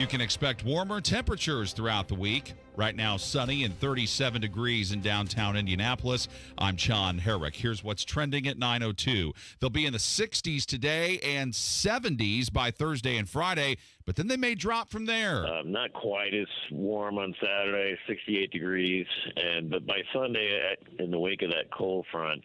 You can expect warmer temperatures throughout the week. Right now, sunny and 37 degrees in downtown Indianapolis. I'm John Herrick. Here's what's trending at 9:02. They'll be in the 60s today and 70s by Thursday and Friday, but then they may drop from there. Not quite as warm on Saturday, 68 degrees, but by Sunday, in the wake of that cold front,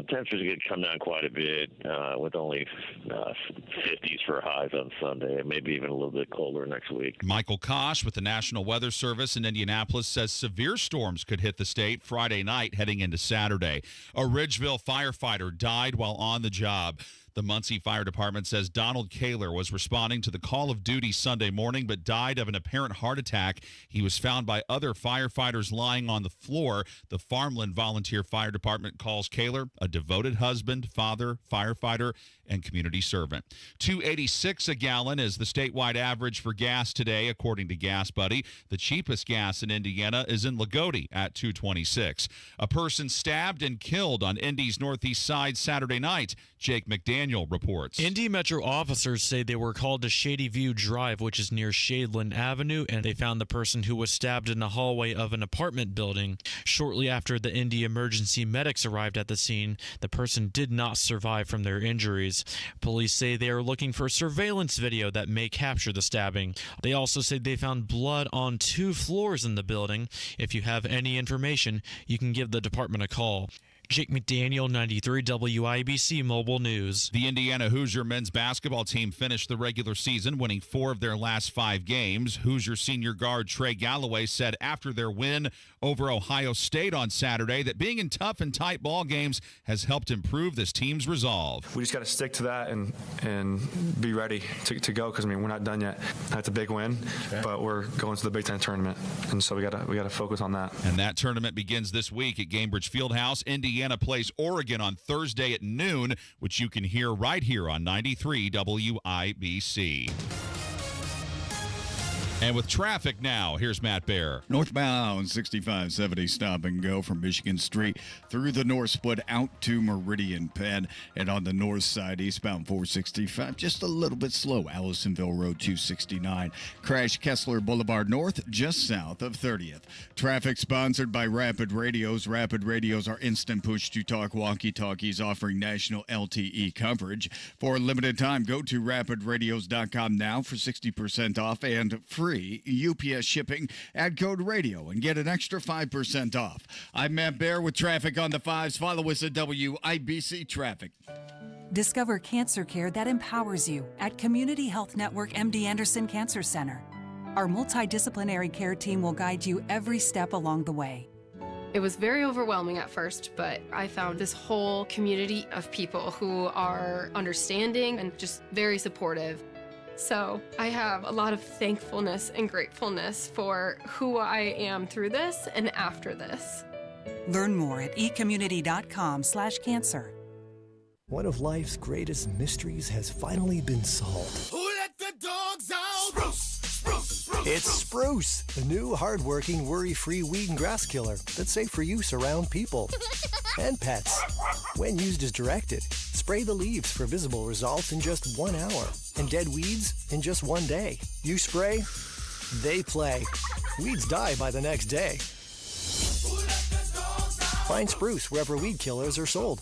temperatures are going to come down quite a bit, with only 50s for highs on Sunday, maybe even a little bit colder next week. Michael Kosh with the National Weather Service in Indianapolis says severe storms could hit the state Friday night heading into Saturday. A Ridgeville firefighter died while on the job. The Muncie Fire Department says Donald Kaler was responding to the call of duty Sunday morning but died of an apparent heart attack. He was found by other firefighters lying on the floor. The Farmland Volunteer Fire Department calls Kaler a devoted husband, father, firefighter, and community servant. $2.86 a gallon is the statewide average for gas today, according to Gas Buddy. The cheapest gas in Indiana is in Lagodi at $2.26. A person stabbed and killed on Indy's northeast side Saturday night. Jake McDaniel reports. Indy Metro officers say they were called to Shady View Drive, which is near Shadeland Avenue, and they found the person who was stabbed in the hallway of an apartment building. Shortly after the Indy emergency medics arrived at the scene, the person did not survive from their injuries. Police say they are looking for surveillance video that may capture the stabbing. They also say they found blood on 2 floors in the building. If you have any information, you can give the department a call. Jake McDaniel, 93 WIBC Mobile News. The Indiana Hoosier men's basketball team finished the regular season winning 4 of their last 5 games. Hoosier senior guard Trey Galloway said after their win over Ohio State on Saturday that being in tough and tight ball games has helped improve this team's resolve. We just got to stick to that and be ready to go because, we're not done yet. That's a big win, but we're going to the Big Ten tournament, and so we got to focus on that. And that tournament begins this week at Gainbridge Fieldhouse. Indiana plays Oregon on Thursday at noon, which you can hear right here on 93 WIBC. And with traffic now, here's Matt Baer. Northbound 6570 stop and go from Michigan Street through the north split out to Meridian Penn. And on the north side, eastbound 465, just a little bit slow. Allisonville Road 269. Crash Kessler Boulevard North, just south of 30th. Traffic sponsored by Rapid Radios. Rapid Radios are instant push-to-talk walkie-talkies offering national LTE coverage. For a limited time, go to rapidradios.com now for 60% off and free UPS shipping. Add code radio and get an extra 5% off. I'm Matt Baer with traffic on the 5s. Follow us at WIBC Traffic. Discover cancer care that empowers you at Community Health Network MD Anderson Cancer Center. Our multidisciplinary care team will guide you every step along the way. It was very overwhelming at first, but I found this whole community of people who are understanding and just very supportive. So I have a lot of thankfulness and gratefulness for who I am through this and after this. Learn more at ecommunity.com/cancer. One of life's greatest mysteries has finally been solved. Who let the dogs out? Spruce, spruce, spruce. It's Spruce, the new hard-working, worry-free weed and grass killer that's safe for use around people and pets. When used as directed, spray the leaves for visible results in just 1 hour and dead weeds in just 1 day. You spray, they play. Weeds die by the next day. Find Spruce wherever weed killers are sold.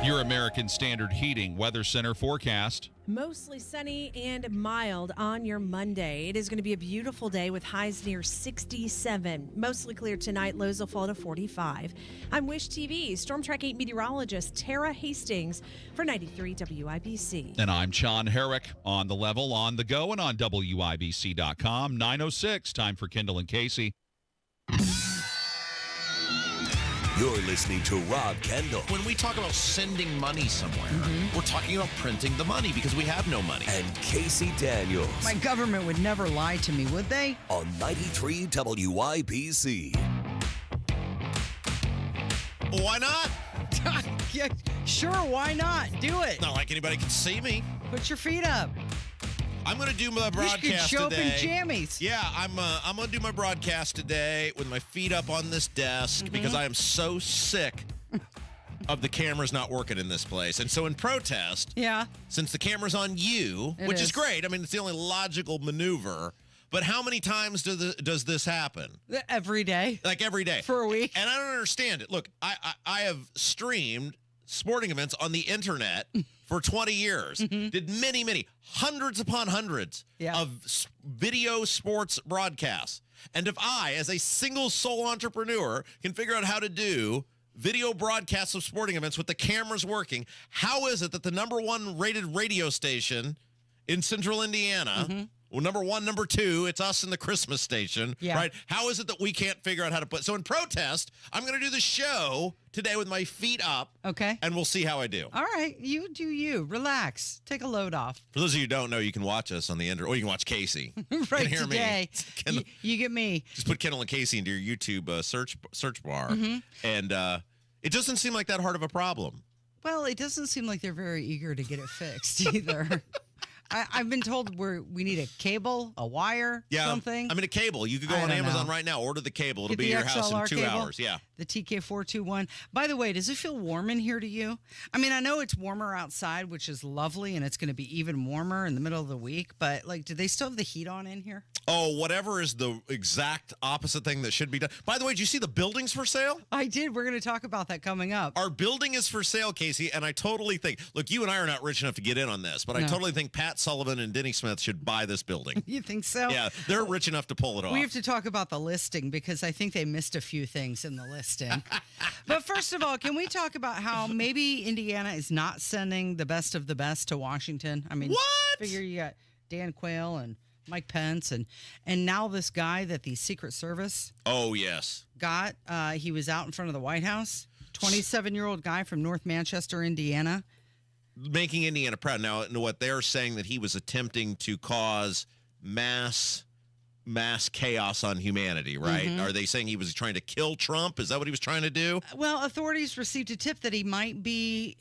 Your American Standard Heating Weather Center forecast. Mostly sunny and mild on your Monday. It is going to be a beautiful day with highs near 67. Mostly clear tonight. Lows will fall to 45. I'm Wish TV Storm Track 8 meteorologist Tara Hastings for 93 WIBC. And I'm John Herrick on the level, on the go, and on WIBC.com. 9:06. Time for Kendall and Casey. You're listening to Rob Kendall. When we talk about sending money somewhere, we're talking about printing the money because we have no money. And Casey Daniels. My government would never lie to me, would they? On 93 WIBC. Why not? Yeah, sure, why not? Do it. Not like anybody can see me. Put your feet up. I'm going to do my broadcast you could show today. up in jammies. Yeah, I'm going to do my broadcast today with my feet up on this desk because I am so sick of the cameras not working in this place. And so in protest, since the camera's on you, which is great, I mean, it's the only logical maneuver, but how many times does this happen? Every day. Like every day. For a week. And I don't understand it. Look, I have streamed sporting events on the internet for 20 years. Did many, hundreds upon hundreds of video sports broadcasts. And if I, as a single sole entrepreneur, can figure out how to do video broadcasts of sporting events with the cameras working, how is it that the number one rated radio station in central Indiana, well, number one, number two, it's us in the Christmas station, right? How is it that we can't figure out how to put... So in protest, I'm going to do the show today with my feet up. Okay. And we'll see how I do. All right. You do you. Relax. Take a load off. For those of you who don't know, you can watch us on the internet, or you can watch Casey. Right, you can hear today. Me. You get me. Just put Kendall and Casey into your YouTube search bar. And it doesn't seem like that hard of a problem. Well, it doesn't seem like they're very eager to get it fixed either. I've been told we need a cable, a wire, something. I mean, a cable. You could go on Amazon right now, order the cable. It'll be at your house in 2 hours. Yeah. The TK421. By the way, does it feel warm in here to you? I mean, I know it's warmer outside, which is lovely, and it's going to be even warmer in the middle of the week, but, like, do they still have the heat on in here? Oh, whatever is the exact opposite thing that should be done. By the way, did you see the building's for sale? I did. We're going to talk about that coming up. Our building is for sale, Casey, and I totally think, look, you and I are not rich enough to get in on this, but I totally think Pat Sullivan and Denny Smith should buy this building. You think so? Yeah, they're rich enough to pull it off. We have to talk about the listing because I think they missed a few things in the listing. But first of all, can we talk about how maybe Indiana is not sending the best of the best to Washington? I mean, what? Figure you got Dan Quayle and Mike Pence and now this guy that the Secret Service got, he was out in front of the White House, 27-year-old guy from North Manchester, Indiana. Making Indiana proud. Now, what they're saying that he was attempting to cause mass chaos on humanity, right? Are they saying he was trying to kill Trump? Is that what he was trying to do? Well, authorities received a tip that he might be,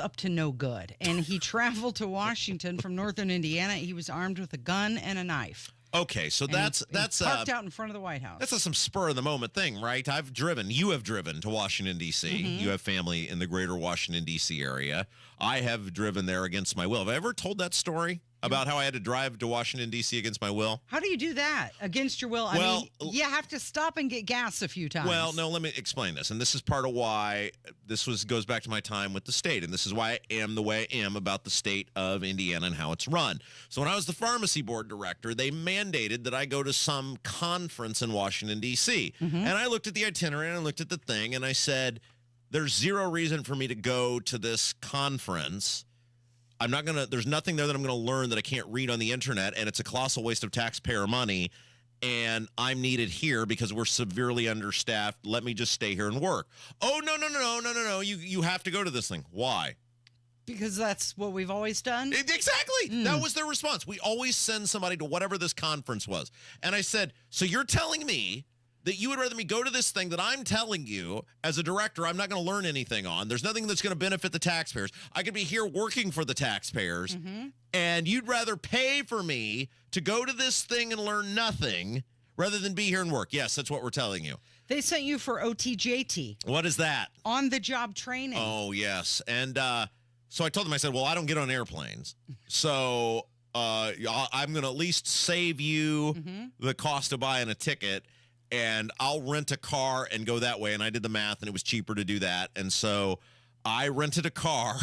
up to no good. And he traveled to Washington from northern Indiana. He was armed with a gun and a knife. Okay, so that's parked out in front of the White House. That's some spur of the moment thing, right? You have driven to Washington, D.C. You have family in the greater Washington, D.C. area. I have driven there against my will. Have I ever told that story about how I had to drive to Washington, D.C. against my will? How do you do that against your will? I mean, you have to stop and get gas a few times. Well, no, let me explain this. And this is part of why goes back to my time with the state. And this is why I am the way I am about the state of Indiana and how it's run. So when I was the pharmacy board director, they mandated that I go to some conference in Washington, D.C. And I looked at the itinerary and I looked at the thing and I said, there's zero reason for me to go to this conference. There's nothing there that I'm going to learn that I can't read on the internet, and it's a colossal waste of taxpayer money, and I'm needed here because we're severely understaffed. Let me just stay here and work. Oh, no. You have to go to this thing. Why? Because that's what we've always done? Exactly. That was their response. We always send somebody to whatever this conference was. And I said, so you're telling me that you would rather me go to this thing that I'm telling you as a director I'm not going to learn anything on. There's nothing that's going to benefit the taxpayers. I could be here working for the taxpayers, and you'd rather pay for me to go to this thing and learn nothing rather than be here and work. Yes, that's what we're telling you. They sent you for OTJT. What is that? On-the-job training. Oh, yes. And so I told them, I said, well, I don't get on airplanes. So I'm going to at least save you the cost of buying a ticket, and I'll rent a car and go that way. And I did the math, and it was cheaper to do that. And so I rented a car.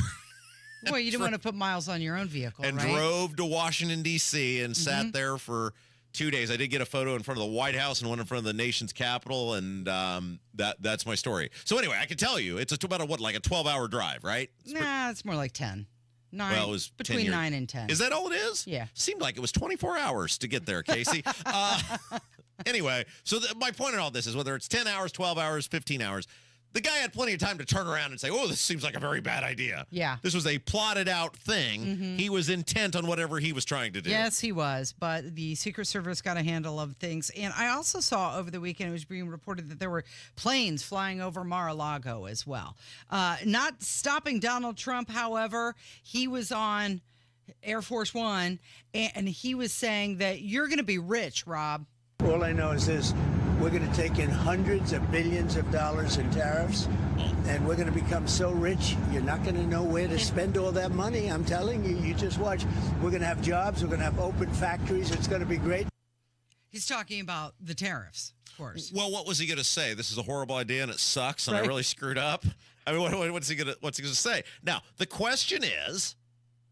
Well, you didn't want to put miles on your own vehicle, and right? drove to Washington, D.C., and sat there for 2 days. I did get a photo in front of the White House and one in front of the nation's capital, and that's my story. So anyway, I can tell you, it's about a 12-hour drive, right? It's more like 10. 9. Well, it was between 9 and 10. Is that all it is? Yeah. Seemed like it was 24 hours to get there, Casey. Anyway, so my point in all this is whether it's 10 hours, 12 hours, 15 hours, the guy had plenty of time to turn around and say, oh, this seems like a very bad idea. Yeah. This was a plotted out thing. He was intent on whatever he was trying to do. Yes, he was. But the Secret Service got a handle of things. And I also saw over the weekend, it was being reported that there were planes flying over Mar-a-Lago as well. Not stopping Donald Trump, however. He was on Air Force One, and he was saying that you're going to be rich, Rob. All I know is this: we're going to take in hundreds of billions of dollars in tariffs, and we're going to become so rich, you're not going to know where to spend all that money. I'm telling you, you just watch. We're going to have jobs. We're going to have open factories. It's going to be great. He's talking about the tariffs, of course. Well, what was he going to say? This is a horrible idea and it sucks and I Right. really screwed up. I mean, what's he going to say? Now, the question is,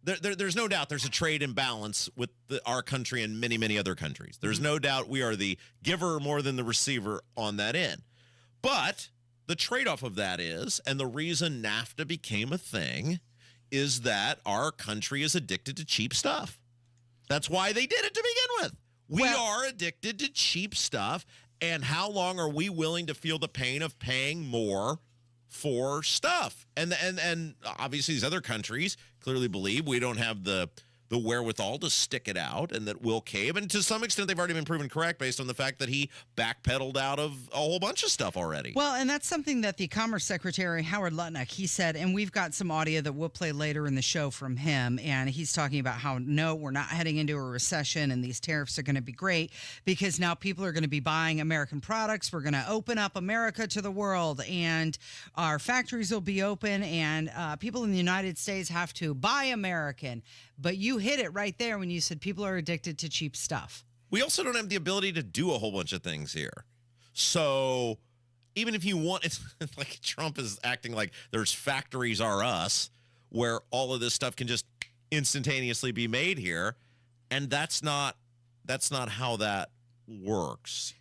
there's no doubt there's a trade imbalance with our country and many, many other countries. There's no doubt we are the giver more than the receiver on that end. But the trade-off of that is, and the reason NAFTA became a thing, is that our country is addicted to cheap stuff. That's why they did it to begin with. We are addicted to cheap stuff, and how long are we willing to feel the pain of paying more for stuff? And obviously these other countries clearly believe we don't have the wherewithal to stick it out and that we'll cave. And to some extent, they've already been proven correct based on the fact that he backpedaled out of a whole bunch of stuff already. Well, and that's something that the Commerce Secretary, Howard Lutnick, he said, and we've got some audio that we'll play later in the show from him, and he's talking about how, no, we're not heading into a recession, and these tariffs are going to be great because now people are going to be buying American products. We're going to open up America to the world, and our factories will be open, and people in the United States have to buy American. But you hit it right there when you said people are addicted to cheap stuff. We also don't have the ability to do a whole bunch of things here. So even if you want, it's like Trump is acting like there's factories are us where all of this stuff can just instantaneously be made here. And that's not how that works.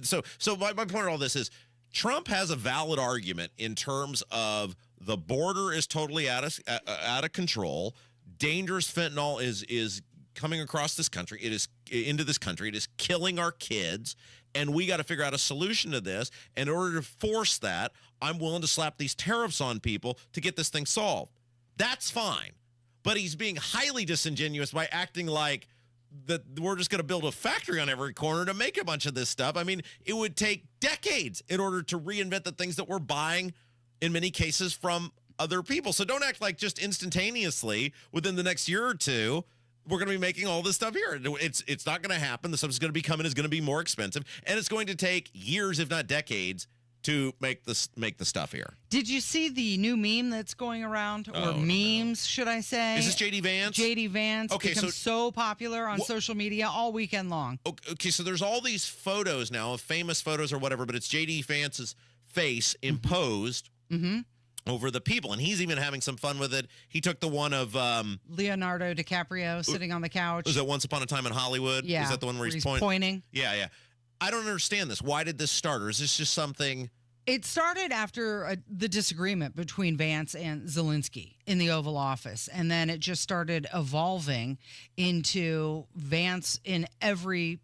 So my point of all this is Trump has a valid argument in terms of the border is totally out of control. Dangerous fentanyl is coming across this country. It is into this country. It is killing our kids, and we got to figure out a solution to this. In order to force that, I'm willing to slap these tariffs on people to get this thing solved. That's fine, but he's being highly disingenuous by acting like that we're just going to build a factory on every corner to make a bunch of this stuff. I mean, it would take decades in order to reinvent the things that we're buying, in many cases, from other people. So don't act like just instantaneously within the next year or two we're going to be making all this stuff here. It's not going to happen. The stuff is going to be coming, is going to be more expensive, and it's going to take years, if not decades, to make the stuff here. Did you see the new meme that's going around, or memes, should I say? Is this JD Vance? JD Vance Okay, becomes so popular on social media all weekend long. Okay, so there's all these photos now of famous photos or whatever, but it's JD Vance's face imposed over the people, and he's even having some fun with it. He took the one of Leonardo DiCaprio sitting on the couch. Was that Once Upon a Time in Hollywood? Yeah. Is that the one where he's pointing? Yeah. I don't understand this. Why did this start? Or is this just something? It started after the disagreement between Vance and Zelensky in the Oval Office, and then it just started evolving into Vance in every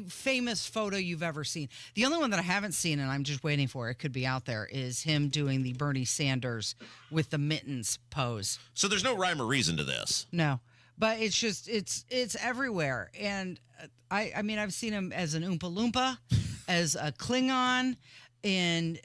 famous photo you've ever seen. The only one that I haven't seen, and I'm just waiting for, it could be out there, is him doing the Bernie Sanders with the mittens pose. So there's no rhyme or reason to this. No, but it's just, it's everywhere. And I mean, I've seen him as an Oompa Loompa, as a Klingon, in,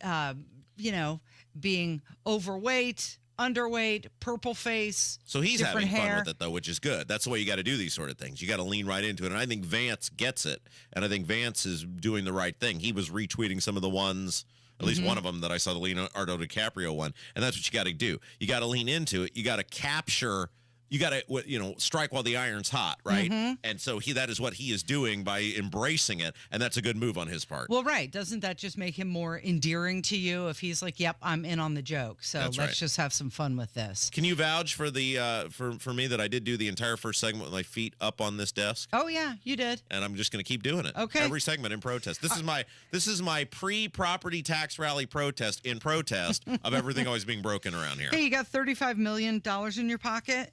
being overweight, underweight, purple face. So he's different having hair. fun with it, though, which is good. That's the way you got to do these sort of things. You got to lean right into it. And I think Vance gets it. And I think Vance is doing the right thing. He was retweeting some of the ones, at least one of them that I saw, the Leonardo DiCaprio one. And that's what you got to do. You got to lean into it. You got to capture. You got to, strike while the iron's hot, right? And so that is what he is doing by embracing it, and that's a good move on his part. Well, right. Doesn't that just make him more endearing to you if he's like, yep, I'm in on the joke. So let's just have some fun with this. Can you vouch for the for me that I did do the entire first segment with my feet up on this desk? Oh, yeah, you did. And I'm just going to keep doing it. Okay. Every segment in protest. This is my pre-property tax rally protest of everything always being broken around here. Hey, you got $35 million in your pocket?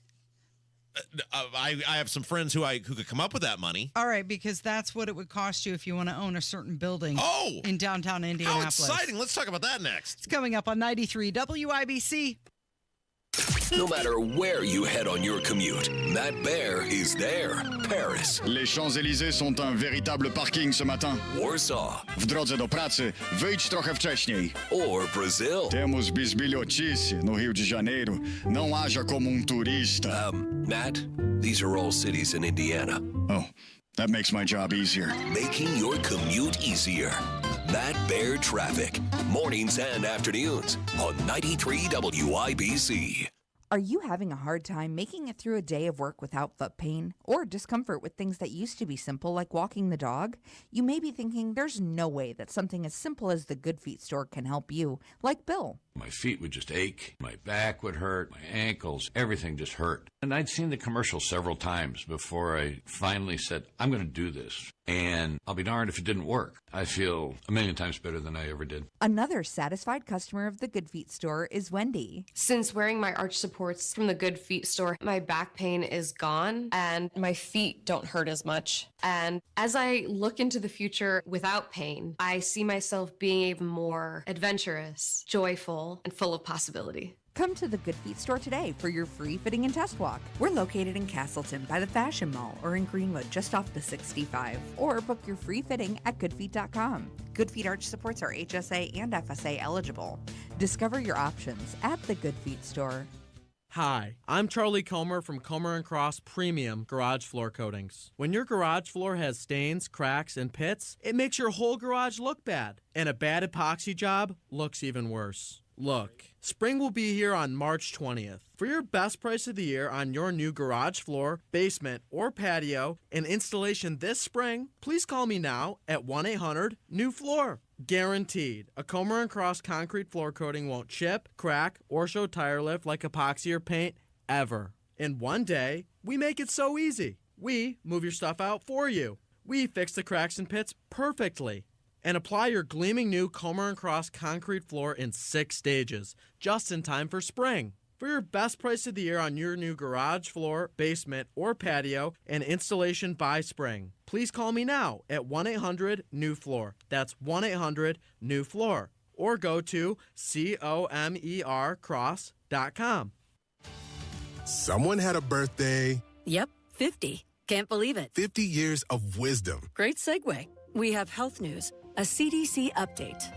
I have some friends who could come up with that money. All right, because that's what it would cost you if you want to own a certain building in downtown Indianapolis. How exciting. Let's talk about that next. It's coming up on 93 WIBC. No matter where you head on your commute, Matt Bear is there. Paris. Les Champs-Élysées sont un véritable parking ce matin. Warsaw. W drodze do pracy wyjdź trochę wcześniej. Or Brazil. Temos bisbilhotice no Rio de Janeiro. Não haja como turista. Matt, these are all cities in Indiana. Oh, That makes my job easier. Making your commute easier. Matt Bear Traffic. Mornings and afternoons on 93 WIBC. Are you having a hard time making it through a day of work without foot pain or discomfort with things that used to be simple like walking the dog? You may be thinking there's no way that something as simple as the Good Feet store can help you, like Bill. My feet would just ache, my back would hurt, my ankles, everything just hurt. And I'd seen the commercial several times before I finally said, I'm going to do this. And I'll be darned if it didn't work. I feel a million times better than I ever did. Another satisfied customer of the Good Feet store is Wendy. Since wearing my arch supports from the Good Feet store, my back pain is gone and my feet don't hurt as much. And as I look into the future without pain, I see myself being even more adventurous, joyful, and full of possibility. Come to the Good Feet store today for your free fitting and test walk. We're located in Castleton by the Fashion Mall or in Greenwood just off the 65. Or book your free fitting at goodfeet.com. Good Feet arch supports are HSA and FSA eligible. Discover your options at the Good Feet store. Hi, I'm Charlie Comer from Comer & Cross Premium Garage Floor Coatings. When your garage floor has stains, cracks, and pits, it makes your whole garage look bad. And a bad epoxy job looks even worse. Look, spring will be here on March 20th. For your best price of the year on your new garage floor, basement, or patio and installation this spring, please call me now at 1-800-NEW-FLOOR. Guaranteed, a Comer & Cross concrete floor coating won't chip, crack, or show tire lift like epoxy or paint ever. In one day, we make it so easy. We move your stuff out for you. We fix the cracks and pits perfectly. And apply your gleaming new Comer & Cross concrete floor in 6 stages, just in time for spring. For your best price of the year on your new garage floor, basement, or patio, and installation by spring, please call me now at 1-800-NEW-FLOOR. That's 1-800-NEW-FLOOR. Or go to COMERcross.com. Someone had a birthday. Yep, 50. Can't believe it. 50 years of wisdom. Great segue. We have health news, a CDC update.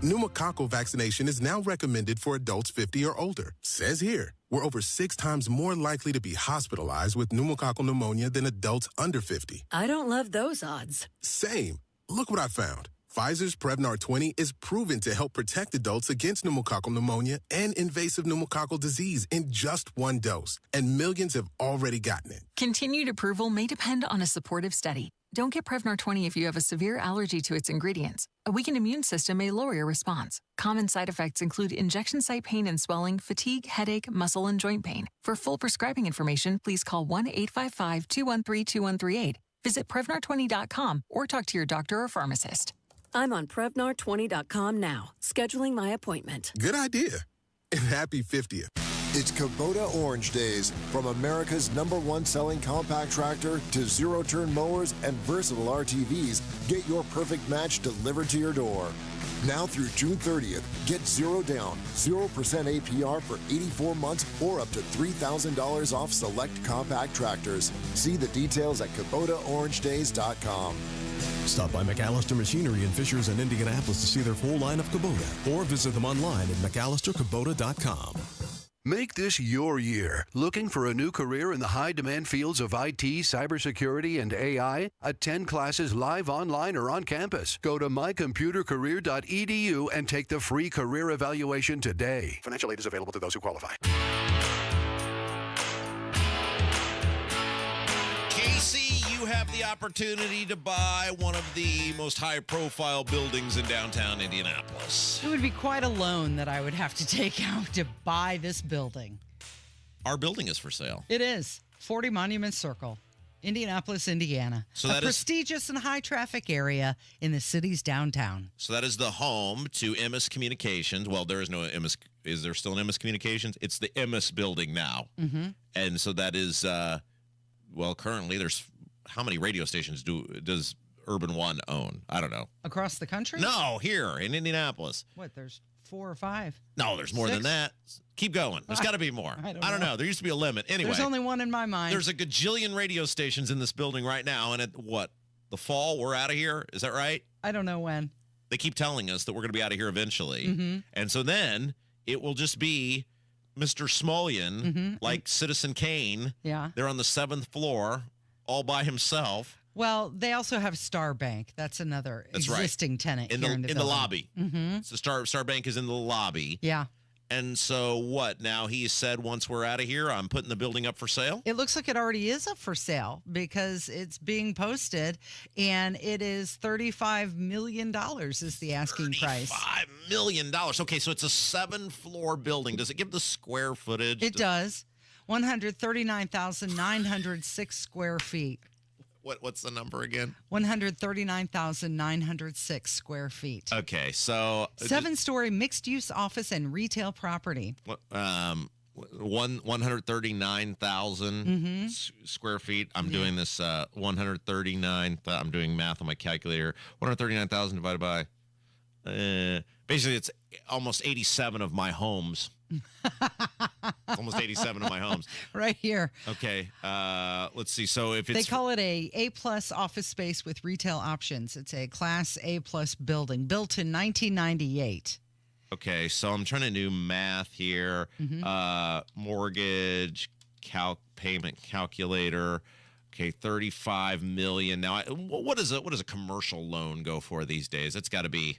Pneumococcal vaccination is now recommended for adults 50 or older. Says here, we're over 6 times more likely to be hospitalized with pneumococcal pneumonia than adults under 50. I don't love those odds. Same. Look what I found. Pfizer's Prevnar 20 is proven to help protect adults against pneumococcal pneumonia and invasive pneumococcal disease in just 1 dose. And millions have already gotten it. Continued approval may depend on a supportive study. Don't get Prevnar 20 if you have a severe allergy to its ingredients. A weakened immune system may lower your response. Common side effects include injection site pain and swelling, fatigue, headache, muscle, and joint pain. For full prescribing information, please call 1-855-213-2138. Visit Prevnar20.com or talk to your doctor or pharmacist. I'm on Prevnar20.com now, scheduling my appointment. Good idea. And happy 50th. It's Kubota Orange Days. From America's #1 selling compact tractor to zero-turn mowers and versatile RTVs, get your perfect match delivered to your door. Now through June 30th, get 0 down, 0% APR for 84 months or up to $3,000 off select compact tractors. See the details at KubotaOrangeDays.com. Stop by McAllister Machinery in Fishers and Indianapolis to see their full line of Kubota, or visit them online at McAllisterKubota.com. Make this your year. Looking for a new career in the high-demand fields of IT, cybersecurity, and AI? Attend classes live online or on campus. Go to mycomputercareer.edu and take the free career evaluation today. Financial aid is available to those who qualify. Casey, you have the opportunity to buy one of the most high-profile buildings in downtown Indianapolis. It would be quite a loan that I would have to take out to buy this building. Our building is for sale. It is. 40 Monument Circle, Indianapolis, Indiana. So a that is prestigious and high-traffic area in the city's downtown. So that is the home to Emmis Communications. Well, there is no Emmis. Is there still an Emmis Communications? It's the Emmis building now. Mm-hmm. And so that is, well, currently there's, how many radio stations does Urban One own? I don't know. Across the country? No, here in Indianapolis. What, there's 4 or 5? No, there's more than that. Keep going. There's got to be more. I don't know. There used to be a limit. Anyway. There's only one in my mind. There's a gajillion radio stations in this building right now. And at what? The fall, we're out of here? Is that right? I don't know when. They keep telling us that we're going to be out of here eventually. Mm-hmm. And so then it will just be Mr. Smulyan, like Citizen Kane. Yeah. They're on the 7th floor all by himself. Well, they also have Star Bank. That's another existing tenant in here the in the in the lobby. Mm-hmm. So Star Bank is in the lobby. Yeah. And so what? Now he said once we're out of here, I'm putting the building up for sale? It looks like it already is up for sale because it's being posted, and it is $35 million is the asking price. $5 million. Okay, so it's a 7-floor building. Does it give the square footage? It does. 139,906 square feet. What's the number again? 139,906 square feet. Okay, so 7-story mixed-use office and retail property. 139,000 square feet. I'm doing this 139. I'm doing math on my calculator. 139,000 divided by basically it's almost 87 of my homes. It's almost 87 of my homes. Right here. Okay. Let's see. So if it's they call it a A+ office space with retail options. It's a Class A+ building built in 1998. okay, so I'm trying to do math here. Mortgage payment calculator. Okay, 35 million. Now, what does a commercial loan go for these days? It's got to be.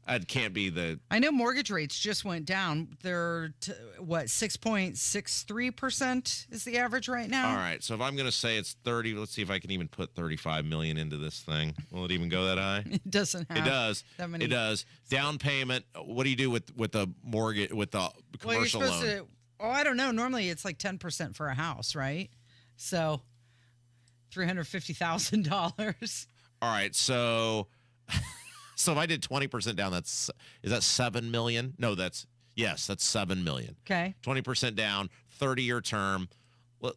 It can't be the. I know mortgage rates just went down. They're 6.63% is the average right now. All right. So if I'm going to say it's 30, let's see if I can even put 35 million into this thing. Will it even go that high? It doesn't have. It does. That many. It does. Down payment. What do you do with a mortgage with a commercial well, you're supposed loan? to. Oh, I don't know. Normally it's like 10% for a house, right? So, $350,000. All right. So. So if I did 20% down, is that $7 million? No, that's $7 million. Okay. 20% down, 30-year term. Well,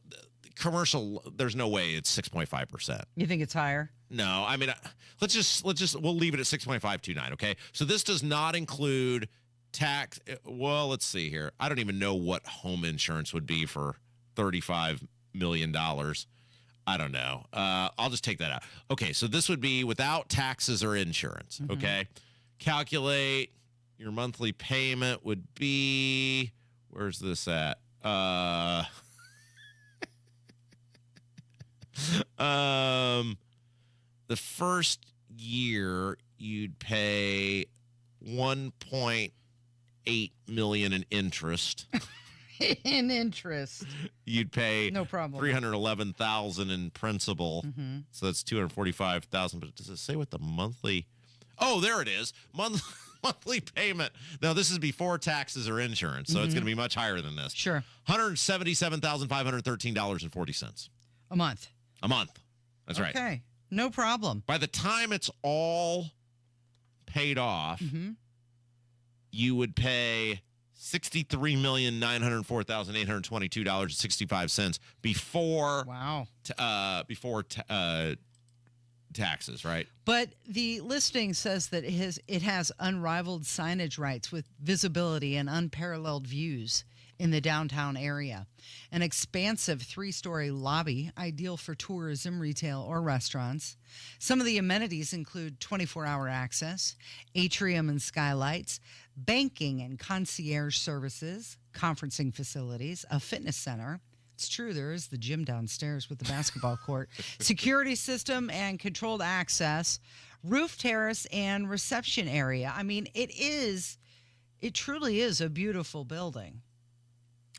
commercial, there's no way it's 6.5%. You think it's higher? No, I mean, we'll leave it at 6.529. Okay. So this does not include tax. Well, let's see here. I don't even know what home insurance would be for $35 million. I don't know. I'll just take that out. Okay, so this would be without taxes or insurance, okay? Calculate your monthly payment would be, where's this at? The first year you'd pay $1.8 million in interest. In interest. You'd pay no problem. $311,000 in principal. So that's $245,000. But does it say what the monthly? Oh, there it is. Monthly payment. Now this is before taxes or insurance, so it's going to be much higher than this. Sure. $177,513.40 a month. A month. That's right. Okay. No problem. By the time it's all paid off, you would pay $63,904,822.65 before taxes, right? But the listing says that it has unrivaled signage rights with visibility and unparalleled views in the downtown area. An expansive 3-story lobby, ideal for tourism, retail, or restaurants. Some of the amenities include 24-hour access, atrium and skylights, banking and concierge services, conferencing facilities, a fitness center. It's true, there is the gym downstairs with the basketball court, security system and controlled access, roof terrace and reception area. I mean, it truly is a beautiful building.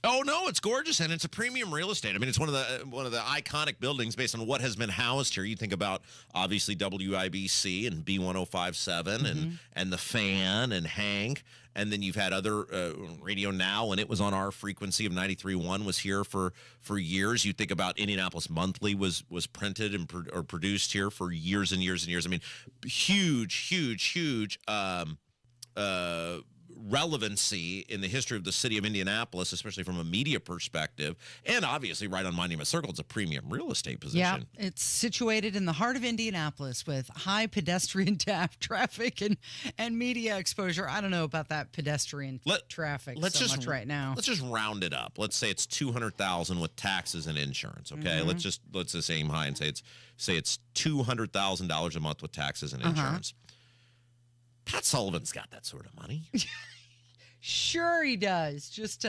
Oh no, it's gorgeous, and it's a premium real estate. I mean, it's one of the iconic buildings based on what has been housed here. You think about obviously WIBC and B1057 and the Fan and Hank, and then you've had other Radio Now, and it was on our frequency of 93.1 was here for years. You think about Indianapolis Monthly was printed and or produced here for years and years and years. I mean, huge relevancy in the history of the city of Indianapolis, especially from a media perspective, and obviously right on Monument Circle, it's a premium real estate position. Yeah, it's situated in the heart of Indianapolis with high pedestrian traffic and media exposure. I don't know about that pedestrian traffic much right now. Let's just round it up. Let's say it's $200,000 with taxes and insurance. Okay, let's just aim high and say it's $200,000 a month with taxes and insurance. Pat Sullivan's got that sort of money. Sure he does. Just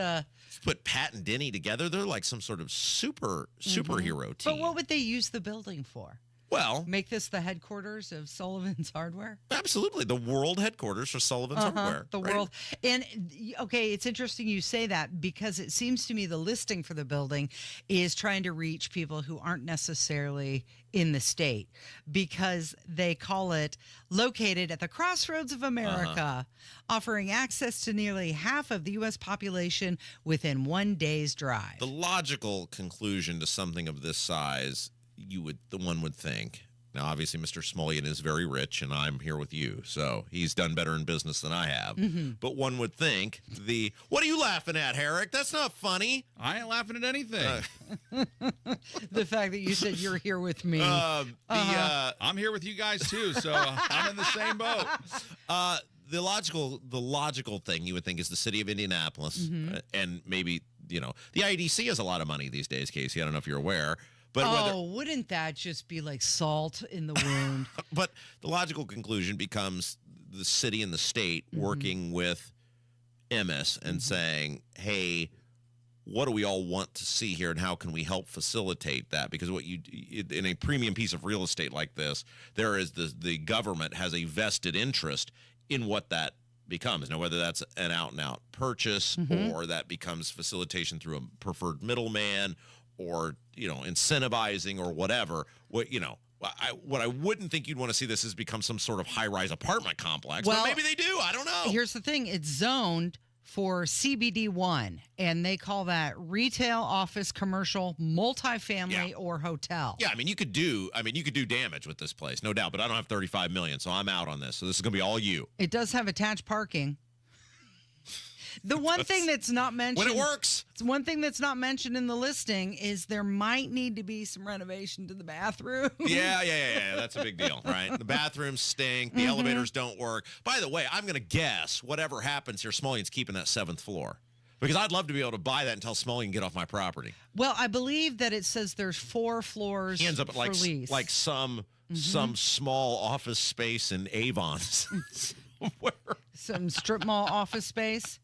put Pat and Denny together. They're like some sort of superhero team. But what would they use the building for? Well, make this the headquarters of Sullivan's Hardware? Absolutely. The world headquarters for Sullivan's Hardware. The world. And okay, it's interesting you say that because it seems to me the listing for the building is trying to reach people who aren't necessarily in the state because they call it located at the crossroads of America, offering access to nearly half of the U.S. population within 1 day's drive. The logical conclusion to something of this size, one would think. Now, obviously, Mr. Smulyan is very rich, and I'm here with you, so he's done better in business than I have. But one would think what are you laughing at, Herrick? That's not funny. I ain't laughing at anything. The fact that you said you're here with me. I'm here with you guys too, so I'm in the same boat. The logical thing you would think is the city of Indianapolis, and maybe the IEDC has a lot of money these days, Casey. I don't know if you're aware. But wouldn't that just be like salt in the wound? But the logical conclusion becomes the city and the state working with MS and saying, hey, what do we all want to see here and how can we help facilitate that? Because in a premium piece of real estate like this, there is the government has a vested interest in what that becomes. Now, whether that's an out-and-out purchase or that becomes facilitation through a preferred middleman or incentivizing or whatever. What I wouldn't think you'd want to see this is become some sort of high-rise apartment complex. Well, but maybe they do. I don't know. Here's the thing: it's zoned for CBD1, and they call that retail, office, commercial, multifamily, or hotel. Yeah, you could do damage with this place, no doubt. But I don't have $35 million, so I'm out on this. So this is going to be all you. It does have attached parking. The one thing that's not mentioned when it works. One thing that's not mentioned in the listing is there might need to be some renovation to the bathroom. Yeah. That's a big deal, right? The bathrooms stink. The elevators don't work. By the way, I'm going to guess whatever happens here, Smulyan's keeping that 7th floor. Because I'd love to be able to buy that and tell Smulyan to get off my property. Well, I believe that it says there's 4 floors. He ends up for lease. like some small office space in Avon. Some strip mall office space.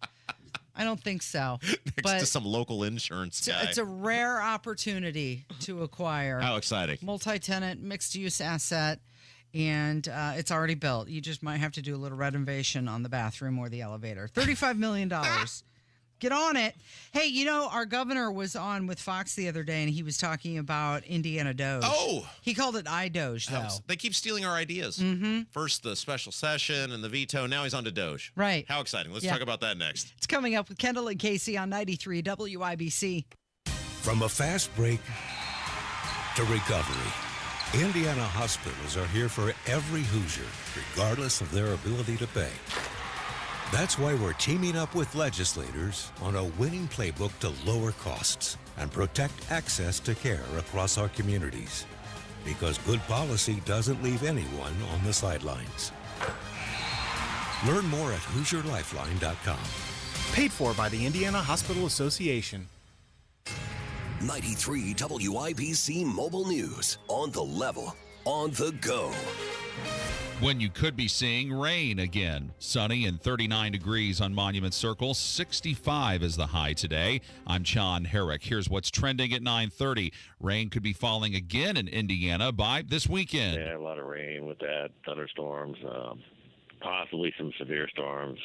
I don't think so. Next to some local insurance guy. It's a rare opportunity to acquire. How exciting. Multi-tenant, mixed-use asset, and it's already built. You just might have to do a little renovation on the bathroom or the elevator. $35 million. Get on it. Hey, our governor was on with Fox the other day, and he was talking about Indiana Doge. Oh! He called it iDoge, though. They keep stealing our ideas. First the special session and the veto. Now he's on to Doge. Right. How exciting. Let's talk about that next. It's coming up with Kendall and Casey on 93 WIBC. From a fast break to recovery, Indiana hospitals are here for every Hoosier, regardless of their ability to pay. That's why we're teaming up with legislators on a winning playbook to lower costs and protect access to care across our communities. Because good policy doesn't leave anyone on the sidelines. Learn more at HoosierLifeline.com. Paid for by the Indiana Hospital Association. 93 WIBC Mobile News. On the level, on the go. When you could be seeing rain again. Sunny and 39 degrees on Monument Circle. 65 is the high today. I'm John Herrick. Here's what's trending at 9:30. Rain could be falling again in Indiana by this weekend. Yeah, a lot of rain with that. Thunderstorms, possibly some severe storms,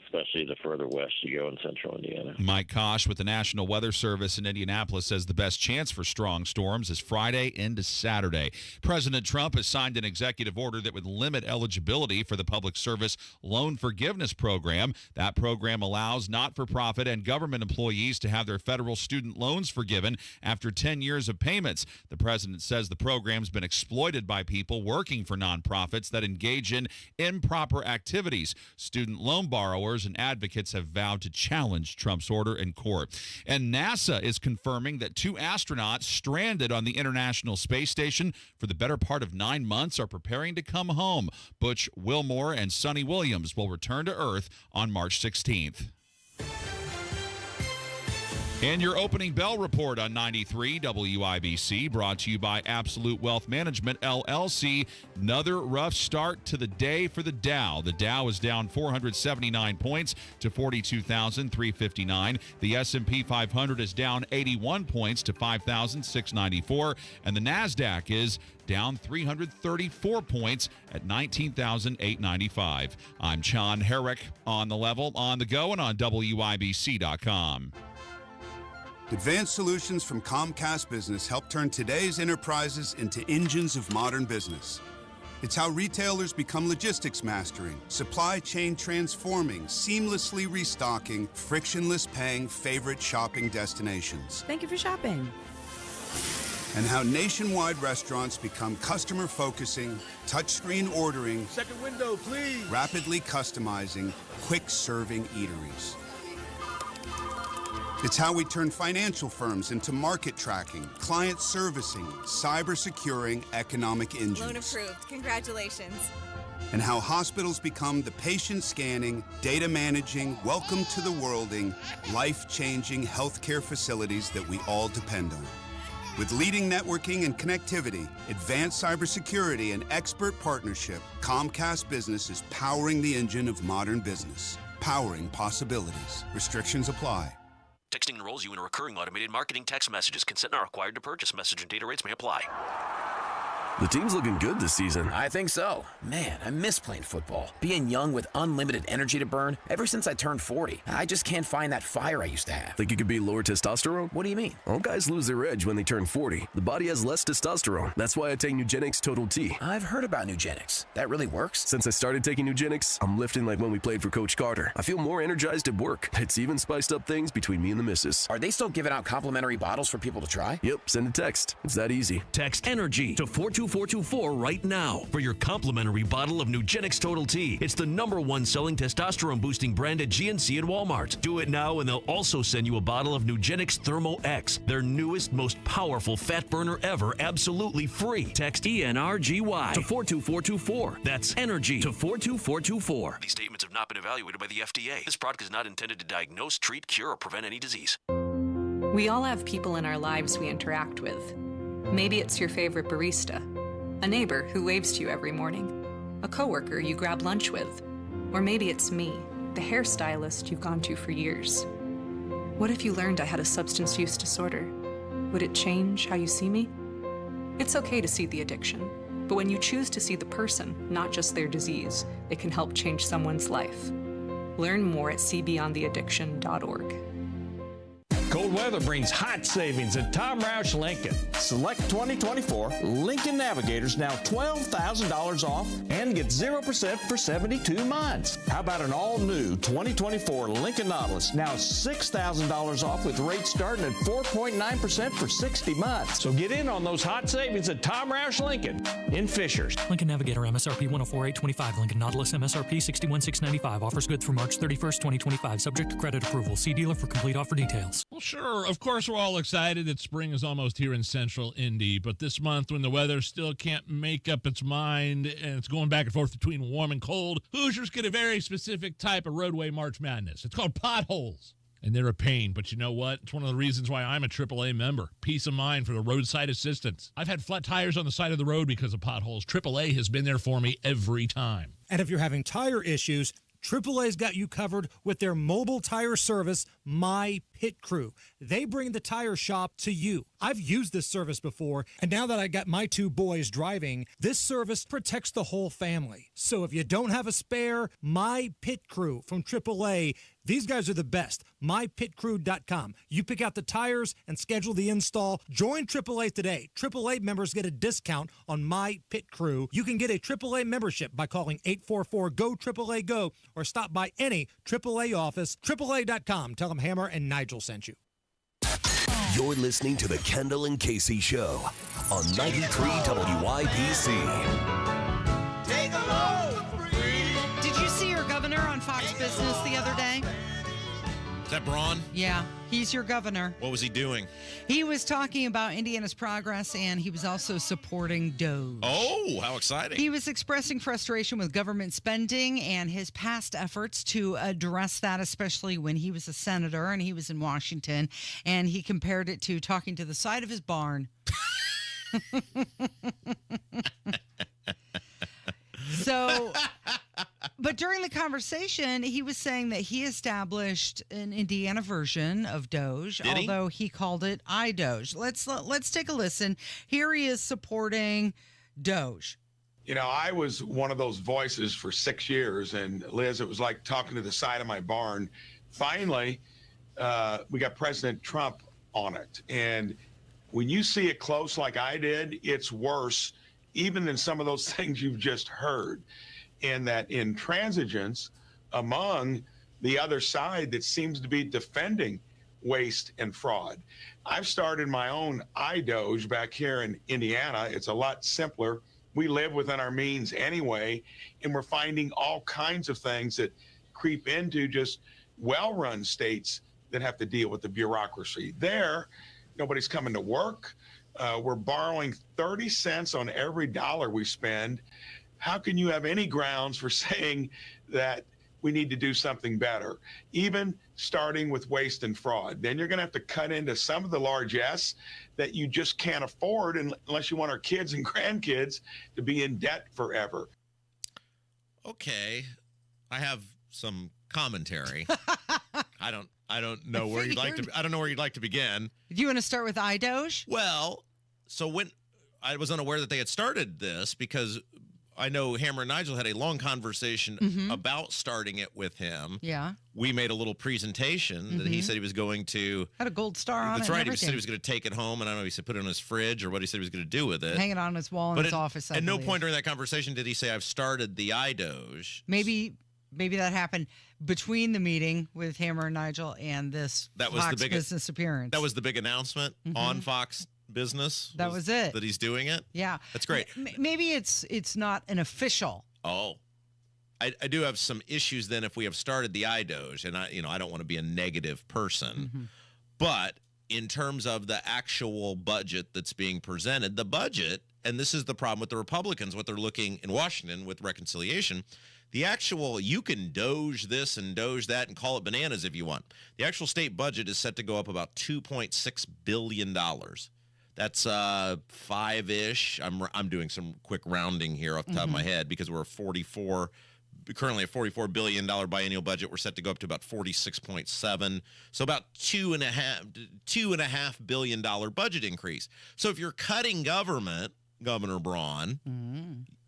especially the further west you go in central Indiana. Mike Kosh with the National Weather Service in Indianapolis says the best chance for strong storms is Friday into Saturday. President Trump has signed an executive order that would limit eligibility for the Public Service Loan Forgiveness Program. That program allows not-for-profit and government employees to have their federal student loans forgiven after 10 years of payments. The president says the program's been exploited by people working for nonprofits that engage in improper activities. Student loan borrowers and advocates have vowed to challenge Trump's order in court. And NASA is confirming that 2 astronauts stranded on the International Space Station for the better part of 9 months are preparing to come home. Butch Wilmore and Sonny Williams will return to Earth on March 16th. And your opening bell report on 93 WIBC, brought to you by Absolute Wealth Management, LLC. Another rough start to the day for the Dow. The Dow is down 479 points to 42,359. The S&P 500 is down 81 points to 5,694. And the NASDAQ is down 334 points at 19,895. I'm John Herrick on the level, on the go, and on WIBC.com. Advanced solutions from Comcast Business help turn today's enterprises into engines of modern business. It's how retailers become logistics mastering, supply chain transforming, seamlessly restocking, frictionless paying favorite shopping destinations. Thank you for shopping. And how nationwide restaurants become customer focusing, touchscreen ordering, second window, please, rapidly customizing, quick serving eateries. It's how we turn financial firms into market tracking, client servicing, cyber securing economic engines. Loan approved. Congratulations. And how hospitals become the patient scanning, data managing, welcome to the worlding, life-changing healthcare facilities that we all depend on. With leading networking and connectivity, advanced cybersecurity, and expert partnership, Comcast Business is powering the engine of modern business. Powering possibilities. Restrictions apply. Texting enrolls you in a recurring automated marketing text messages. Consent not required to purchase. Message and data rates may apply. The team's looking good this season. I think so. Man, I miss playing football. Being young with unlimited energy to burn. Ever since I turned 40, I just can't find that fire I used to have. Think you could be lower testosterone? What do you mean? All guys lose their edge when they turn 40. The body has less testosterone. That's why I take Nugenix Total T. I've heard about Nugenix. That really works? Since I started taking Nugenix, I'm lifting like when we played for Coach Carter. I feel more energized at work. It's even spiced up things between me and the missus. Are they still giving out complimentary bottles for people to try? Yep, send a text. It's that easy. Text ENERGY to 42424 right now for your complimentary bottle of Nugenix Total T. It's the #1 selling testosterone boosting brand at GNC and Walmart. Do it now and they'll also send you a bottle of Nugenix Thermo X, their newest, most powerful fat burner ever, absolutely free. Text ENRGY to 42424. That's ENERGY to 42424. These statements have not been evaluated by the FDA. This product is not intended to diagnose, treat, cure, or prevent any disease. We all have people in our lives we interact with. Maybe it's your favorite barista, a neighbor who waves to you every morning, a coworker you grab lunch with, or maybe it's me, the hairstylist you've gone to for years. What if you learned I had a substance use disorder? Would it change how you see me? It's okay to see the addiction, but when you choose to see the person, not just their disease, it can help change someone's life. Learn more at seebeyondtheaddiction.org. Cold weather brings hot savings at Tom Roush Lincoln. Select 2024 Lincoln Navigators now $12,000 off and get 0% for 72 months. How about an all-new 2024 Lincoln Nautilus now $6,000 off with rates starting at 4.9% for 60 months. So get in on those hot savings at Tom Roush Lincoln in Fishers. Lincoln Navigator MSRP 104,825. Lincoln Nautilus MSRP 61,695. Offers good through March 31st, 2025. Subject to credit approval. See dealer for complete offer details. Well, sure. Of course, we're all excited that spring is almost here in Central Indy. But this month, when the weather still can't make up its mind and it's going back and forth between warm and cold, Hoosiers get a very specific type of roadway March Madness. It's called potholes. And they're a pain, but you know what? It's one of the reasons why I'm a AAA member. Peace of mind for the roadside assistance. I've had flat tires on the side of the road because of potholes. AAA has been there for me every time. And if you're having tire issues, AAA's got you covered with their mobile tire service, My Pit Crew. They bring the tire shop to you. I've used this service before, and now that I got my two boys driving, this service protects the whole family. So if you don't have a spare, My Pit Crew from AAA, these guys are the best. MyPitCrew.com. You pick out the tires and schedule the install. Join AAA today. AAA members get a discount on My Pit Crew. You can get a AAA membership by calling 844-GO-AAA-GO or stop by any AAA office. AAA.com. Tell them Hammer and Nigel sent you. You're listening to the Kendall and Casey Show on 93 WIBC. Take a load. Did you see your governor on Fox Business the other day? that Braun? Yeah, he's your governor. What was he doing? He was talking about Indiana's progress, and he was also supporting Doge. Oh, how exciting. He was expressing frustration with government spending and his past efforts to address that, especially when he was a senator and he was in Washington, and he compared it to talking to the side of his barn. So, but during the conversation, he was saying that he established an Indiana version of Doge, although he called it iDoge. Let's take a listen. Here he is supporting Doge. You know, I was one of those voices for 6 years, and Liz, it was like talking to the side of my barn. Finally, we got President Trump on it, and when you see it close like I did, it's worse even than some of those things you've just heard. And that intransigence among the other side that seems to be defending waste and fraud. I've started my own iDoge back here in Indiana. It's a lot simpler. We live within our means anyway, and we're finding all kinds of things that creep into just well-run states that have to deal with the bureaucracy. There, nobody's coming to work. We're borrowing 30 cents on every dollar we spend. How can you have any grounds for saying that we need to do something better, even starting with waste and fraud? Then you're going to have to cut into some of the largesse that you just can't afford unless you want our kids and grandkids to be in debt forever. Okay, I have some commentary. I don't know where you'd like to. I don't know where you'd like to begin. Do you want to start with iDoge? Well, so when I was unaware that they had started this, because I know Hammer and Nigel had a long conversation about starting it with him. Yeah. We made a little presentation that he said he was going to. Had a gold star on it. That's right. He He said he was going to take it home, and I don't know, he said put it on his fridge or what he said he was going to do with it. Hang it on his wall in his office. At no point during that conversation did he say, I've started the iDoge. Maybe that happened between the meeting with Hammer and Nigel and this Fox Business appearance. That was the big announcement on Fox Business. That was it. That he's doing it. Yeah, that's great. Maybe it's not an official. Oh, I do have some issues then if we have started the iDoge, and I don't want to be a negative person, but in terms of the actual budget that's being presented, the budget, and this is the problem with the Republicans, what they're looking in Washington with reconciliation. The actual, you can Doge this and Doge that and call it bananas if you want. The actual state budget is set to go up about $2.6 billion. That's five-ish. I'm doing some quick rounding here off the top of my head because we're currently a $44 billion biennial budget. We're set to go up to about 46.7. So about $2.5 billion budget increase. So if you're cutting government, Governor Braun,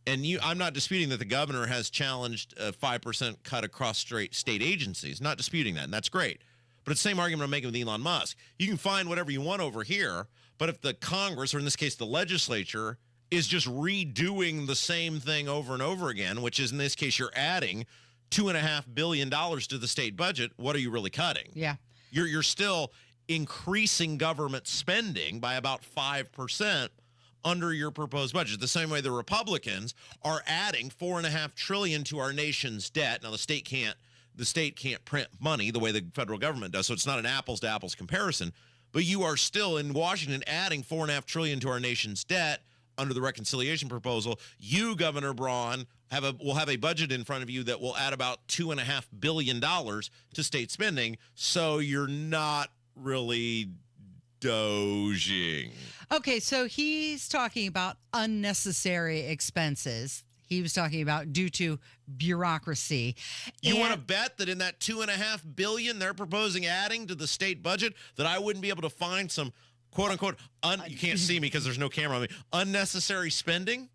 and I'm not disputing that the governor has challenged a 5% cut across state agencies. Not disputing that, and that's great. But it's the same argument I'm making with Elon Musk. You can find whatever you want over here, but if the Congress, or in this case the legislature, is just redoing the same thing over and over again, which is in this case you're adding $2.5 billion to the state budget, what are you really cutting? Yeah. You're still increasing government spending by about 5%. Under your proposed budget, the same way the Republicans are adding $4.5 trillion to our nation's debt. Now the state can't print money the way the federal government does, so it's not an apples to apples comparison. But you are still in Washington adding $4.5 trillion to our nation's debt under the reconciliation proposal. You, Governor Braun, will have a budget in front of you that will add about $2.5 billion to state spending. So you're not really doging. Okay, so he's talking about unnecessary expenses. He was talking about due to bureaucracy. You want to bet that in that $2.5 billion they're proposing adding to the state budget that I wouldn't be able to find some quote unquote you can't see me because there's no camera on me, unnecessary spending?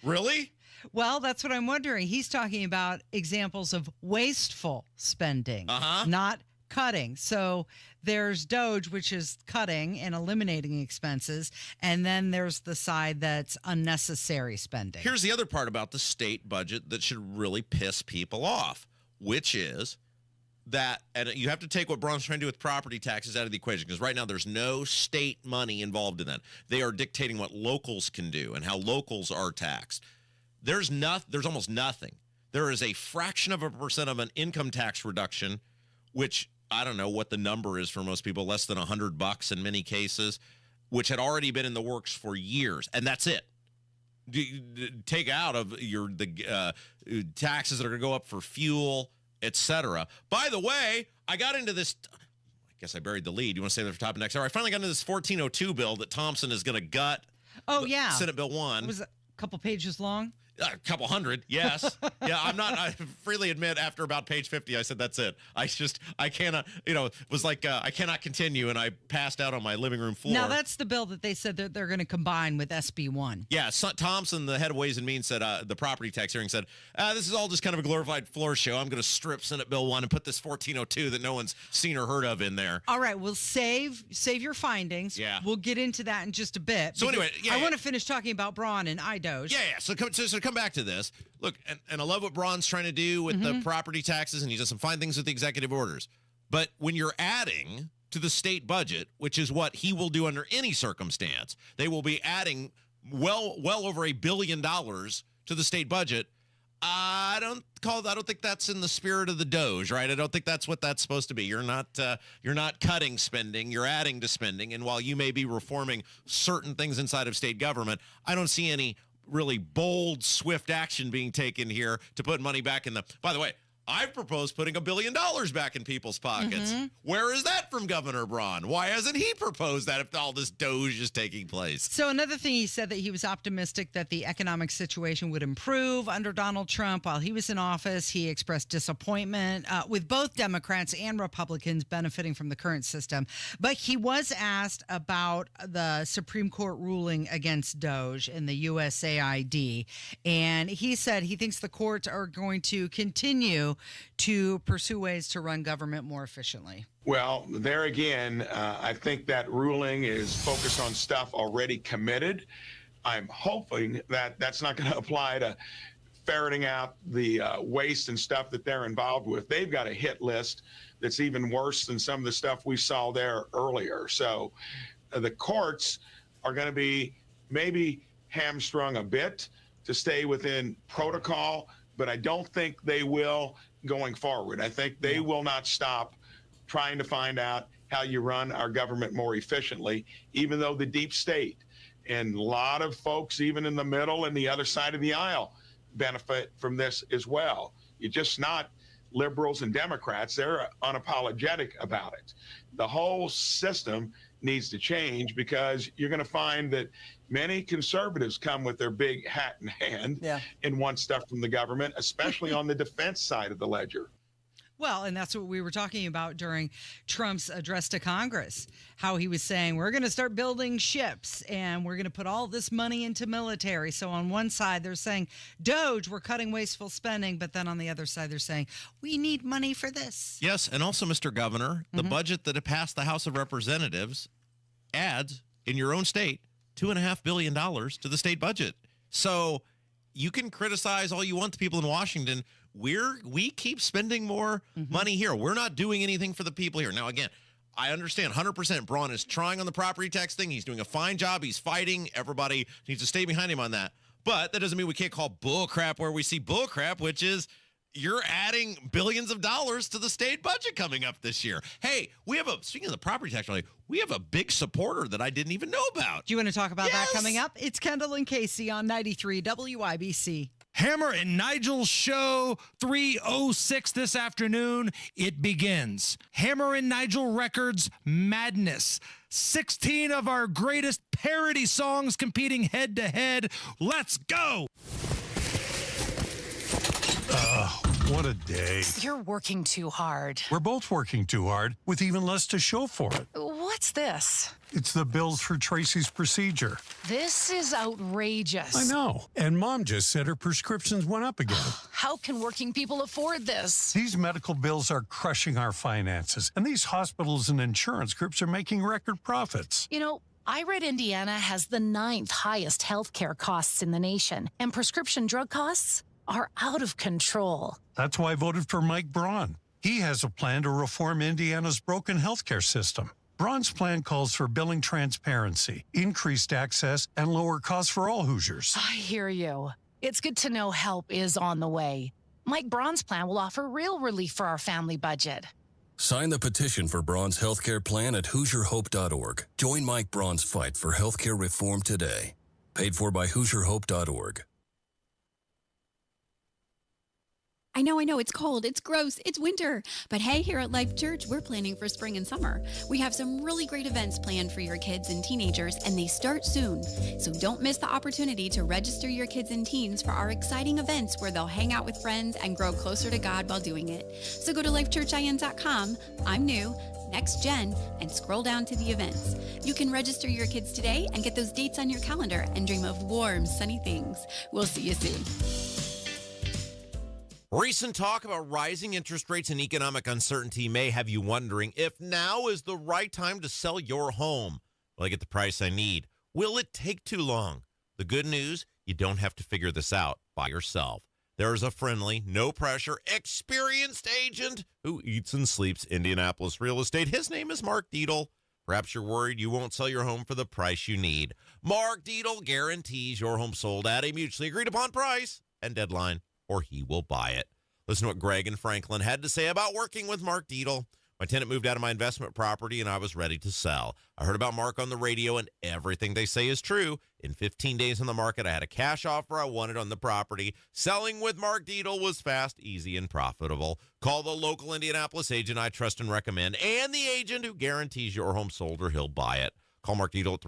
Really? Well, that's what I'm wondering. He's talking about examples of wasteful spending, not cutting. So there's Doge, which is cutting and eliminating expenses, and then there's the side that's unnecessary spending. Here's the other part about the state budget that should really piss people off, which is that, and you have to take what Braun's trying to do with property taxes out of the equation, because right now there's no state money involved in that. They are dictating what locals can do and how locals are taxed. There's almost nothing. There is a fraction of a percent of an income tax reduction, which I don't know what the number is for most people, less than $100 in many cases, which had already been in the works for years, and that's it. Take out of the taxes that are going to go up for fuel, etc. By the way, I got into this. I guess I buried the lead. You want to say that for top of next hour? I finally got into this 1402 bill that Thompson is going to gut. Oh, yeah. Senate Bill 1. It was a couple pages long. A couple hundred, yes. Yeah, I freely admit after about page 50, I said, that's it. I cannot, it was like, I cannot continue, and I passed out on my living room floor. Now, that's the bill that they said that they're going to combine with SB 1. Yeah, Thompson, the head of Ways and Means, said, the property tax hearing said, this is all just kind of a glorified floor show. I'm going to strip Senate Bill 1 and put this 1402 that no one's seen or heard of in there. All right, we'll save your findings. Yeah. We'll get into that in just a bit. So anyway, I want to finish talking about Braun and iDoge. Yeah. So come back to this. Look, and I love what Braun's trying to do with the property taxes, and he does some fine things with the executive orders. But when you're adding to the state budget, which is what he will do under any circumstance, they will be adding well over $1 billion to the state budget. I don't think that's in the spirit of the Doge, right? I don't think that's what that's supposed to be. You're not cutting spending, you're adding to spending. And while you may be reforming certain things inside of state government, I don't see any really bold, swift action being taken here to put money back in the. By the way, I've proposed putting $1 billion back in people's pockets. Where is that from Governor Braun? Why hasn't he proposed that if all this Doge is taking place? So another thing, he said that he was optimistic that the economic situation would improve under Donald Trump while he was in office. He expressed disappointment with both Democrats and Republicans benefiting from the current system. But he was asked about the Supreme Court ruling against Doge in the USAID. And he said he thinks the courts are going to continue to pursue ways to run government more efficiently. Well, there again, I think that ruling is focused on stuff already committed. I'm hoping that that's not going to apply to ferreting out the waste and stuff that they're involved with. They've got a hit list that's even worse than some of the stuff we saw there earlier. So the courts are going to be maybe hamstrung a bit to stay within protocol, but I don't think they will going forward. I think they will not stop trying to find out how you run our government more efficiently, even though the deep state and a lot of folks, even in the middle and the other side of the aisle, benefit from this as well. You're just not liberals and Democrats. They're unapologetic about it. The whole system needs to change because you're going to find that many conservatives come with their big hat in hand and want stuff from the government, especially on the defense side of the ledger. Well, and that's what we were talking about during Trump's address to Congress, how he was saying, we're going to start building ships and we're going to put all this money into military. So on one side, they're saying, Doge, we're cutting wasteful spending. But then on the other side, they're saying, we need money for this. Yes. And also, Mr. Governor, the budget that passed the House of Representatives adds in your own state $2.5 billion to the state budget. So you can criticize all you want the people in Washington. We keep spending more money here. We're not doing anything for the people here. Now, again, I understand 100% Braun is trying on the property tax thing. He's doing a fine job. He's fighting. Everybody needs to stay behind him on that. But that doesn't mean we can't call bull crap where we see bull crap, which is you're adding billions of dollars to the state budget coming up this year. Hey, speaking of the property tax, we have a big supporter that I didn't even know about. Do you want to talk about that coming up? It's Kendall and Casey on 93 WIBC. Hammer and Nigel's show 3:06 this afternoon. It begins. Hammer and Nigel Records Madness. 16 of our greatest parody songs competing head to head. Let's go. What a day. You're working too hard. We're both working too hard with even less to show for it. What's this? It's the bills for Tracy's procedure. This is outrageous. I know. And Mom just said her prescriptions went up again. How can working people afford this? These medical bills are crushing our finances, and these hospitals and insurance groups are making record profits. You know, I read Indiana has the 9th highest healthcare costs in the nation, and prescription drug costs are out of control. That's why I voted for Mike Braun. He has a plan to reform Indiana's broken healthcare system. Braun's plan calls for billing transparency, increased access, and lower costs for all Hoosiers. I hear you. It's good to know help is on the way. Mike Braun's plan will offer real relief for our family budget. Sign the petition for Braun's healthcare plan at HoosierHope.org. Join Mike Braun's fight for healthcare reform today. Paid for by HoosierHope.org. I know, it's cold, it's gross, it's winter. But hey, here at Life Church, we're planning for spring and summer. We have some really great events planned for your kids and teenagers, and they start soon. So don't miss the opportunity to register your kids and teens for our exciting events where they'll hang out with friends and grow closer to God while doing it. So go to lifechurchin.com, I'm new, Next Gen, and scroll down to the events. You can register your kids today and get those dates on your calendar and dream of warm, sunny things. We'll see you soon. Recent talk about rising interest rates and economic uncertainty may have you wondering if now is the right time to sell your home. Will I get the price I need? Will it take too long? The good news, you don't have to figure this out by yourself. There is a friendly, no-pressure, experienced agent who eats and sleeps Indianapolis real estate. His name is Mark Dietl. Perhaps you're worried you won't sell your home for the price you need. Mark Dietl guarantees your home sold at a mutually agreed-upon price and deadline, or he will buy it. Listen to what Greg and Franklin had to say about working with Mark Dietl. My tenant moved out of my investment property, and I was ready to sell. I heard about Mark on the radio, and everything they say is true. In 15 days on the market, I had a cash offer I wanted on the property. Selling with Mark Dietl was fast, easy, and profitable. Call the local Indianapolis agent I trust and recommend, and the agent who guarantees your home sold or he'll buy it. Call Mark Dietl at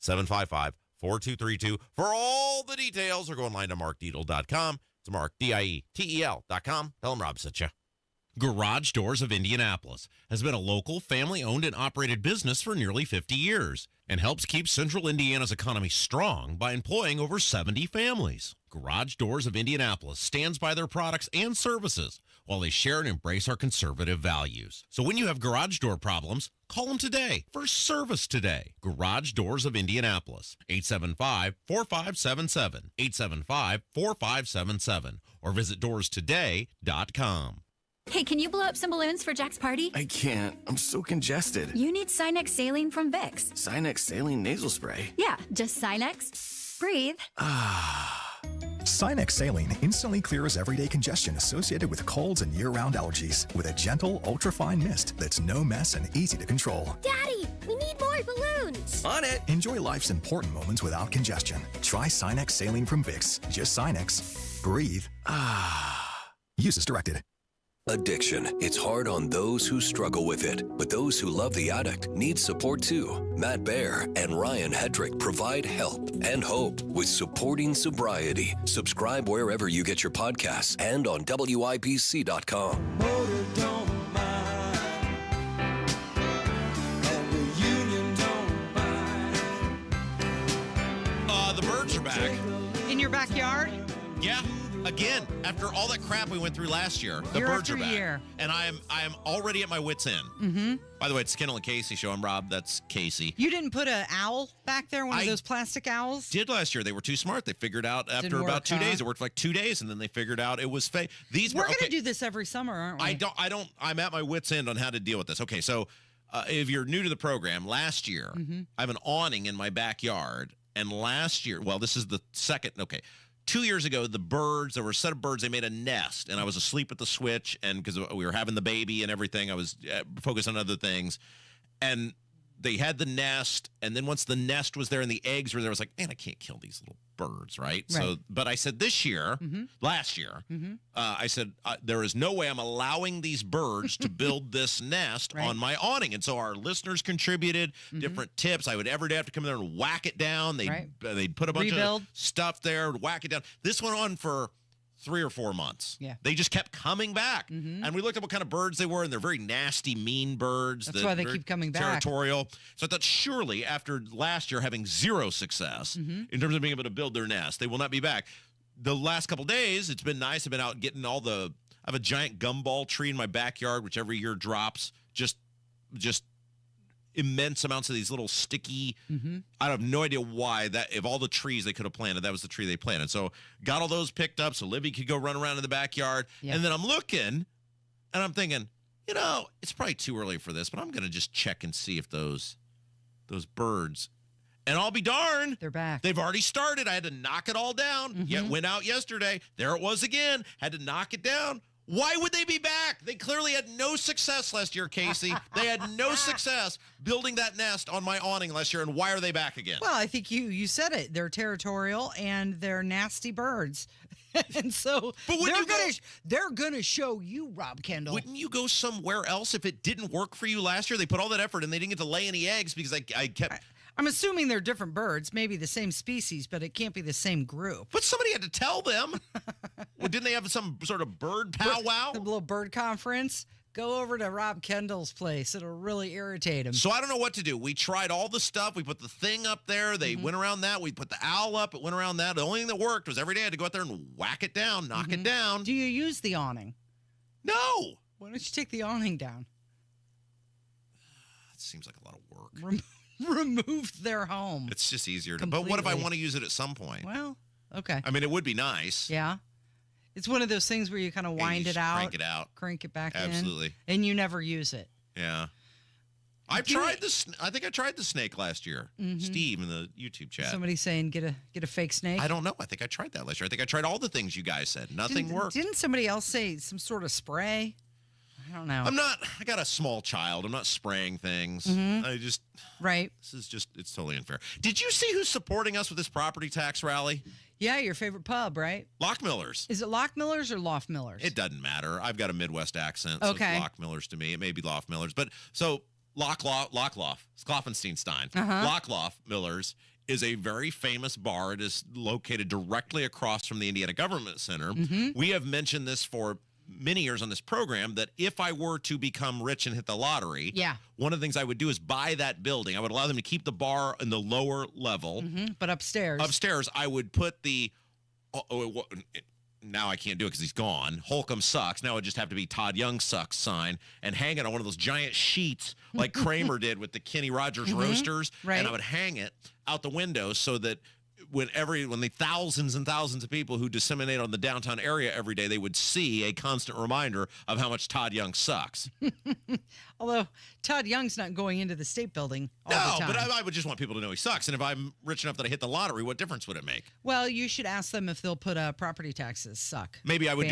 317-755-4232 for all the details, or go online to markdietl.com. It's Mark, DIETEL.com. Tell him Rob sent you. Garage Doors of Indianapolis has been a local, family-owned and operated business for nearly 50 years and helps keep central Indiana's economy strong by employing over 70 families. Garage Doors of Indianapolis stands by their products and services while they share and embrace our conservative values. So when you have garage door problems, call them today for service today. Garage Doors of Indianapolis, 875-4577, 875-4577, or visit doorstoday.com. Hey, can you blow up some balloons for Jack's party? I can't. I'm so congested. You need Sinex Saline from Vicks. Sinex Saline Nasal Spray. Yeah, just Sinex. Breathe. Sinex Saline instantly clears everyday congestion associated with colds and year-round allergies with a gentle, ultra-fine mist that's no mess and easy to control. Daddy, we need more balloons. On it. Enjoy life's important moments without congestion. Try Sinex Saline from Vicks. Just Sinex. Breathe. Use as directed. Addiction. It's hard on those who struggle with it, but those who love the addict need support too. Matt Baer and Ryan Hedrick provide help and hope with Supporting Sobriety. Subscribe wherever you get your podcasts and on WIBC.com. The birds are back. In your backyard? Yeah. Again, after all that crap we went through last year, the Year birds after are back. year. And I am already at my wits' end. Mm-hmm. By the way, it's Kendall and Casey show. I'm Rob. That's Casey. You didn't put an owl back there, one of those plastic owls? Did last year. They were too smart. They figured out after about 2 days. It worked for like 2 days, and then they figured out it was fake. We're going to do this every summer, aren't we? I'm at my wits' end on how to deal with this. Okay, so if you're new to the program, last year, I have an awning in my backyard. And last year, well, this is the second, 2 years ago, the birds, there were a set of birds, they made a nest, and I was asleep at the switch, and because we were having the baby and everything, I was focused on other things, and they had the nest, and then once the nest was there and the eggs were there, I was like, man, I can't kill these little birds, right? So, but I said this year, last year, I said, there is no way I'm allowing these birds to build this nest on my awning. And so our listeners contributed different tips. I would every day have to come there and whack it down. They'd put a bunch of stuff there, whack it down. This went on for 3 or 4 months. Yeah. They just kept coming back. And we looked at what kind of birds they were, and they're very nasty, mean birds. That's why they keep coming back. Territorial. So I thought surely after last year having zero success in terms of being able to build their nest, they will not be back. The last couple days, it's been nice. I've been out getting I have a giant gumball tree in my backyard, which every year drops just immense amounts of these little sticky, I have no idea why, that if all the trees they could have planted, that was the tree they planted. So got all those picked up so Libby could go run around in the backyard. And then I'm looking and I'm thinking, it's probably too early for this, but I'm going to just check and see if those birds, and I'll be darned, they're back. They've already started. I had to knock it all down. Went out yesterday. There it was again. Had to knock it down. Why would they be back? They clearly had no success last year, Casey. They had no success building that nest on my awning last year, and why are they back again? Well, I think you said it. They're territorial and they're nasty birds. And so they're gonna show you, Rob Kendall. Wouldn't you go somewhere else if it didn't work for you last year? They put all that effort and they didn't get to lay any eggs because I kept... I'm assuming they're different birds, maybe the same species, but it can't be the same group. But somebody had to tell them. Well, didn't they have some sort of bird powwow? The little bird conference? Go over to Rob Kendall's place. It'll really irritate him. So I don't know what to do. We tried all the stuff. We put the thing up there. They went around that. We put the owl up. It went around that. The only thing that worked was every day I had to go out there and whack it down, knock it down. Do you use the awning? No. Why don't you take the awning down? It seems like a lot of work. Removed their home. It's just easier to. But what if I want to use it at some point? Well, okay. I mean, it would be nice. Yeah. It's one of those things where you kind of wind it out. Crank it out. Crank it back in. Absolutely. And you never use it. Yeah. I think I tried the snake last year. Steve in the YouTube chat. Somebody saying get a fake snake. I don't know. I think I tried that last year. I think I tried all the things you guys said. Nothing worked. Didn't somebody else say some sort of spray? I don't know. I got a small child. I'm not spraying things. Right. It's totally unfair. Did you see who's supporting us with this property tax rally? Yeah, your favorite pub, right? Lockmiller's. Is it Lockmiller's or Loftmiller's? It doesn't matter. I've got a Midwest accent, so okay. It's Lockmiller's to me. It may be Loftmiller's. But so Lockloff, Sklaffenstein. Lockloff Miller's is a very famous bar. It is located directly across from the Indiana Government Center. We have mentioned this for many years on this program that if I were to become rich and hit the lottery, one of the things I would do is buy that building. I would allow them to keep the bar in the lower level. But upstairs, I would put the now I can't do it because he's gone. Holcomb sucks. Now it would just have to be Todd Young sucks sign and hang it on one of those giant sheets like Kramer did with the Kenny Rogers roasters. Right. And I would hang it out the window so that when the thousands and thousands of people who disseminate on the downtown area every day, they would see a constant reminder of how much Todd Young sucks. Although Todd Young's not going into the state building all the time. But I would just want people to know he sucks. And if I'm rich enough that I hit the lottery, what difference would it make? Well, you should ask them if they'll put property taxes suck. Maybe I would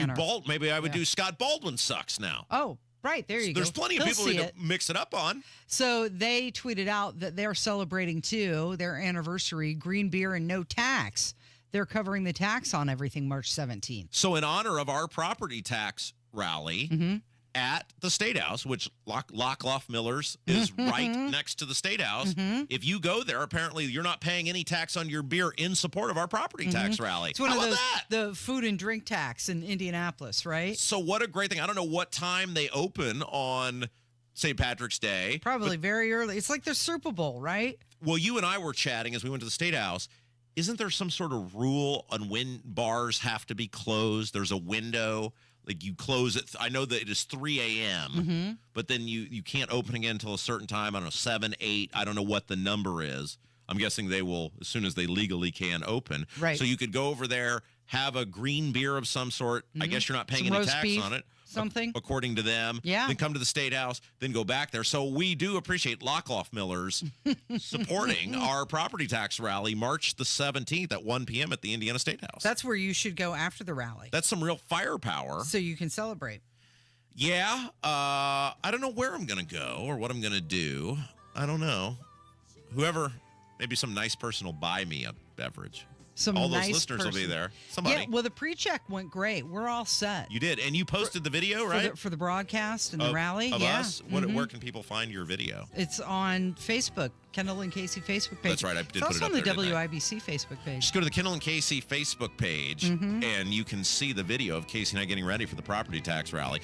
do Scott Baldwin sucks now. Oh, right, there you go. There's plenty of people to mix it up on. So they tweeted out that they're celebrating, too, their anniversary, green beer and no tax. They're covering the tax on everything March 17th. So in honor of our property tax rally at the State House, which Lockloff Miller's is right next to the State House, if you go there, apparently you're not paying any tax on your beer in support of our property tax rally. It's one of those, the food and drink tax in Indianapolis, right? So what a great thing. I don't know what time they open on St. Patrick's Day. Probably very early. It's like the Super Bowl, right? Well, you and I were chatting as we went to the State House. Isn't there some sort of rule on when bars have to be closed? There's a window. Like you close it. I know that it is 3 a.m., but then you can't open again until a certain time. I don't know, 7, 8. I don't know what the number is. I'm guessing they will, as soon as they legally can, open. Right. So you could go over there, have a green beer of some sort. I guess you're not paying any tax on it. Something. According to them. Yeah. Then come to the State House, then go back there. So we do appreciate Lockloff Miller's supporting our property tax rally March the 17th at 1 p.m. at the Indiana State House. That's where you should go after the rally. That's some real firepower. So you can celebrate. Yeah. I don't know where I'm going to go or what I'm going to do. I don't know. Whoever, maybe some nice person will buy me a beverage. All those listeners will be there. Somebody. Yeah, well, the pre-check went great. We're all set. You did. And you posted the video, right? For the broadcast and the rally. Of yeah. us? Where can people find your video? It's on Facebook. Kendall and Casey Facebook page. That's right. I did put it up there. It's also on the WIBC Facebook page. Just go to the Kendall and Casey Facebook page, and you can see the video of Casey and I getting ready for the property tax rally.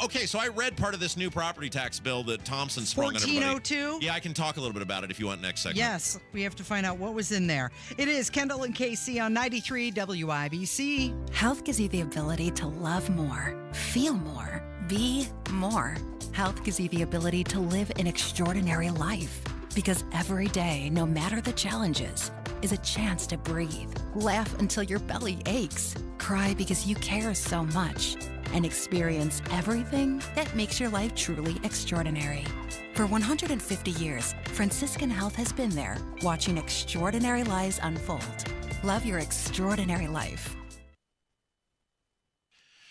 Okay, so I read part of this new property tax bill that Thompson sprung on everybody. 1402? Yeah, I can talk a little bit about it if you want next segment. Yes, we have to find out what was in there. It is Kendall and Casey on 93 WIBC. Health gives you the ability to love more, feel more, be more. Health gives you the ability to live an extraordinary life. Because every day, no matter the challenges, is a chance to breathe, laugh until your belly aches, cry because you care so much, and experience everything that makes your life truly extraordinary. For 150 years, Franciscan Health has been there, watching extraordinary lives unfold. Love your extraordinary life.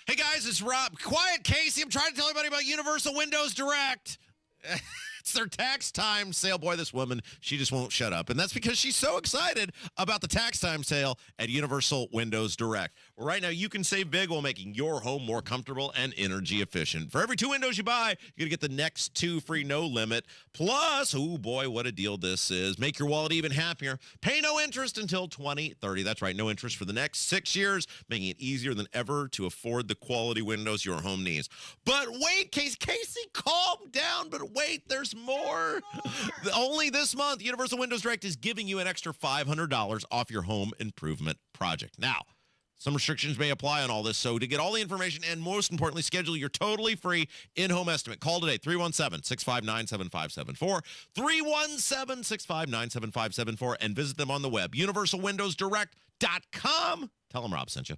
Hey guys, guys, it's Rob. Quiet, Casey. I'm trying to tell everybody about Universal Windows Direct. It's their tax time sale. Boy, this woman, she just won't shut up. And that's because she's so excited about the tax time sale at Universal Windows Direct. Right now, you can save big while making your home more comfortable and energy efficient. For every 2 windows you buy, you're going to get the next 2 free, no limit. Plus, oh boy, what a deal this is. Make your wallet even happier. Pay no interest until 2030. That's right, no interest for the next 6 years, making it easier than ever to afford the quality windows your home needs. But wait, Casey, calm down. But wait, there's more. Only this month, Universal Windows Direct is giving you an extra $500 off your home improvement project. Now, some restrictions may apply on all this, so to get all the information and, most importantly, schedule your totally free in-home estimate, call today, 317-659-7574, 317-659-7574, and visit them on the web, universalwindowsdirect.com. Tell them Rob sent you.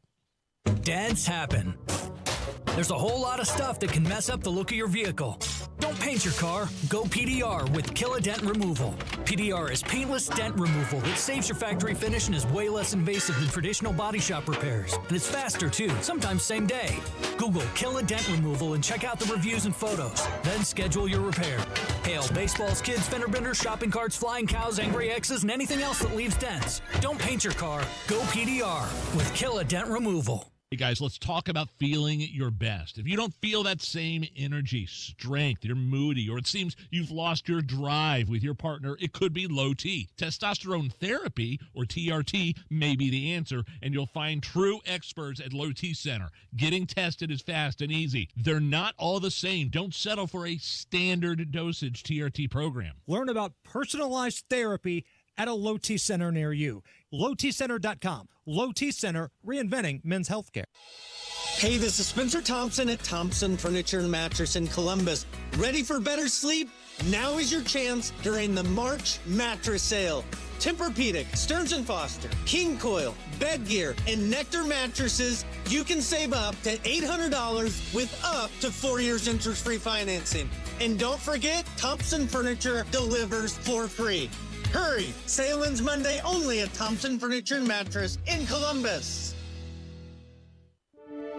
Dents happen. There's a whole lot of stuff that can mess up the look of your vehicle. Don't paint your car. Go PDR with Kill a Dent Removal. PDR is paintless dent removal that saves your factory finish and is way less invasive than traditional body shop repairs. And it's faster, too, sometimes same day. Google Kill a Dent Removal and check out the reviews and photos. Then schedule your repair. Hail baseballs, kids, fender benders, shopping carts, flying cows, angry X's, and anything else that leaves dents. Don't paint your car. Go PDR with Kill a Dent Removal. Hey guys, let's talk about feeling your best. If you don't feel that same energy, strength, you're moody, or it seems you've lost your drive with your partner, it could be low T. Testosterone therapy, or TRT, may be the answer, and you'll find true experts at Low T Center. Getting tested is fast and easy. They're not all the same. Don't settle for a standard dosage TRT program. Learn about personalized therapy at a Low T Center near you. LowTCenter.com. Low T Center, reinventing men's healthcare. Hey, this is Spencer Thompson at Thompson Furniture and Mattress in Columbus. Ready for better sleep? Now is your chance during the March mattress sale. Tempur-Pedic, Stearns & Foster, King Coil, Bed Gear, and Nectar mattresses, you can save up to $800 with up to 4 years interest-free financing. And don't forget, Thompson Furniture delivers for free. Hurry! Sale ends Monday only at Thompson Furniture and Mattress in Columbus.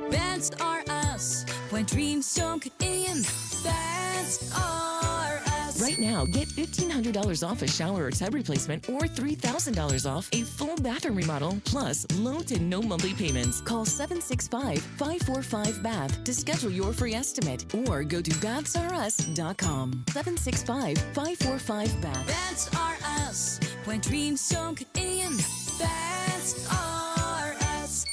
That's are us. When dreams don't get in, that's are us. Right now, get $1,500 off a shower or tub replacement or $3,000 off a full bathroom remodel, plus low to no monthly payments. Call 765-545-BATH to schedule your free estimate or go to bathsareus.com. 765-545-BATH. That's are us. When dreams don't get in, that's are us.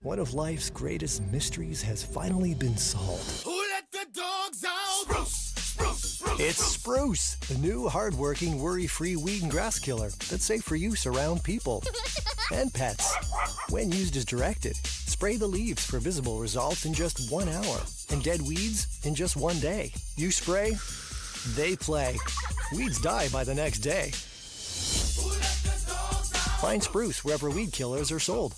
One of life's greatest mysteries has finally been solved. Who let the dogs out? Spruce! It's Spruce, the new hard-working, worry-free weed and grass killer that's safe for use around people and pets. When used as directed, spray the leaves for visible results in just 1 hour and dead weeds in just 1 day. You spray, they play. Weeds die by the next day. Find Spruce wherever weed killers are sold.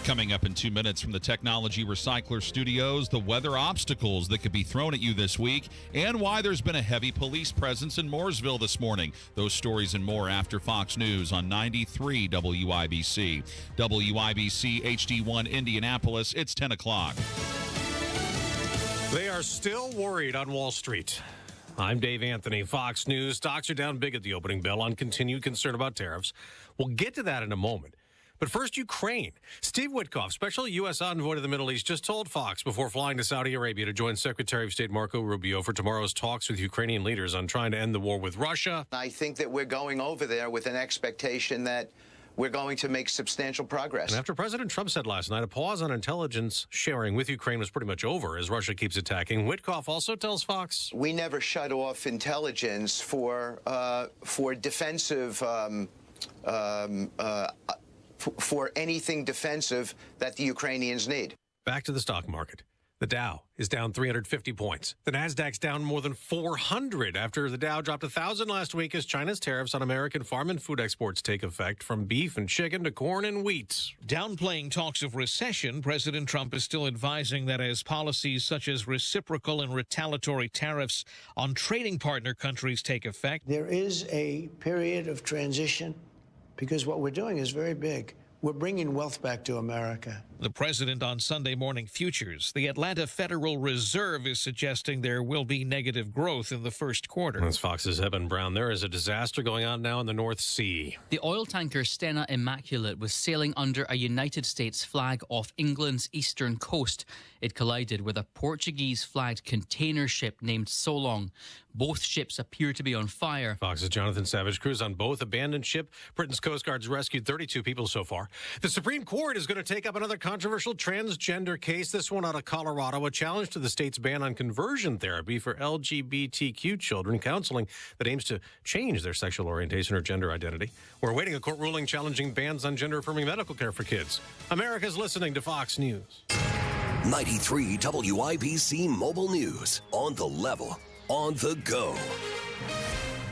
Coming up in 2 minutes from the Technology Recycler Studios, the weather obstacles that could be thrown at you this week, and why there's been a heavy police presence in Mooresville this morning. Those stories and more after Fox News on 93 WIBC. WIBC HD1 Indianapolis, it's 10 o'clock. They are still worried on Wall Street. I'm Dave Anthony, Fox News. Stocks are down big at the opening bell on continued concern about tariffs. We'll get to that in a moment. But first, Ukraine. Steve Witkoff, special U.S. envoy to the Middle East, just told Fox before flying to Saudi Arabia to join Secretary of State Marco Rubio for tomorrow's talks with Ukrainian leaders on trying to end the war with Russia. I think that we're going over there with an expectation that we're going to make substantial progress. And after President Trump said last night a pause on intelligence sharing with Ukraine was pretty much over as Russia keeps attacking, Witkoff also tells Fox, we never shut off intelligence for defensive for anything defensive that the Ukrainians need. Back to the stock market. The Dow is down 350 points. The Nasdaq's down more than 400 after the Dow dropped 1,000 last week as China's tariffs on American farm and food exports take effect, from beef and chicken to corn and wheat. Downplaying talks of recession, President Trump is still advising that as policies such as reciprocal and retaliatory tariffs on trading partner countries take effect, there is a period of transition because what we're doing is very big. We're bringing wealth back to America. The president on Sunday Morning Futures. The Atlanta Federal Reserve is suggesting there will be negative growth in the first quarter. That's Fox's Eben Brown. There is a disaster going on now in the North Sea. The oil tanker Stena Immaculate was sailing under a United States flag off England's eastern coast. It collided with a Portuguese-flagged container ship named Solong. Both ships appear to be on fire. Fox's Jonathan Savage. Crews on both abandoned ship. Britain's Coast Guard's rescued 32 people so far. The Supreme Court is going to take up another controversial transgender case, this one out of Colorado, a challenge to the state's ban on conversion therapy for LGBTQ children, counseling that aims to change their sexual orientation or gender identity. We're awaiting a court ruling challenging bans on gender-affirming medical care for kids. America's listening to Fox News. 93 WIBC Mobile News. On the level, on the go.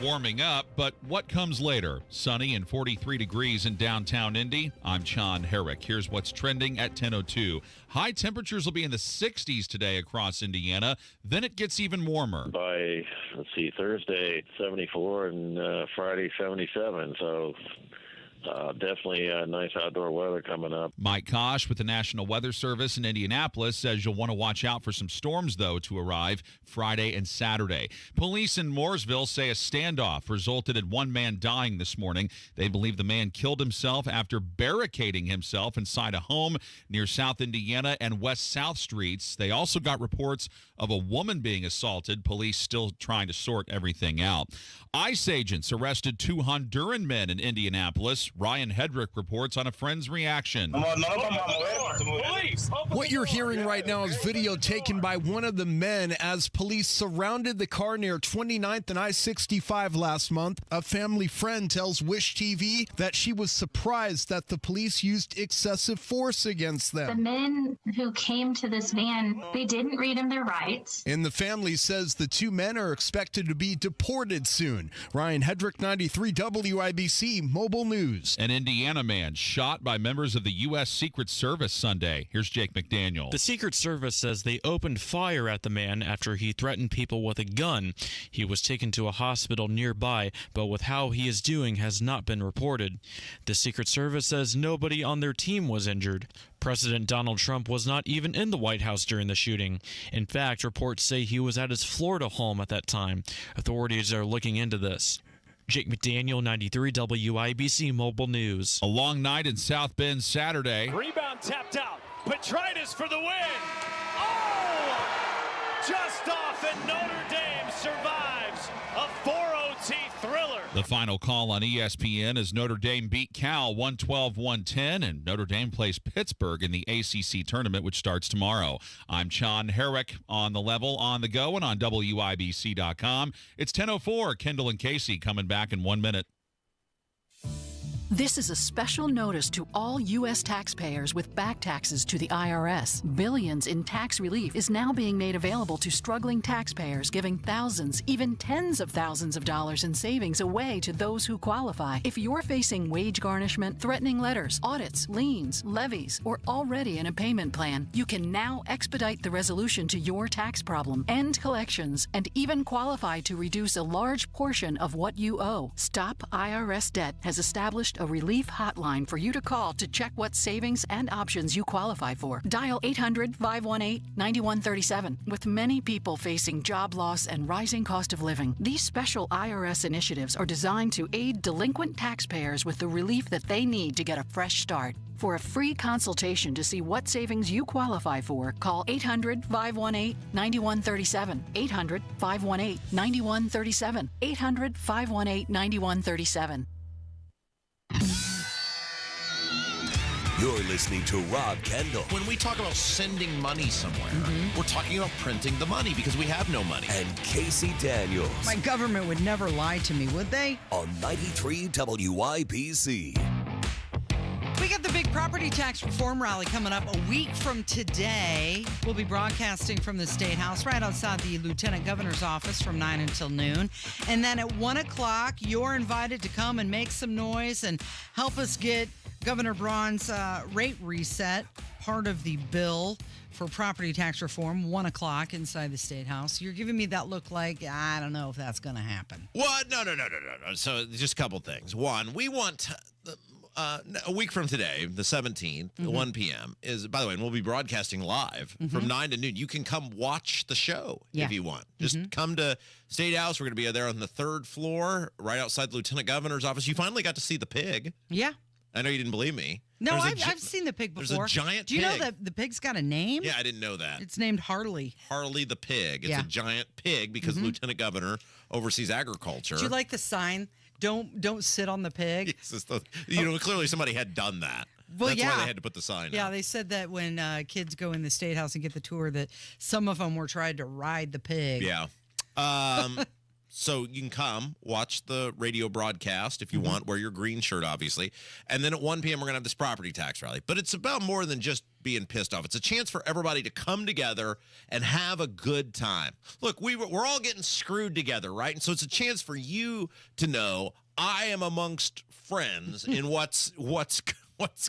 Warming up, but what comes later? Sunny and 43 degrees in downtown Indy. I'm John Herrick. Here's what's trending at 10:02. High temperatures will be in the 60s today across Indiana. Then it gets even warmer. By, Thursday, 74, and Friday, 77. So definitely nice outdoor weather coming up. Mike Kosh with the National Weather Service in Indianapolis says you'll want to watch out for some storms, though, to arrive Friday and Saturday. Police in Mooresville say a standoff resulted in one man dying this morning. They believe the man killed himself after barricading himself inside a home near South Indiana and West South Streets. They also got reports of a woman being assaulted. Police still trying to sort everything out. ICE agents arrested 2 Honduran men in Indianapolis. Ryan Hedrick reports on a friend's reaction. What you're hearing right now is video taken by one of the men as police surrounded the car near 29th and I-65 last month. A family friend tells Wish TV that she was surprised that the police used excessive force against them. The men who came to this van, they didn't read them their rights. And the family says the 2 men are expected to be deported soon. Ryan Hedrick, 93 WIBC Mobile News. An Indiana man shot by members of the U.S. Secret Service Sunday. Here's Jake McDaniel. The Secret Service says they opened fire at the man after he threatened people with a gun. He was taken to a hospital nearby, but with how he is doing has not been reported. The Secret Service says nobody on their team was injured. President Donald Trump was not even in the White House during the shooting. In fact, reports say he was at his Florida home at that time. Authorities are looking into this. Jake McDaniel, 93 WIBC Mobile News. A long night in South Bend Saturday. Rebound tapped out. Petritus for the win. Oh! Just off, and Notre Dame survives a 4-OT thriller. The final call on ESPN is Notre Dame beat Cal 112-110, and Notre Dame plays Pittsburgh in the ACC tournament, which starts tomorrow. I'm John Herrick on the level, on the go, and on WIBC.com. It's 10:04. Kendall and Casey coming back in 1 minute. This is a special notice to all U.S. taxpayers with back taxes to the IRS. Billions in tax relief is now being made available to struggling taxpayers, giving thousands, even tens of thousands of dollars in savings away to those who qualify. If you're facing wage garnishment, threatening letters, audits, liens, levies, or already in a payment plan, you can now expedite the resolution to your tax problem, end collections, and even qualify to reduce a large portion of what you owe. Stop IRS Debt has established a relief hotline for you to call to check what savings and options you qualify for. Dial 800-518-9137. With many people facing job loss and rising cost of living, these special IRS initiatives are designed to aid delinquent taxpayers with the relief that they need to get a fresh start. For a free consultation to see what savings you qualify for, call 800-518-9137. 800-518-9137. 800-518-9137. You're listening to Rob Kendall. When we talk about sending money somewhere, we're talking about printing the money because we have no money. And Casey Daniels. My government would never lie to me, would they? On 93 WIBC. We got the big property tax reform rally coming up a week from today. We'll be broadcasting from the State House right outside the Lieutenant Governor's office from 9 until noon. And then at 1 o'clock, you're invited to come and make some noise and help us get Governor Braun's rate reset, part of the bill for property tax reform, 1 o'clock inside the State House. You're giving me that look like, I don't know if that's going to happen. What? No. So just a couple things. One, we want a week from today, the 17th, 1 p.m. is, by the way, and we'll be broadcasting live from 9 to noon. You can come watch the show if you want. Just come to State House. We're going to be there on the 3rd floor, right outside the Lieutenant Governor's office. You finally got to see the pig. Yeah. I know you didn't believe me. No, I've seen the pig before. There's a giant pig. Do you know that the pig's got a name? Yeah, I didn't know that. It's named Harley. Harley the pig. It's a giant pig because the Lieutenant Governor oversees agriculture. Do you like the sign? Don't sit on the pig. Clearly somebody had done that. Well, That's why they had to put the sign Yeah, up. they said that when kids go in the State House and get the tour that some of them were trying to ride the pig. Yeah. So you can come watch the radio broadcast if you want, wear your green shirt, obviously. And then at 1 p.m., we're going to have this property tax rally. But it's about more than just being pissed off. It's a chance for everybody to come together and have a good time. Look, we're all getting screwed together, right? And so it's a chance for you to know I am amongst friends in what's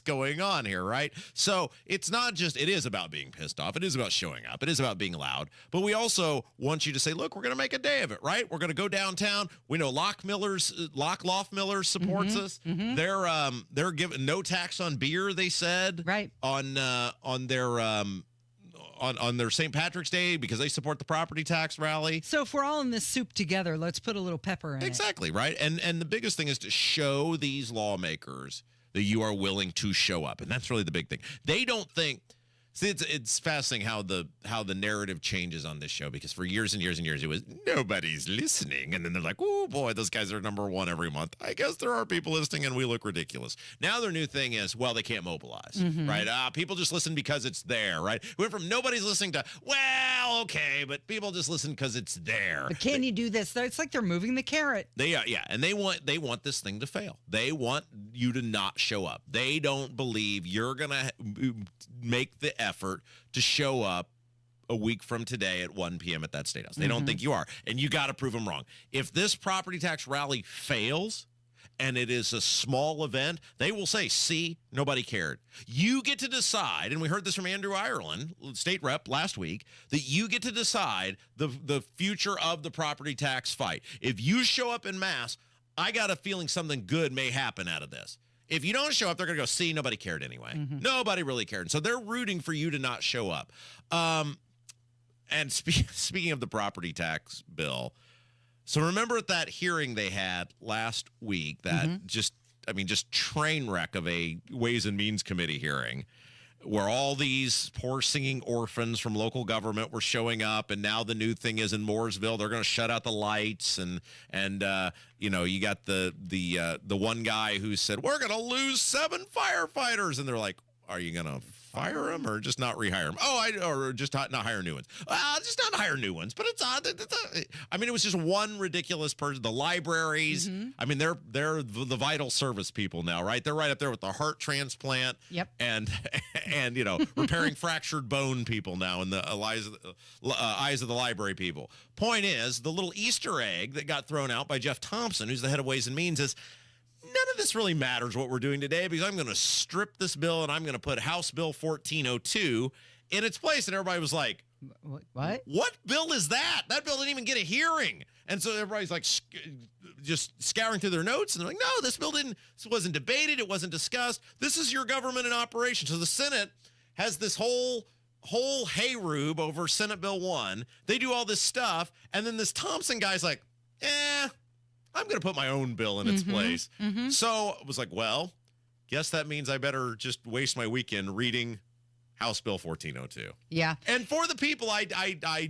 going on here, right? So it's not just, it is about being pissed off. It is about showing up. It is about being loud. But we also want you to say, look, we're going to make a day of it, right? We're going to go downtown. We know Loft Millers supports us. They're giving no tax on beer, they said. Right. On their St. Patrick's Day because they support the property tax rally. So if we're all in this soup together, let's put a little pepper in it. Exactly, right? And the biggest thing is to show these lawmakers that you are willing to show up. And that's really the big thing. They don't think, see, it's fascinating how the narrative changes on this show, because for years and years and years it was nobody's listening. And then they're like, oh boy, those guys are number one every month. I guess there are people listening and we look ridiculous. Now their new thing is, well, they can't mobilize, right? People just listen because it's there, right? We went from nobody's listening to, well, okay, but people just listen because it's there. But can you do this? It's like they're moving the carrot. They are, yeah, and they want this thing to fail. They want you to not show up. They don't believe you're gonna make the effort to show up a week from today at 1 p.m. at that State House. They don't think you are, and you got to prove them wrong. If this property tax rally fails and it is a small event, they will say, see, nobody cared. You get to decide, and we heard this from Andrew Ireland, state rep, last week, that you get to decide the future of the property tax fight. If you show up en masse, I got a feeling something good may happen out of this. If you don't show up, they're going to go, see, nobody cared anyway. Nobody really cared. And so they're rooting for you to not show up. And speaking of the property tax bill, so remember at that hearing they had last week, that just train wreck of a Ways and Means Committee hearing, where all these poor singing orphans from local government were showing up, and now the new thing is in Mooresville they're going to shut out the lights, and you got the one guy who said we're going to lose 7 firefighters, and they're like, are you going to fire them or just not rehire them? Or just not hire new ones. Just not hire new ones. But it was just one ridiculous person. The libraries. I mean, they're the vital service people now, right? They're right up there with the heart transplant. Yep. And repairing fractured bone people now in the eyes of the library people. Point is, the little Easter egg that got thrown out by Jeff Thompson, who's the head of Ways and Means, is none of this really matters what we're doing today, because I'm going to strip this bill and I'm going to put House Bill 1402 in its place. And everybody was like, what? What bill is that? That bill didn't even get a hearing. And so everybody's like just scouring through their notes, and they're like, no, this wasn't debated. It wasn't discussed. This is your government in operation. So the Senate has this whole hayrube over Senate Bill 1. They do all this stuff. And then this Thompson guy's like, I'm going to put my own bill in its place. So I was like, well, guess that means I better just waste my weekend reading House Bill 1402. Yeah. And for the people, I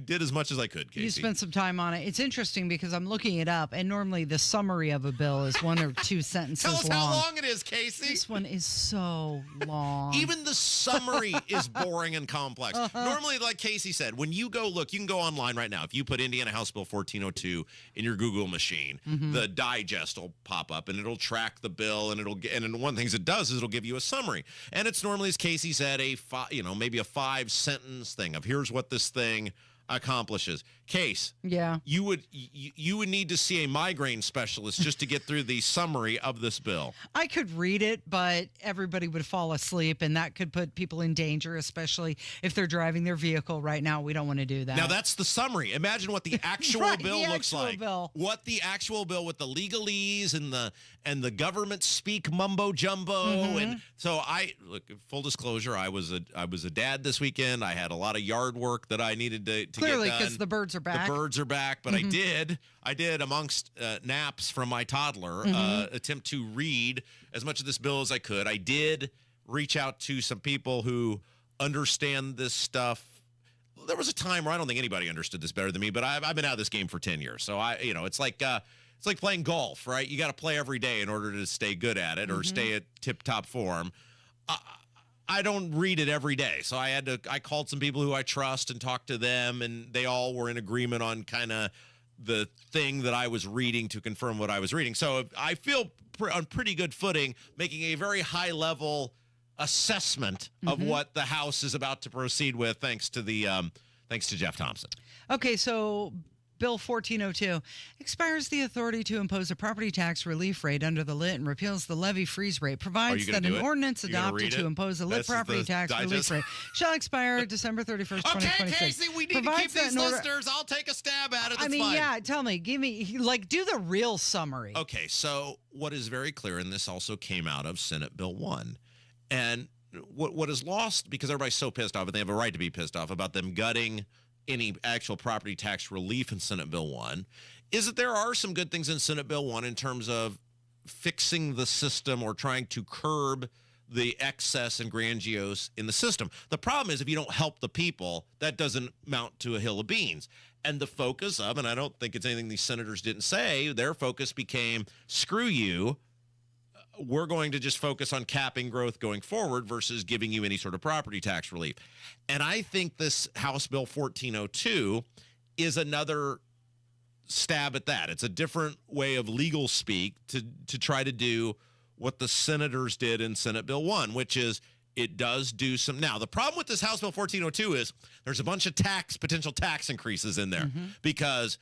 did as much as I could, Casey. You spent some time on it. It's interesting because I'm looking it up, and normally the summary of a bill is 1 or 2 sentences long. Tell us how long it is, Casey. This one is so long. Even the summary is boring and complex. Normally, like Casey said, when you go look, you can go online right now. If you put Indiana House Bill 1402 in your Google machine, the digest will pop up, and it'll track the bill, and and one of the things it does is it'll give you a summary. And it's normally, as Casey said, maybe a 5-sentence thing of here's what this thing accomplishes. Case. Yeah. You would need to see a migraine specialist just to get through the summary of this bill. I could read it, but everybody would fall asleep, and that could put people in danger, especially if they're driving their vehicle right now. We don't want to do that. Now, that's the summary. Imagine what the actual Right, bill the looks actual like. bill. What the actual bill with the legalese and the government speak mumbo jumbo. And so full disclosure, I was a dad this weekend. I had a lot of yard work that I needed to Clearly, get done. because the birds are back. The birds are back, but I did amongst naps from my toddler attempt to read as much of this bill as I could. I did reach out to some people who understand this stuff. There was a time where I don't think anybody understood this better than me, but I've been out of this game for 10 years. So it's like playing golf, right? You got to play every day in order to stay good at it or stay at tip-top form. I don't read it every day. So I called some people who I trust and talked to them, and they all were in agreement on kind of the thing that I was reading to confirm what I was reading. So I feel on pretty good footing, making a very high-level assessment of what the House is about to proceed with, thanks to Jeff Thompson. Okay, so Bill 1402 expires the authority to impose a property tax relief rate under the LIT and repeals the levy freeze rate, provides that an ordinance adopted to impose a LIT property tax relief rate shall expire December 31st, 2026. Okay, Casey, we need to keep these listeners. I'll take a stab at it. That's fine. Yeah, tell me, do the real summary. Okay, so what is very clear, and this also came out of Senate Bill 1, and what is lost, because everybody's so pissed off, and they have a right to be pissed off about them gutting any actual property tax relief in Senate Bill 1, is that there are some good things in Senate Bill 1 in terms of fixing the system or trying to curb the excess and grandiose in the system. The problem is if you don't help the people, that doesn't mount to a hill of beans. And the focus of, and I don't think it's anything these senators didn't say, their focus became, screw you, we're going to just focus on capping growth going forward versus giving you any sort of property tax relief. And I think this House Bill 1402 is another stab at that. It's a different way of legal speak to try to do what the senators did in Senate Bill 1, which is it does do some. Now, the problem with this House Bill 1402 is there's a bunch of potential tax increases in there because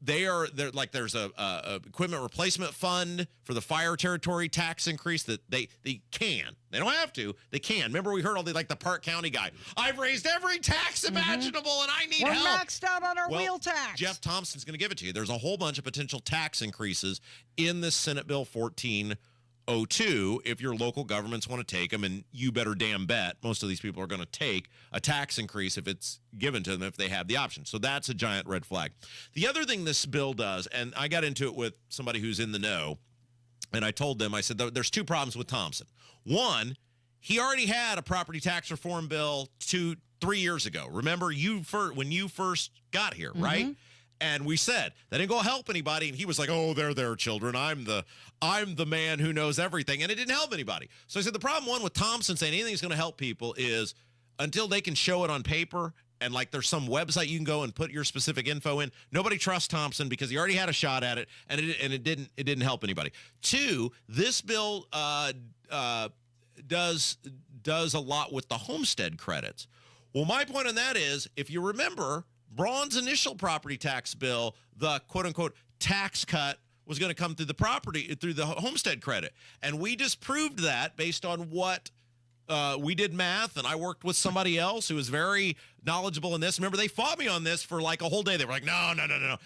they're like there's a equipment replacement fund for the fire territory tax increase that they can. They don't have to. They can. Remember we heard all the Park County guy. I've raised every tax imaginable and I need help. We're maxed out on our wheel tax. Jeff Thompson's going to give it to you. There's a whole bunch of potential tax increases in this Senate Bill 1402 if your local governments want to take them, and you better damn bet most of these people are going to take a tax increase if it's given to them if they have the option. So that's a giant red flag. The other thing this bill does, and I got into it with somebody who's in the know, and I told them, I said, there's two problems with Thompson. One, he already had a property tax reform bill 3 years ago. Remember when you first got here, right? And we said that ain't gonna help anybody, and he was like, "Oh, they're their children. I'm the man who knows everything," and it didn't help anybody. So I said the problem one with Thompson saying anything that's going to help people is until they can show it on paper and there's some website you can go and put your specific info in. Nobody trusts Thompson because he already had a shot at it, and it didn't help anybody. Two, this bill does a lot with the homestead credits. Well, my point on that is, if you remember, Braun's initial property tax bill, the quote-unquote tax cut was going to come through the homestead credit. And we disproved that based on what we did math, and I worked with somebody else who was very knowledgeable in this. Remember, they fought me on this for a whole day. They were like, no. And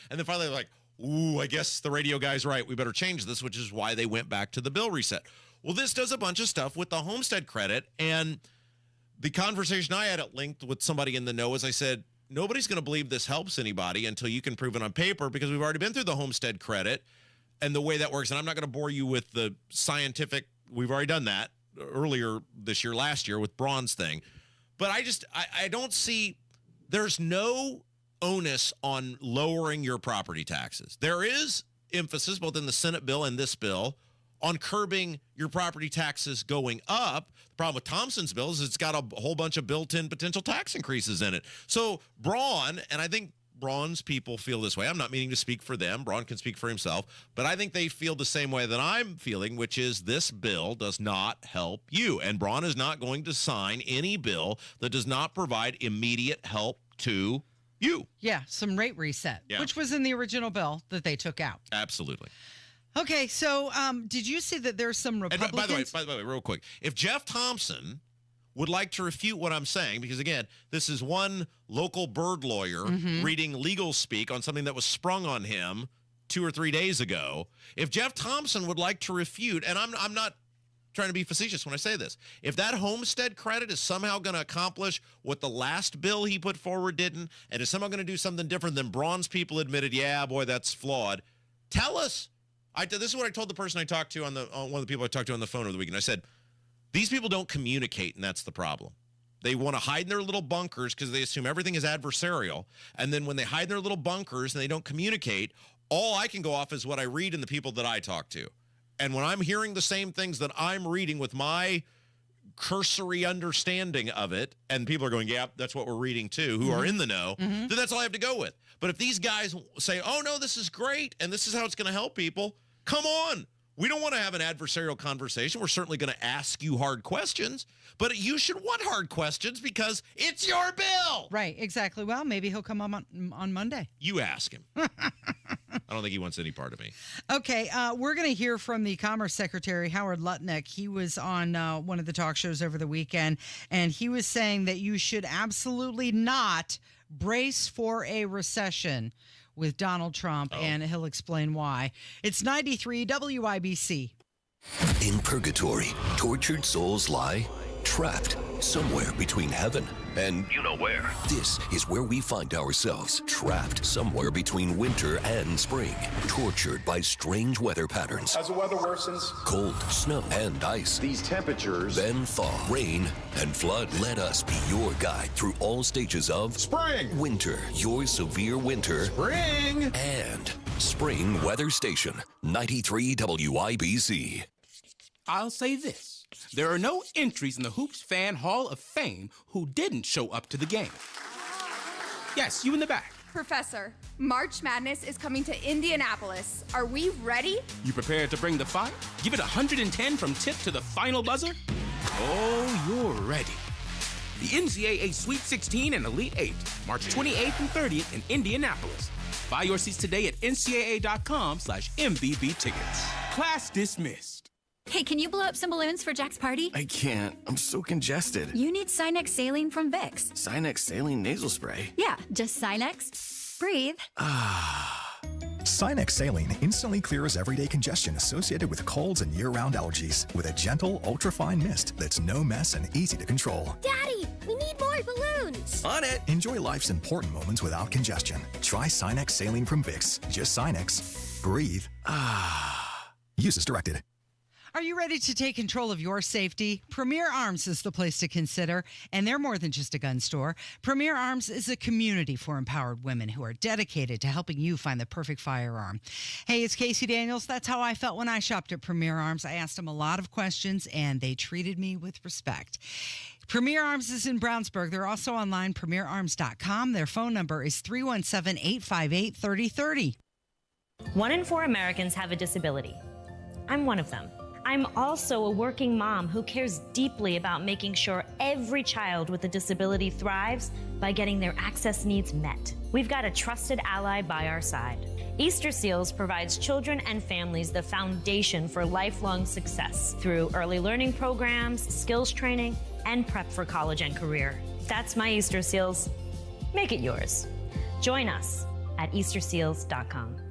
then finally they were like, ooh, I guess the radio guy's right. We better change this, which is why they went back to the bill reset. Well, this does a bunch of stuff with the homestead credit. And the conversation I had at length with somebody in the know is I said, nobody's going to believe this helps anybody until you can prove it on paper, because we've already been through the homestead credit and the way that works. And I'm not going to bore you with the scientific. We've already done that earlier this year, last year with Braun's thing. But I don't see, there's no onus on lowering your property taxes. There is emphasis both in the Senate bill and this bill on curbing your property taxes going up. The problem with Thompson's bill is it's got a whole bunch of built-in potential tax increases in it. So Braun, and I think Braun's people feel this way. I'm not meaning to speak for them. Braun can speak for himself. But I think they feel the same way that I'm feeling, which is this bill does not help you. And Braun is not going to sign any bill that does not provide immediate help to Yeah, some rate reset, which was in the original bill that they took out. Absolutely. Okay, so did you see that there's some Republicans? By the way, real quick, if Jeff Thompson would like to refute what I'm saying, because again, this is one local bird lawyer reading legal speak on something that was sprung on him 2 or 3 days ago. If Jeff Thompson would like to refute, and I'm not trying to be facetious when I say this, if that homestead credit is somehow going to accomplish what the last bill he put forward didn't, and is somehow going to do something different than bronze people admitted, yeah, boy, that's flawed, tell us. This is what I told the person I talked to on one of the people I talked to on the phone over the weekend. I said, these people don't communicate, and that's the problem. They want to hide in their little bunkers because they assume everything is adversarial. And then when they hide in their little bunkers and they don't communicate, all I can go off is what I read and the people that I talk to. And when I'm hearing the same things that I'm reading with my cursory understanding of it, and people are going, yeah, that's what we're reading too, who are in the know, then that's all I have to go with. But if these guys say, oh, no, this is great, and this is how it's going to help people, come on. We don't want to have an adversarial conversation. We're certainly going to ask you hard questions, but you should want hard questions because it's your bill. Right, exactly. Well, maybe he'll come on Monday. You ask him. I don't think he wants any part of me. Okay, we're going to hear from the Commerce Secretary, Howard Lutnick. He was on one of the talk shows over the weekend, and he was saying that you should absolutely not brace for a recession with Donald Trump, and he'll explain why. It's 93 WIBC. In purgatory, tortured souls lie trapped somewhere between heaven and you know where. This is where we find ourselves, trapped somewhere between winter and spring, tortured by strange weather patterns. As the weather worsens, cold, snow, and ice. These temperatures, then thaw, rain, and flood. Let us be your guide through all stages of spring, winter, your severe winter, spring, and spring weather station, 93 WIBC. I'll say this. There are no entries in the Hoops Fan Hall of Fame who didn't show up to the game. Yes, you in the back. Professor, March Madness is coming to Indianapolis. Are we ready? You prepared to bring the fire? Give it 110 from tip to the final buzzer? Oh, you're ready. The NCAA Sweet 16 and Elite 8, March 28th and 30th in Indianapolis. Buy your seats today at ncaa.com/MVB tickets. Class dismissed. Hey, can you blow up some balloons for Jack's party? I can't. I'm so congested. You need Sinex Saline from Vicks. Sinex Saline nasal spray? Yeah, just Sinex. Breathe. Sinex Saline instantly clears everyday congestion associated with colds and year-round allergies with a gentle, ultra-fine mist that's no mess and easy to control. Daddy, we need more balloons. On it. Enjoy life's important moments without congestion. Try Sinex Saline from Vicks. Just Sinex. Breathe. Use as directed. Are you ready to take control of your safety? Premier Arms is the place to consider, and they're more than just a gun store. Premier Arms is a community for empowered women who are dedicated to helping you find the perfect firearm. Hey, it's Casey Daniels. That's how I felt when I shopped at Premier Arms. I asked them a lot of questions, and they treated me with respect. Premier Arms is in Brownsburg. They're also online, premierarms.com. Their phone number is 317-858-3030. 1 in 4 Americans have a disability. I'm one of them. I'm also a working mom who cares deeply about making sure every child with a disability thrives by getting their access needs met. We've got a trusted ally by our side. Easter Seals provides children and families the foundation for lifelong success through early learning programs, skills training, and prep for college and career. That's my Easter Seals. Make it yours. Join us at easterseals.com.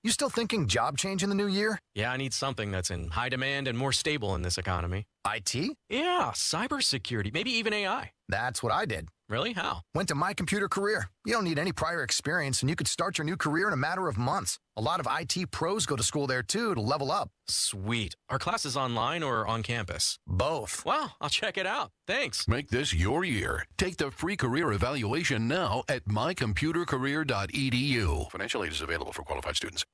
You still thinking job change in the new year? Yeah, I need something that's in high demand and more stable in this economy. IT? Yeah, cybersecurity, maybe even AI. That's what I did. Really? How? Went to My Computer Career. You don't need any prior experience, and you could start your new career in a matter of months. A lot of IT pros go to school there, too, to level up. Sweet. Are classes online or on campus? Both. Wow, I'll check it out. Thanks. Make this your year. Take the free career evaluation now at mycomputercareer.edu. Financial aid is available for qualified students.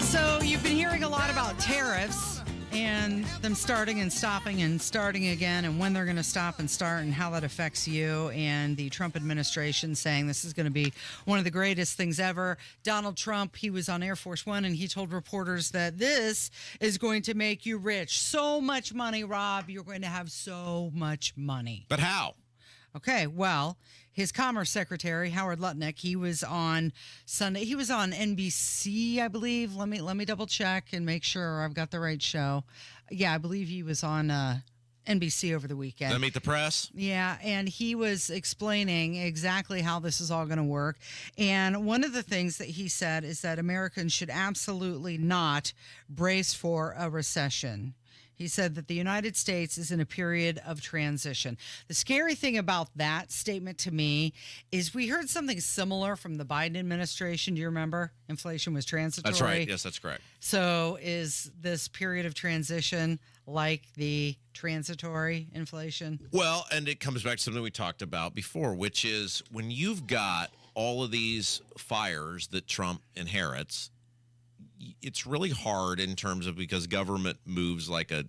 So you've been hearing a lot about tariffs. and them starting and stopping and starting again, and when they're going to stop and start, and how that affects you, and the Trump administration saying this is going to be one of the greatest things ever. Donald Trump, he was on Air Force One, and he told reporters that this is going to make you rich. So much money, Rob. You're going to have so much money. But how? Okay, well, his Commerce Secretary, Howard Lutnick, he was on Sunday. He was on NBC, I believe. Let me double check and make sure I've got the right show. Yeah, I believe he was on NBC over the weekend. Did I meet the press? Yeah, and he was explaining exactly how this is all going to work. And one of the things that he said is that Americans should absolutely not brace for a recession. He said that the United States is in a period of transition. The scary thing about that statement to me is we heard something similar from the Biden administration. Do you remember? Inflation was transitory. That's right. Yes, that's correct. So is this period of transition like the transitory inflation? Well, and it comes back to something we talked about before, which is when you've got all of these fires that Trump inherits, it's really hard in terms of because government moves like a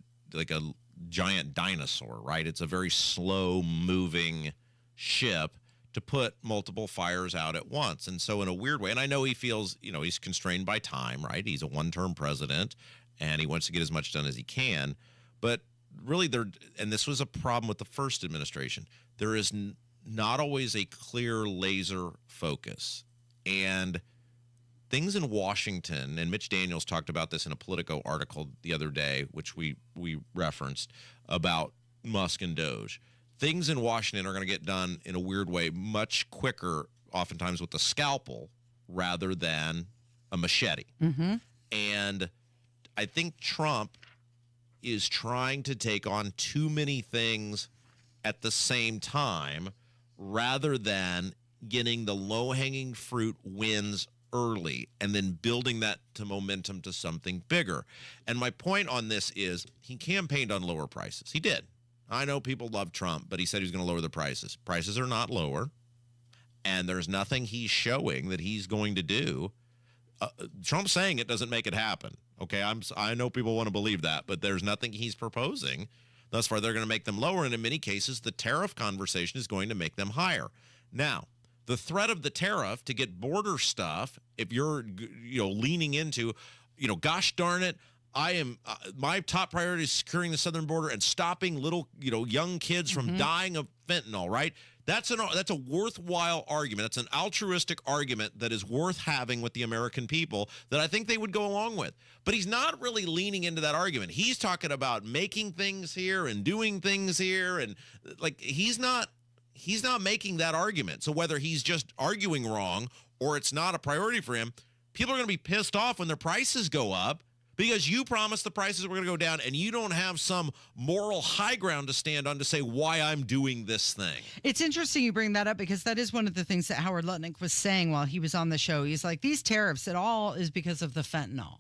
giant dinosaur, right? It's a very slow moving ship to put multiple fires out at once. And so in a weird way, and I know he feels, he's constrained by time, right? He's a one-term president and he wants to get as much done as he can. But really and this was a problem with the first administration, there is not always a clear laser focus. And things in Washington, and Mitch Daniels talked about this in a Politico article the other day, which we referenced, about Musk and Doge. Things in Washington are going to get done in a weird way much quicker, oftentimes with a scalpel rather than a machete. Mm-hmm. And I think Trump is trying to take on too many things at the same time rather than getting the low-hanging fruit wins early and then building that to momentum to something bigger. And my point on this is he campaigned on lower prices. He did. I know people love Trump, but he said he was going to lower the prices. Prices are not lower, and there's nothing he's showing that he's going to do. Trump saying it doesn't make it happen. Okay, I know people want to believe that, but there's nothing he's proposing. Thus far, they're going to make them lower, and in many cases, the tariff conversation is going to make them higher. Now, the threat of the tariff to get border stuff, if you're leaning into, gosh darn it, I am my top priority is securing the southern border and stopping little young kids from dying of fentanyl, right? That's a worthwhile argument. That's an altruistic argument that is worth having with the American people that I think they would go along with. But he's not really leaning into that argument. He's talking about making things here and doing things here, and he's not making that argument. So whether he's just arguing wrong or it's not a priority for him, people are going to be pissed off when their prices go up because you promised the prices were going to go down and you don't have some moral high ground to stand on to say why I'm doing this thing. It's interesting you bring that up because that is one of the things that Howard Lutnick was saying while he was on the show. He's like, these tariffs, it all is because of the fentanyl.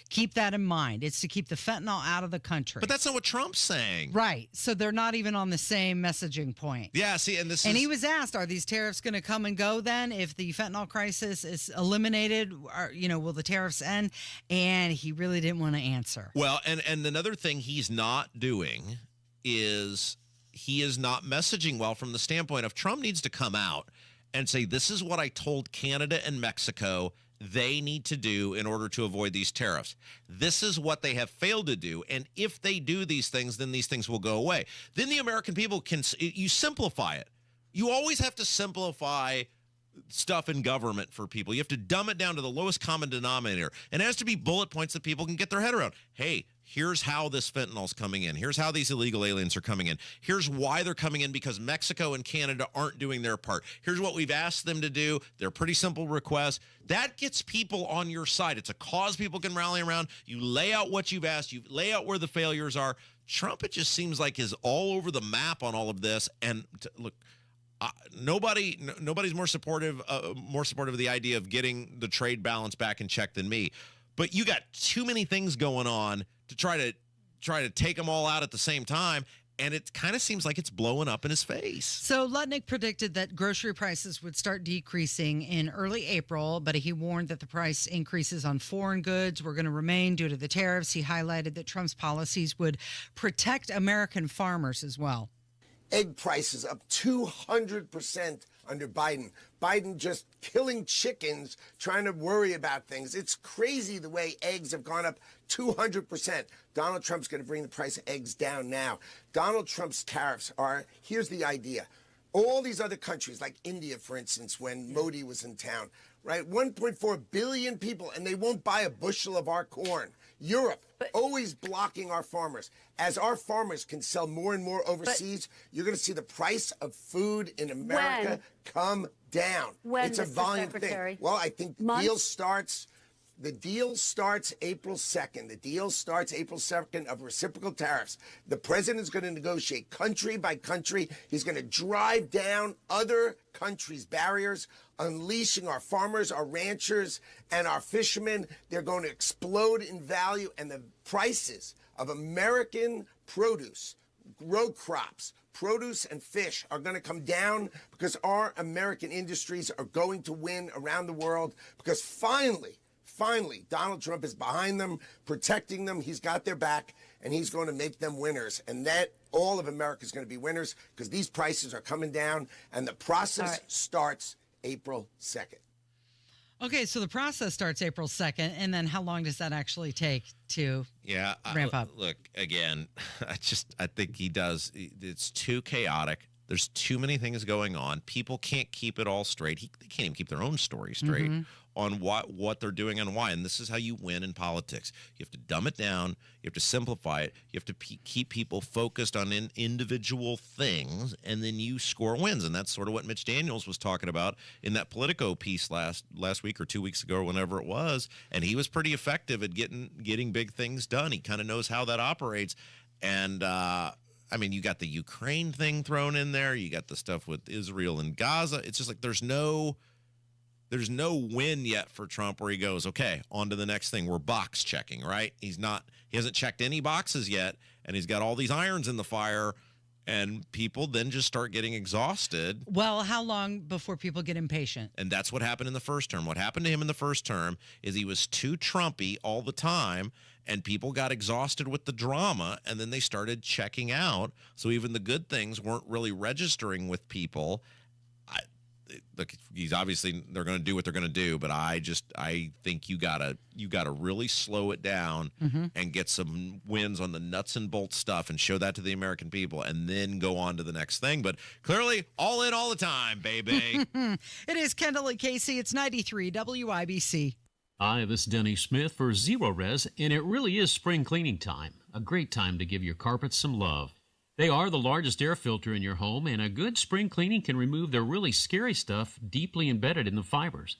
Keep that in mind. It's to keep the fentanyl out of the country. But that's not what Trump's saying. Right. So they're not even on the same messaging point. Yeah, see, and he was asked, are these tariffs going to come and go then if the fentanyl crisis is eliminated? Or, will the tariffs end? And he really didn't want to answer. Well, and another thing he's not doing is he is not messaging well from the standpoint of Trump needs to come out and say, this is what I told Canada and Mexico they need to do in order to avoid these tariffs. This is what they have failed to do. And if they do these things, then these things will go away. Then the American people you simplify it. You always have to simplify stuff in government for people. You have to dumb it down to the lowest common denominator. And it has to be bullet points that people can get their head around. Hey, here's how this fentanyl's coming in. Here's how these illegal aliens are coming in. Here's why they're coming in, because Mexico and Canada aren't doing their part. Here's what we've asked them to do. They're pretty simple requests. That gets people on your side. It's a cause people can rally around. You lay out what you've asked. You lay out where the failures are. Trump, it just seems like, is all over the map on all of this. And look, nobody's more supportive of the idea of getting the trade balance back in check than me. But you got too many things going on to try to take them all out at the same time. and it kind of seems like it's blowing up in his face. So Lutnick predicted that grocery prices would start decreasing in early April, but he warned that the price increases on foreign goods were going to remain due to the tariffs. He highlighted that Trump's policies would protect American farmers as well. Egg prices up 200% under Biden. Biden just killing chickens, trying to worry about things. It's crazy the way eggs have gone up 200%. Donald Trump's going to bring the price of eggs down now. Donald Trump's tariffs are, here's the idea. All these other countries, like India, for instance, when Modi was in town, right? 1.4 billion people, and they won't buy a bushel of our corn. Europe, always blocking our farmers. As our farmers can sell more and more overseas, you're going to see the price of food in America come down. It's a volume thing. Well, I think the deal starts April 2nd. The deal starts April 2nd of reciprocal tariffs. The president's going to negotiate country by country. He's going to drive down other countries' barriers, unleashing our farmers, our ranchers, and our fishermen. They're going to explode in value, and the prices of American produce, row crops, produce and fish are going to come down because our American industries are going to win around the world because finally, Donald Trump is behind them, protecting them. He's got their back, and he's going to make them winners. And that all of America is going to be winners because these prices are coming down, and the process starts April 2nd. Okay, so the process starts April 2nd, and then how long does that actually take to ramp up? Look, again, I think he does. It's too chaotic. There's too many things going on. People can't keep it all straight. They can't even keep their own story straight on what they're doing and why. And this is how you win in politics. You have to dumb it down. You have to simplify it. You have to keep people focused on individual things, and then you score wins. And that's sort of what Mitch Daniels was talking about in that Politico piece last week or 2 weeks ago or whenever it was. And he was pretty effective at getting big things done. He kind of knows how that operates. And I mean, you got the Ukraine thing thrown in there. You got the stuff with Israel and Gaza. It's just like there's no win yet for Trump where he goes, okay, on to the next thing. We're box checking, right? He hasn't checked any boxes yet, and he's got all these irons in the fire, and people then just start getting exhausted. Well, how long before people get impatient? And that's what happened in the first term. What happened to him in the first term is he was too Trumpy all the time, and people got exhausted with the drama, and then they started checking out. So even the good things weren't really registering with people. Look, they're going to do what they're going to do, but I think you gotta really slow it down and get some wins on the nuts and bolts stuff and show that to the American people, and then go on to the next thing. But clearly, all in all the time, baby. It is Kendall Casey. It's 93 WIBC. Hi, this is Denny Smith for Zero Res, and it really is spring cleaning time. A great time to give your carpets some love. They are the largest air filter in your home, and a good spring cleaning can remove the really scary stuff deeply embedded in the fibers.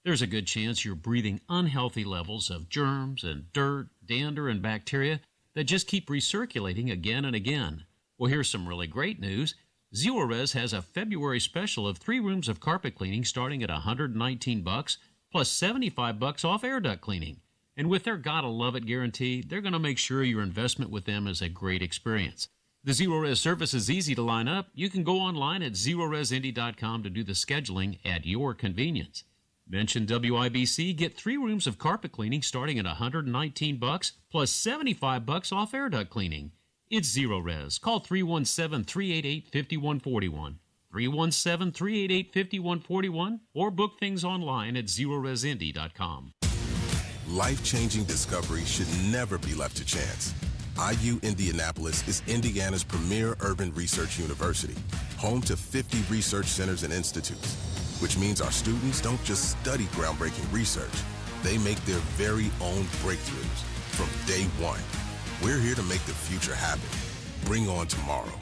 There's a good chance you're breathing unhealthy levels of germs and dirt, dander, and bacteria that just keep recirculating again and again. Well, here's some really great news. Zero Res has a February special of 3 rooms of carpet cleaning starting at $119 plus $75 off air duct cleaning. And with their Gotta Love It guarantee, they're going to make sure your investment with them is a great experience. The Zero Res service is easy to line up. You can go online at ZeroResIndy.com to do the scheduling at your convenience. Mention WIBC, get 3 rooms of carpet cleaning starting at $119 plus $75 off air duct cleaning. It's Zero Res. Call 317-388-5141. 317-388-5141 or book things online at ZeroResIndy.com. Life-changing discovery should never be left to chance. IU Indianapolis is Indiana's premier urban research university, home to 50 research centers and institutes, which means our students don't just study groundbreaking research, they make their very own breakthroughs from day one. We're here to make the future happen. Bring on tomorrow.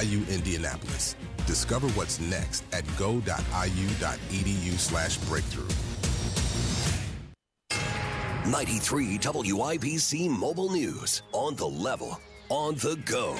IU Indianapolis. Discover what's next at go.iu.edu/breakthrough. 93 WIBC Mobile News. On the level, on the go.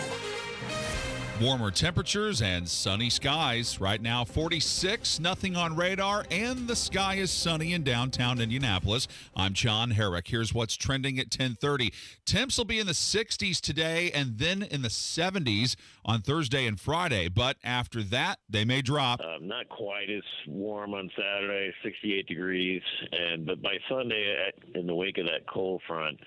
Warmer temperatures and sunny skies. Right now, 46, nothing on radar, and the sky is sunny in downtown Indianapolis. I'm John Herrick. Here's what's trending at 10:30. Temps will be in the 60s today and then in the 70s on Thursday and Friday, but after that, they may drop. Not quite as warm on Saturday, 68 degrees, but by Sunday, in the wake of that cold front,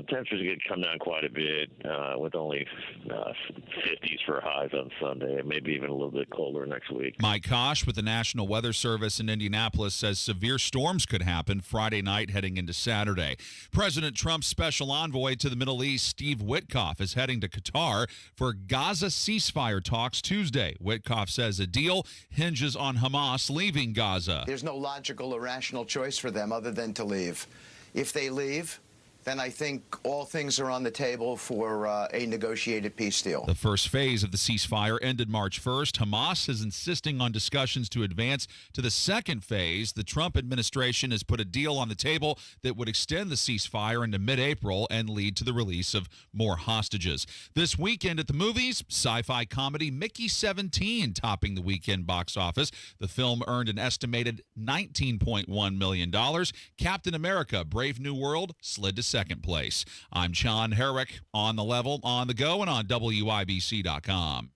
temperatures are going to come down quite a bit with only 50s for highs on Sunday, and maybe even a little bit colder next week. Mike Kosh with the National Weather Service in Indianapolis says severe storms could happen Friday night heading into Saturday. President Trump's special envoy to the Middle East, Steve Witkoff, is heading to Qatar for Gaza ceasefire talks Tuesday. Witkoff says a deal hinges on Hamas leaving Gaza. There's no logical or rational choice for them other than to leave. If they leave, then I think all things are on the table for a negotiated peace deal. The first phase of the ceasefire ended March 1st. Hamas is insisting on discussions to advance to the second phase. The Trump administration has put a deal on the table that would extend the ceasefire into mid-April and lead to the release of more hostages. This weekend at the movies, sci-fi comedy Mickey 17 topping the weekend box office. The film earned an estimated $19.1 million. Captain America: Brave New World slid to second place. I'm John Herrick, on the level, on the go, and on WIBC.com.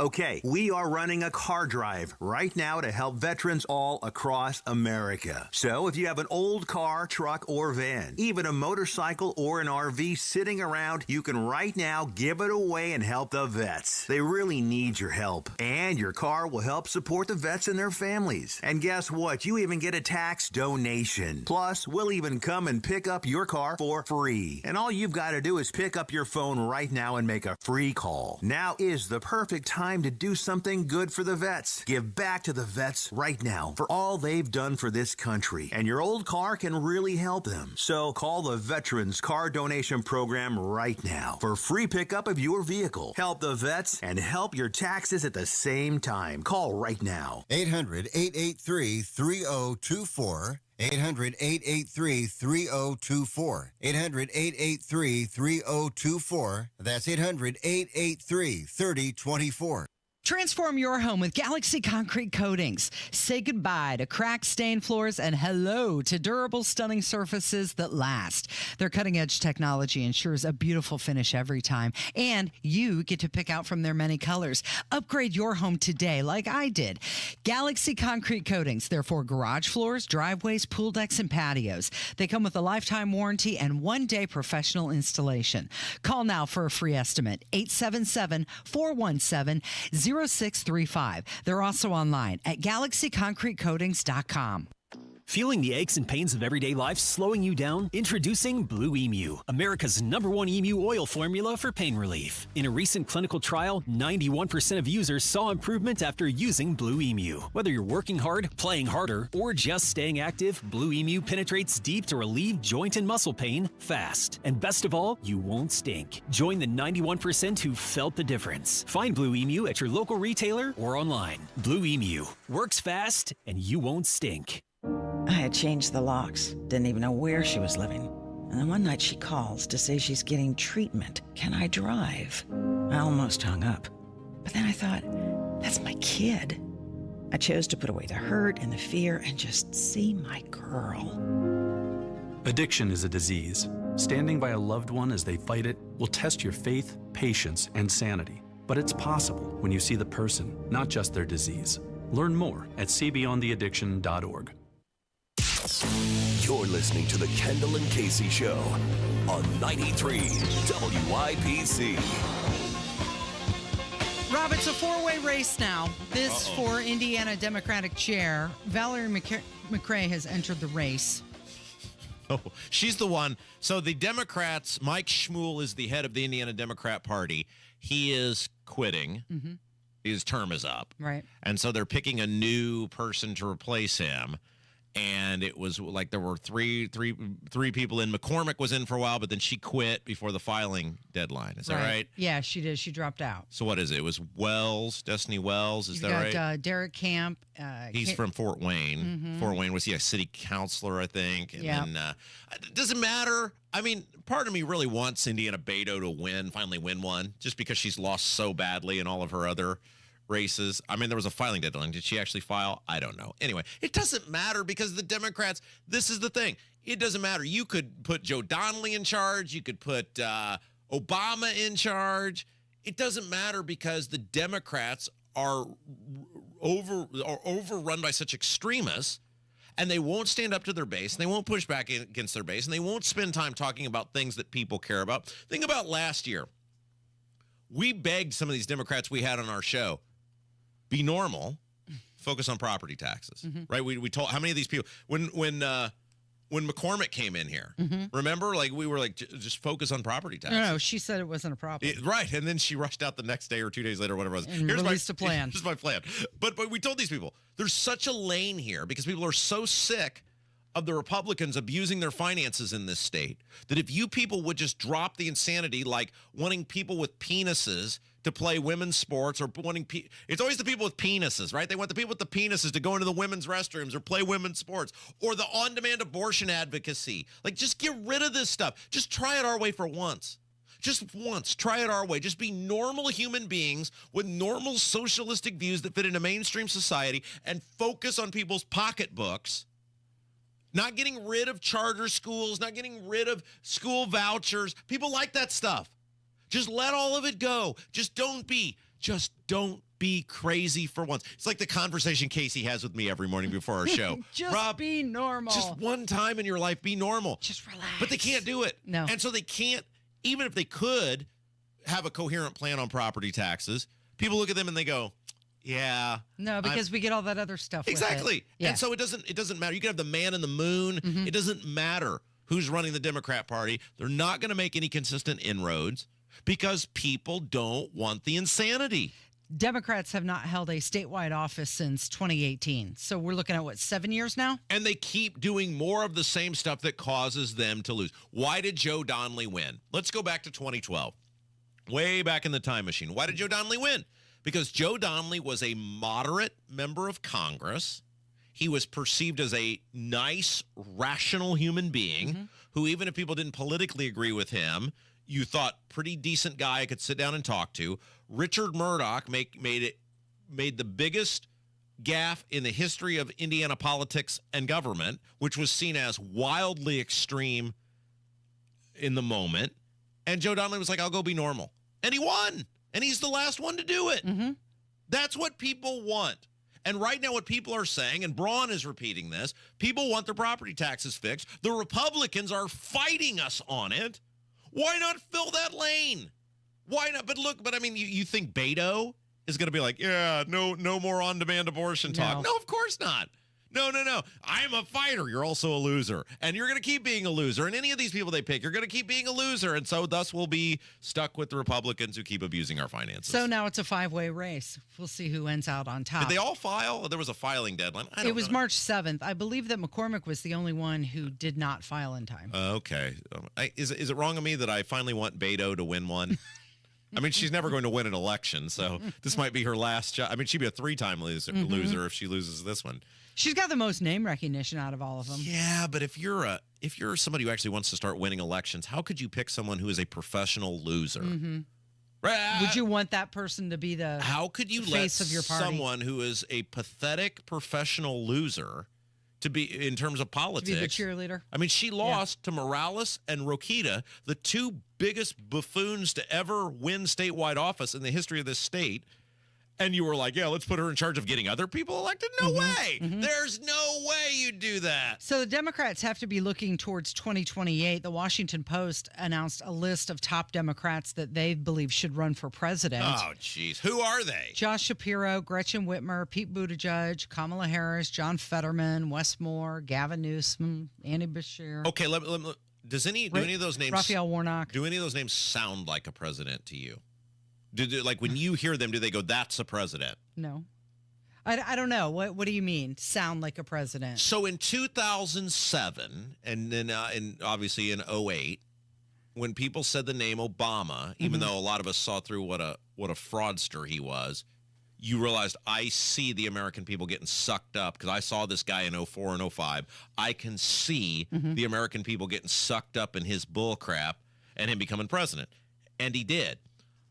Okay, we are running a car drive right now to help veterans all across America. So if you have an old car, truck, or van, even a motorcycle or an RV sitting around, you can right now give it away and help the vets. They really need your help. And your car will help support the vets and their families. And guess what? You even get a tax donation. Plus, we'll even come and pick up your car for free. And all you've got to do is pick up your phone right now and make a free call. Now is the perfect time to do something good for the vets. Give back to the vets right now for all they've done for this country. And your old car can really help them. So call the Veterans Car Donation Program right now for free pickup of your vehicle. Help the vets and help your taxes at the same time. Call right now. 800-883-3024. 800-883-3024. 800-883-3024. That's 800-883-3024. Transform your home with Galaxy Concrete Coatings. Say goodbye to cracked, stained floors and hello to durable, stunning surfaces that last. Their cutting-edge technology ensures a beautiful finish every time, and you get to pick out from their many colors. Upgrade your home today like I did. Galaxy Concrete Coatings. They're for garage floors, driveways, pool decks, and patios. They come with a lifetime warranty and one-day professional installation. Call now for a free estimate. 877-417-0635. They're also online at galaxyconcretecoatings.com. Feeling the aches and pains of everyday life slowing you down? Introducing Blue Emu, America's #1 emu oil formula for pain relief. In a recent clinical trial, 91% of users saw improvement after using Blue Emu. Whether you're working hard, playing harder, or just staying active, Blue Emu penetrates deep to relieve joint and muscle pain fast. And best of all, you won't stink. Join the 91% who felt the difference. Find Blue Emu at your local retailer or online. Blue Emu works fast and you won't stink. I had changed the locks, didn't even know where she was living. And then one night she calls to say she's getting treatment. Can I drive? I almost hung up. But then I thought, that's my kid. I chose to put away the hurt and the fear and just see my girl. Addiction is a disease. Standing by a loved one as they fight it will test your faith, patience, and sanity. But it's possible when you see the person, not just their disease. Learn more at seebeyondtheaddiction.org. You're listening to the Kendall and Casey Show on 93 WIBC. Rob, it's a four-way race now. This for Indiana Democratic Chair. Valerie McRae has entered the race. Oh, she's the one. So the Democrats, Mike Schmuel is the head of the Indiana Democrat Party. He is quitting. Mm-hmm. His term is up. Right. And so they're picking a new person to replace him. And it was like there were three people in. McCormick was in for a while, but then she quit before the filing deadline. Is that right? Yeah, she did. She dropped out. So what is it? It was Destiny Wells. Is that right? Derek Camp. He's from Fort Wayne. Mm-hmm. Fort Wayne was a city councilor, I think. And Yep. then it doesn't matter. I mean, part of me really wants Indiana Beto to finally win one, just because she's lost so badly in all of her other races. I mean, there was a filing deadline. Did she actually file? I don't know. Anyway, it doesn't matter because the Democrats, this is the thing. It doesn't matter. You could put Joe Donnelly in charge. You could put Obama in charge. It doesn't matter because the Democrats are overrun by such extremists, and they won't stand up to their base, and they won't push back against their base, and they won't spend time talking about things that people care about. Think about last year. We begged some of these Democrats we had on our show, be normal, focus on property taxes, right? We told how many of these people when McCormick came in here, remember, like we were like just focus on property taxes. No, she said it wasn't a problem. Right, and then she rushed out the next day or 2 days later, whatever it was. And released a plan. Here's my plan. But we told these people there's such a lane here because people are so sick of the Republicans abusing their finances in this state that if you people would just drop the insanity, like wanting people with penises to play women's sports, or wanting it's always the people with penises, right? They want the people with the penises to go into the women's restrooms or play women's sports, or the on-demand abortion advocacy. Like, just get rid of this stuff. Just try it our way for once. Just once, try it our way. Just be normal human beings with normal socialistic views that fit into mainstream society and focus on people's pocketbooks. Not getting rid of charter schools, not getting rid of school vouchers. People like that stuff. Just let all of it go. Just don't be crazy for once. It's like the conversation Casey has with me every morning before our show. Rob, be normal. Just one time in your life, be normal. Just relax. But they can't do it. No. And so they can't, even if they could have a coherent plan on property taxes, people look at them and they go, yeah. No, because we get all that other stuff. Exactly. With it. Yeah. And so it doesn't matter. You can have the man in the moon. It doesn't matter who's running the Democrat Party. They're not going to make any consistent inroads because people don't want the insanity. Democrats have not held a statewide office since 2018. So we're looking at, 7 years now? And they keep doing more of the same stuff that causes them to lose. Why did Joe Donnelly win? Let's go back to 2012. Way back in the time machine. Why did Joe Donnelly win? Because Joe Donnelly was a moderate member of Congress. He was perceived as a nice, rational human being who, even if people didn't politically agree with him, you thought pretty decent guy I could sit down and talk to. Richard Murdoch made the biggest gaffe in the history of Indiana politics and government, which was seen as wildly extreme in the moment. And Joe Donnelly was like, I'll go be normal. And he won. And he's the last one to do it. That's what people want. And right now what people are saying, and Braun is repeating this, people want their property taxes fixed. The Republicans are fighting us on it. Why not fill that lane? Why not? But I mean, you think Beto is going to be like, yeah, no more on-demand abortion talk. No, of course not. No. I'm a fighter. You're also a loser. And you're going to keep being a loser. And any of these people they pick, you're going to keep being a loser. And so thus we'll be stuck with the Republicans who keep abusing our finances. So now it's a 5-way race. We'll see who ends out on top. Did they all file? There was a filing deadline. It was March 7th. I believe that McCormick was the only one who did not file in time. Okay. Is it wrong of me that I finally want Beto to win one? I mean, she's never going to win an election, so this might be her last shot. I mean, she'd be a 3-time loser if she loses this one. She's got the most name recognition out of all of them. Yeah, but if you're somebody who actually wants to start winning elections, how could you pick someone who is a professional loser? Would you want that person to be the How could you face let of your party? Someone who is a pathetic professional loser to be in terms of politics? To be the cheerleader? I mean, she lost to Morales and Rokita, the two biggest buffoons to ever win statewide office in the history of this state. And you were like, yeah, let's put her in charge of getting other people elected? No way. There's no way you do that. So the Democrats have to be looking towards 2028. The Washington Post announced a list of top Democrats that they believe should run for president. Oh, jeez. Who are they? Josh Shapiro, Gretchen Whitmer, Pete Buttigieg, Kamala Harris, John Fetterman, Wes Moore, Gavin Newsom, Andy Beshear. Okay, do any of those names... Raphael Warnock. Do any of those names sound like a president to you? Like when you hear them, do they go, that's a president? No. I don't know. What do you mean? Sound like a president? So in 2007, and then obviously in 2008, when people said the name Obama, even though a lot of us saw through what a fraudster he was, you realized I see the American people getting sucked up because I saw this guy in 2004 and 2005. I can see the American people getting sucked up in his bull crap and him becoming president. And he did.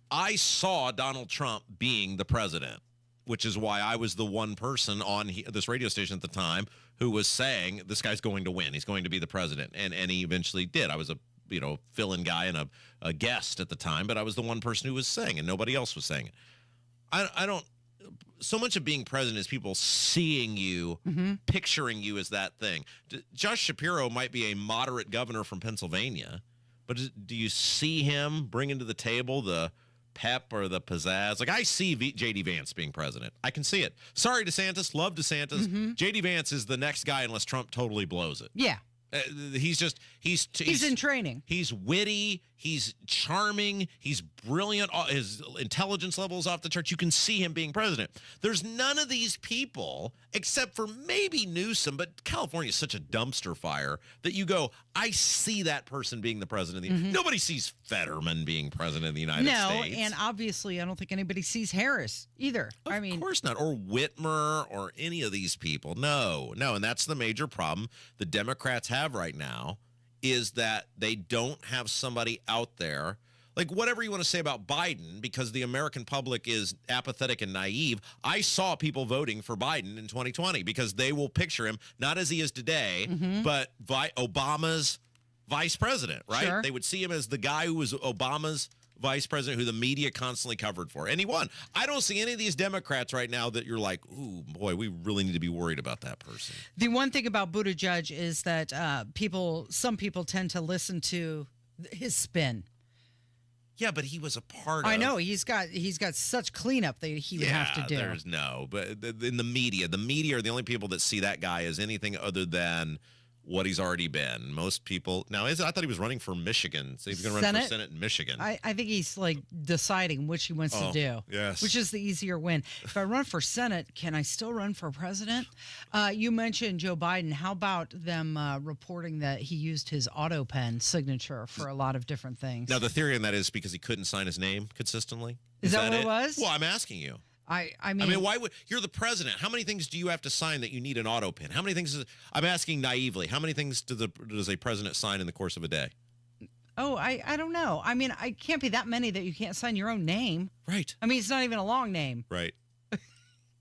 I saw Donald Trump being the president, which is why I was the one person on this radio station at the time who was saying this guy's going to win. He's going to be the president. And he eventually did. I was a fill-in guy and a guest at the time, but I was the one person who was saying it. Nobody else was saying it. I don't. So much of being president is people seeing you, picturing you as that thing. Josh Shapiro might be a moderate governor from Pennsylvania, but do you see him bringing to the table the pep or the pizzazz? Like, I see J.D. Vance being president. I can see it. Sorry, DeSantis. Love DeSantis. J.D. Vance is the next guy unless Trump totally blows it. Yeah. He's in training. He's witty. He's charming. He's brilliant. His intelligence level is off the charts. You can see him being president. There's none of these people, except for maybe Newsom, but California is such a dumpster fire that you go, I see that person being the president. Nobody sees Fetterman being president of the United States. No, and obviously I don't think anybody sees Harris either. Of course not. Or Whitmer or any of these people. No. And that's the major problem the Democrats have right now is that they don't have somebody out there. Like, whatever you want to say about Biden, because the American public is apathetic and naive, I saw people voting for Biden in 2020 because they will picture him, not as he is today, but Obama's vice president, right? Sure. They would see him as the guy who was Obama's vice president, who the media constantly covered for. And he won. I don't see any of these Democrats right now that you're like, ooh, boy, we really need to be worried about that person. The one thing about Buttigieg is that some people tend to listen to his spin. Yeah, but he was a part of... I know. He's got such cleanup that he would have to do. There's no... But in the media are the only people that see that guy as anything other than what he's already been. Most people... Now, I thought he was running for Michigan. So he's going to run for Senate in Michigan. I think he's like deciding which he wants to do. Yes. Which is the easier win. If I run for Senate, can I still run for president? You mentioned Joe Biden. How about them reporting that he used his auto pen signature for a lot of different things? Now, the theory on that is because he couldn't sign his name consistently. Is that what it was? Well, I'm asking you. I mean, why would you're the president? How many things do you have to sign that you need an auto pen? How many things? I'm asking naively. How many things does a president sign in the course of a day? Oh, I don't know. I mean, I can't be that many that you can't sign your own name. Right. I mean, it's not even a long name. Right.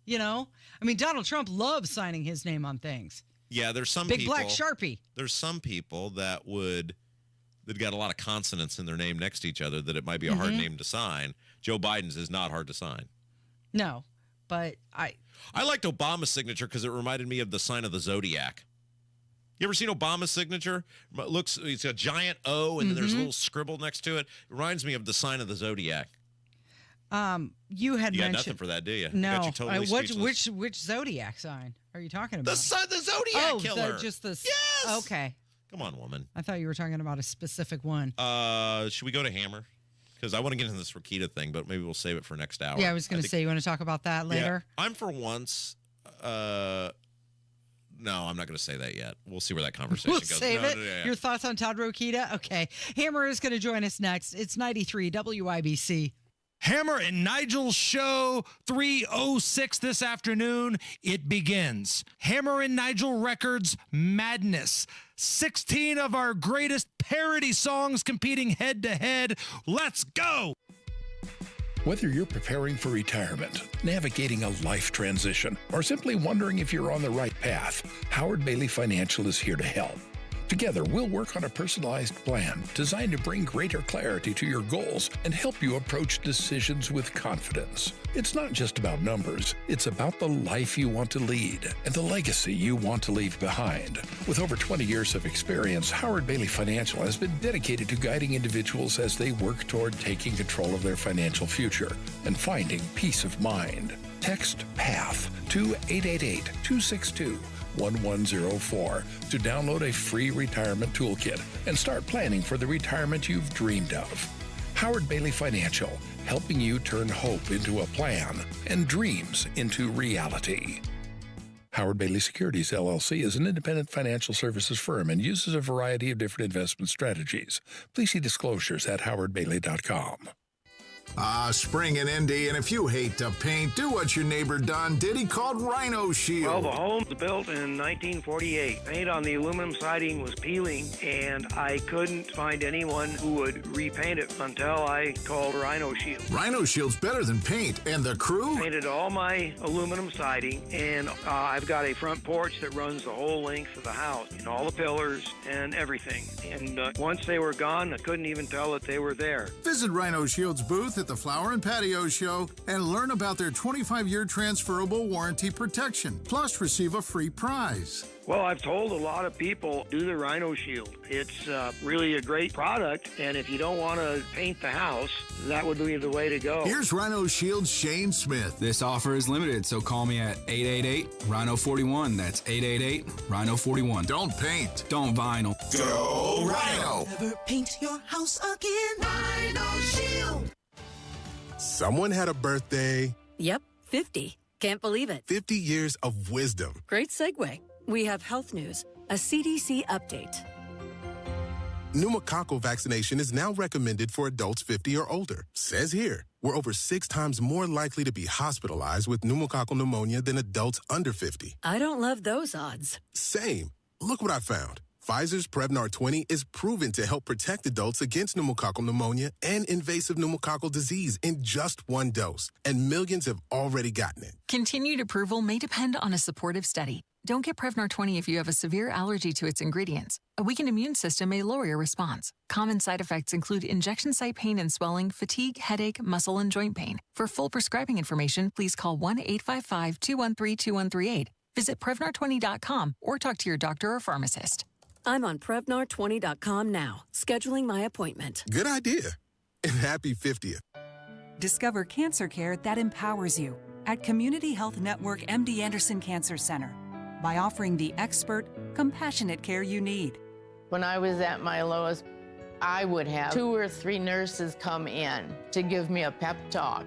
You know? I mean, Donald Trump loves signing his name on things. Yeah, there's some big people, black Sharpie. There's some people that got a lot of consonants in their name next to each other that it might be a hard name to sign. Joe Biden's is not hard to sign. No, but I liked Obama's signature because it reminded me of the sign of the Zodiac. You ever seen Obama's signature? It's a giant O, and then there's a little scribble next to it. It reminds me of the sign of the Zodiac. You had you mentioned got nothing for that, do you? No. Got you totally speechless. Which Zodiac sign are you talking about? The Zodiac killer. Yes. Okay. Come on, woman. I thought you were talking about a specific one. Should we go to Hammer? Because I want to get into this Rakita thing, but maybe we'll save it for next hour. Yeah, I was going to say, you want to talk about that later? Yeah, I'm for once. No, I'm not going to say that yet. We'll see where that conversation goes. Save it. Yeah. Your thoughts on Todd Rokita? Okay. Hammer is going to join us next. It's 93 WIBC. Hammer and Nigel show 3:06 this afternoon. It begins. Hammer and Nigel Records Madness. 16 of our greatest parody songs competing head to head. Let's go. Whether you're preparing for retirement, navigating a life transition, or simply wondering if you're on the right path, Howard Bailey Financial is here to help. Together, we'll work on a personalized plan designed to bring greater clarity to your goals and help you approach decisions with confidence. It's not just about numbers, it's about the life you want to lead and the legacy you want to leave behind. With over 20 years of experience, Howard Bailey Financial has been dedicated to guiding individuals as they work toward taking control of their financial future and finding peace of mind. Text PATH to 888-262-1104 to download a free retirement toolkit and start planning for the retirement you've dreamed of. Howard Bailey Financial, helping you turn hope into a plan and dreams into reality. Howard Bailey Securities, LLC is an independent financial services firm and uses a variety of different investment strategies. Please see disclosures at howardbailey.com. Spring in Indy, and if you hate to paint, do what your neighbor Don did. He called Rhino Shield. Well, the home was built in 1948. Paint on the aluminum siding was peeling, and I couldn't find anyone who would repaint it until I called Rhino Shield. Rhino Shield's better than paint, and the crew? Painted all my aluminum siding, and I've got a front porch that runs the whole length of the house, and all the pillars and everything. And once they were gone, I couldn't even tell that they were there. Visit Rhino Shield's booth at the Flower and Patio Show and learn about their 25-year transferable warranty protection. Plus, receive a free prize. Well, I've told a lot of people, do the Rhino Shield. It's really a great product, and if you don't want to paint the house, that would be the way to go. Here's Rhino Shield's Shane Smith. This offer is limited, so call me at 888-RHINO-41. That's 888-RHINO-41. Don't paint. Don't vinyl. Go Rhino! Never paint your house again. Rhino Shield. Someone had a birthday. Yep, 50. Can't believe it. 50 years of wisdom. Great segue. We have health news, a CDC update. Pneumococcal vaccination is now recommended for adults 50 or older. Says here, we're over 6 times more likely to be hospitalized with pneumococcal pneumonia than adults under 50. I don't love those odds. Same. Look what I found. Pfizer's Prevnar 20 is proven to help protect adults against pneumococcal pneumonia and invasive pneumococcal disease in just 1 dose, and millions have already gotten it. Continued approval may depend on a supportive study. Don't get Prevnar 20 if you have a severe allergy to its ingredients. A weakened immune system may lower your response. Common side effects include injection site pain and swelling, fatigue, headache, muscle, and joint pain. For full prescribing information, please call 1-855-213-2138. Visit Prevnar20.com or talk to your doctor or pharmacist. I'm on Prevnar20.com now, scheduling my appointment. Good idea. And happy 50th. Discover cancer care that empowers you at Community Health Network MD Anderson Cancer Center by offering the expert, compassionate care you need. When I was at my lowest, I would have 2 or 3 nurses come in to give me a pep talk,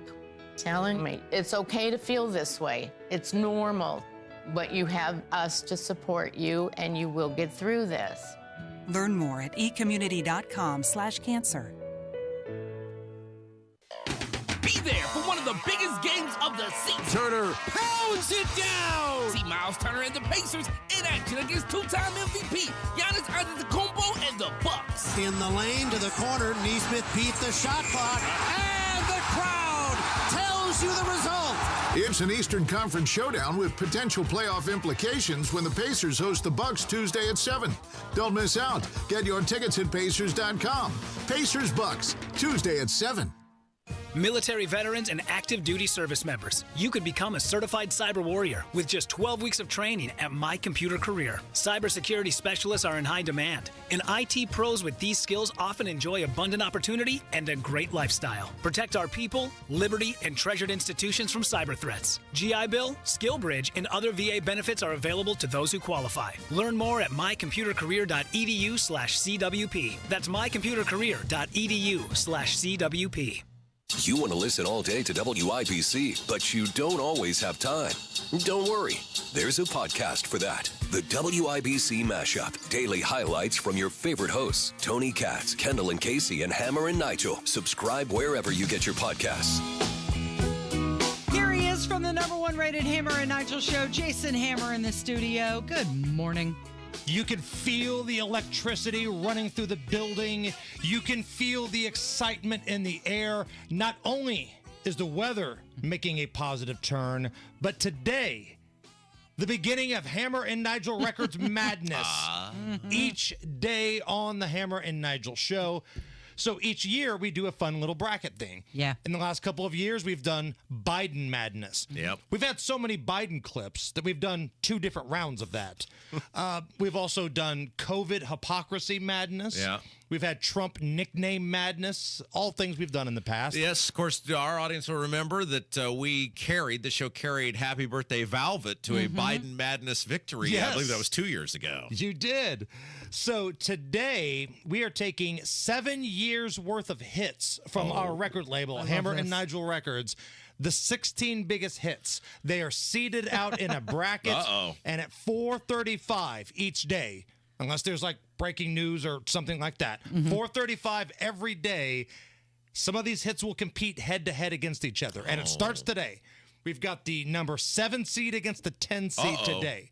telling me it's okay to feel this way. It's normal. But you have us to support you, and you will get through this. Learn more at ecommunity.com/cancer. Be there for one of the biggest games of the season. Turner pounds it down. See Miles Turner and the Pacers in action against 2-time MVP Giannis Antetokounmpo and the Bucks. In the lane to the corner, Neesmith beat the shot clock, and the crowd tells you the result. It's an Eastern Conference showdown with potential playoff implications when the Pacers host the Bucks Tuesday at 7. Don't miss out. Get your tickets at Pacers.com. Pacers-Bucks, Tuesday at 7. Military veterans and active duty service members, you could become a certified cyber warrior with just 12 weeks of training at My Computer Career. Cybersecurity specialists are in high demand, and IT pros with these skills often enjoy abundant opportunity and a great lifestyle. Protect our people, liberty, and treasured institutions from cyber threats. GI Bill, SkillBridge, and other VA benefits are available to those who qualify. Learn more at mycomputercareer.edu/CWP. That's mycomputercareer.edu/CWP. You want to listen all day to WIBC, but you don't always have time. Don't worry. There's a podcast for that. The WIBC Mashup. Daily highlights from your favorite hosts, Tony Katz, Kendall and Casey, and Hammer and Nigel. Subscribe wherever you get your podcasts. Here he is from the #1 rated Hammer and Nigel show, Jason Hammer in the studio. Good morning. You can feel the electricity running through the building. You can feel the excitement in the air. Not only is the weather making a positive turn, but today, the beginning of Hammer and Nigel Records madness. Each day on the Hammer and Nigel show. So each year we do a fun little bracket thing. Yeah. In the last couple of years, we've done Biden madness. Yep. We've had so many Biden clips that we've done 2 different rounds of that. We've also done COVID hypocrisy madness. Yeah. We've had Trump nickname madness, all things we've done in the past. Yes, of course, our audience will remember that the show carried Happy Birthday Velvet to a Biden madness victory. Yes. I believe that was 2 years ago. You did. So today we are taking 7 years worth of hits from our record label, Hammer and Nigel Records. The 16 biggest hits. They are seeded out in a bracket, and at 4:35 each day, unless there's like breaking news or something like that, 4:35 every day, some of these hits will compete head-to-head against each other, and it starts today. We've got the number 7 seed against the 10 seed today.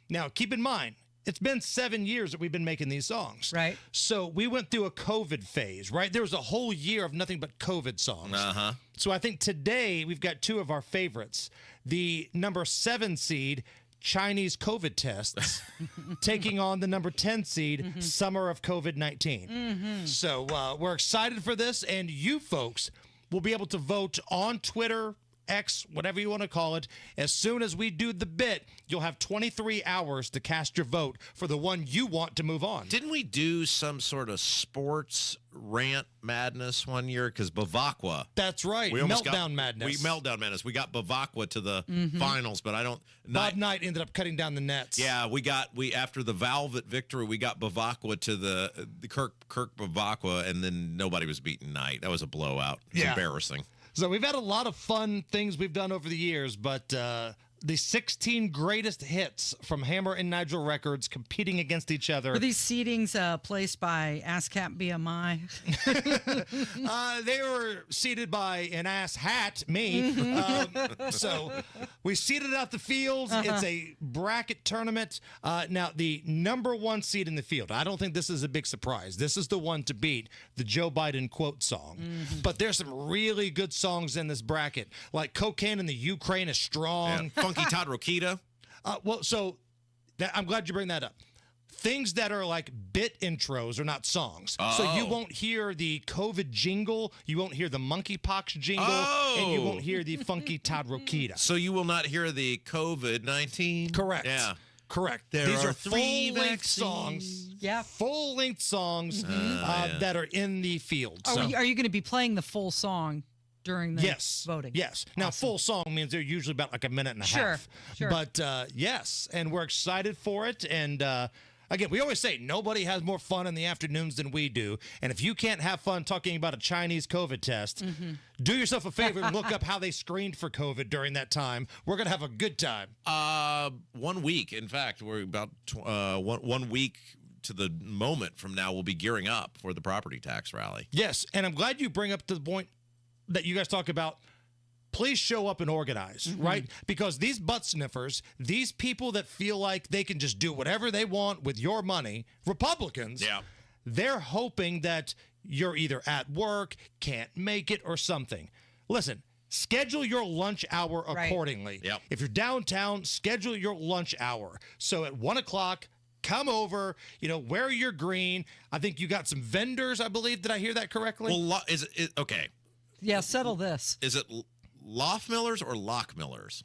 Now, keep in mind, it's been 7 years that we've been making these songs. Right. So we went through a COVID phase, right? There was a whole year of nothing but COVID songs. Uh-huh. So I think today we've got 2 of our favorites. The number 7 seed, Chinese COVID tests, taking on the number 10 seed, Summer of COVID-19. So we're excited for this, and you folks will be able to vote on Twitter, X, whatever you want to call it. As soon as we do the bit, you'll have 23 hours to cast your vote for the one you want to move on. Didn't we do some sort of sports rant madness one year? Because Bavacqua. That's right. Meltdown madness. Meltdown madness. We got Bavacqua to the finals, but I don't. Bob Knight ended up cutting down the nets. Yeah, we after the Velvet victory, we got Bavacqua to the Kirk Bavacqua, and then nobody was beating Knight. That was a blowout. It was embarrassing. So we've had a lot of fun things we've done over the years, but the 16 greatest hits from Hammer and Nigel Records competing against each other. Were these seedings placed by ASCAP BMI? They were seeded by an ass hat, me. So we seeded out the fields. It's a bracket tournament. Now, the number 1 seed in the field, I don't think this is a big surprise. This is the one to beat, the Joe Biden quote song. But there's some really good songs in this bracket, like Cocaine in the Ukraine is Strong. Yeah. Funky Todd Rokita. I'm glad you bring that up. Things that are like bit intros are not songs. So you won't hear the COVID jingle, you won't hear the monkeypox jingle, and you won't hear the funky Todd Rokita. So you will not hear the COVID-19? Correct. Yeah. Correct. These are full-length songs. Yeah. Full-length songs that are in the field. Are you going to be playing the full song during the voting? Yes. Now, full song means they're usually about like a minute and a half. Sure. But yes, and we're excited for it. And again, we always say nobody has more fun in the afternoons than we do. And if you can't have fun talking about a Chinese COVID test, do yourself a favor and look up how they screened for COVID during that time. We're going to have a good time. 1 week. In fact, we're about 1 week to the moment from now. We'll be gearing up for the property tax rally. Yes, and I'm glad you bring up the point that you guys talk about. Please show up and organize, right? Because these butt sniffers, these people that feel like they can just do whatever they want with your money, Republicans, they're hoping that you're either at work, can't make it, or something. Listen, schedule your lunch hour accordingly. Yep. If you're downtown, schedule your lunch hour. So at 1 o'clock, come over, wear your green. I think you got some vendors, I believe. Did I hear that correctly? Well, is it okay? Yeah, settle this. Is it Loftmillers or Lockmillers?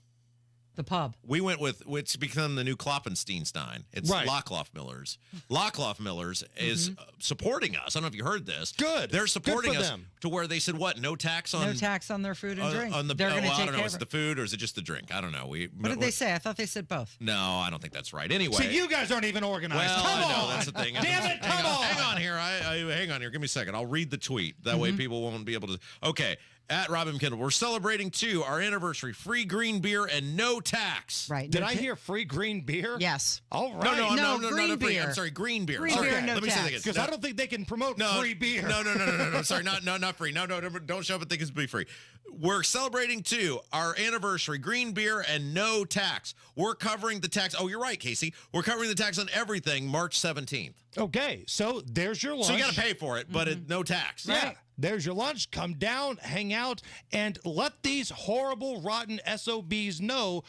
The pub. We went with, it's become the new Kloppensteinstein. It's Lockloff Millers. Lockloff Millers is supporting us. I don't know if you heard this. Good. They're supporting Good for us them. To where they said, what, no tax on their food and drink. On the, They're going to I take don't know, care is of it the food or is it just the drink? I don't know. What did they say? I thought they said both. No, I don't think that's right. Anyway. See, you guys aren't even organized. Well, come I know, on. that's the thing. Damn it, come on. Hang on here. Hang on here. Give me a second. I'll read the tweet. That way people won't be able to. Okay. At Robin Kendall, we're celebrating too our anniversary. Free green beer and no tax. Right. Did I hear free green beer? Yes. All right. No, green not free. beer. I'm sorry, green beer. Green beer, no Let me say that tax. again. Because I don't think they can promote free beer. No. Sorry, not free. No, don't show up and think it's be free. We're celebrating too our anniversary. Green beer and no tax. We're covering the tax. Oh, you're right, Casey. We're covering the tax on everything March 17th. Okay, so there's your lunch. So you got to pay for it, but no tax. Yeah. There's your lunch. Come down, hang out, and let these horrible, rotten SOBs know,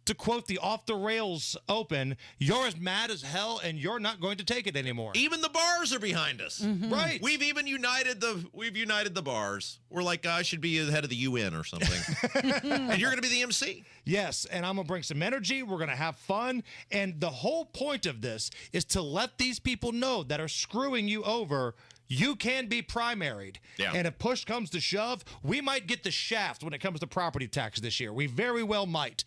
to quote the Off the Rails Open, you're as mad as hell and you're not going to take it anymore. Even the bars are behind us. Right. We've even united the bars. We're like, I should be the head of the UN or something. And you're going to be the MC. Yes, and I'm going to bring some energy. We're going to have fun. And the whole point of this is to let these people know that are screwing you over, you can be primaried. Yeah. And if push comes to shove, we might get the shaft when it comes to property tax this year. We very well might.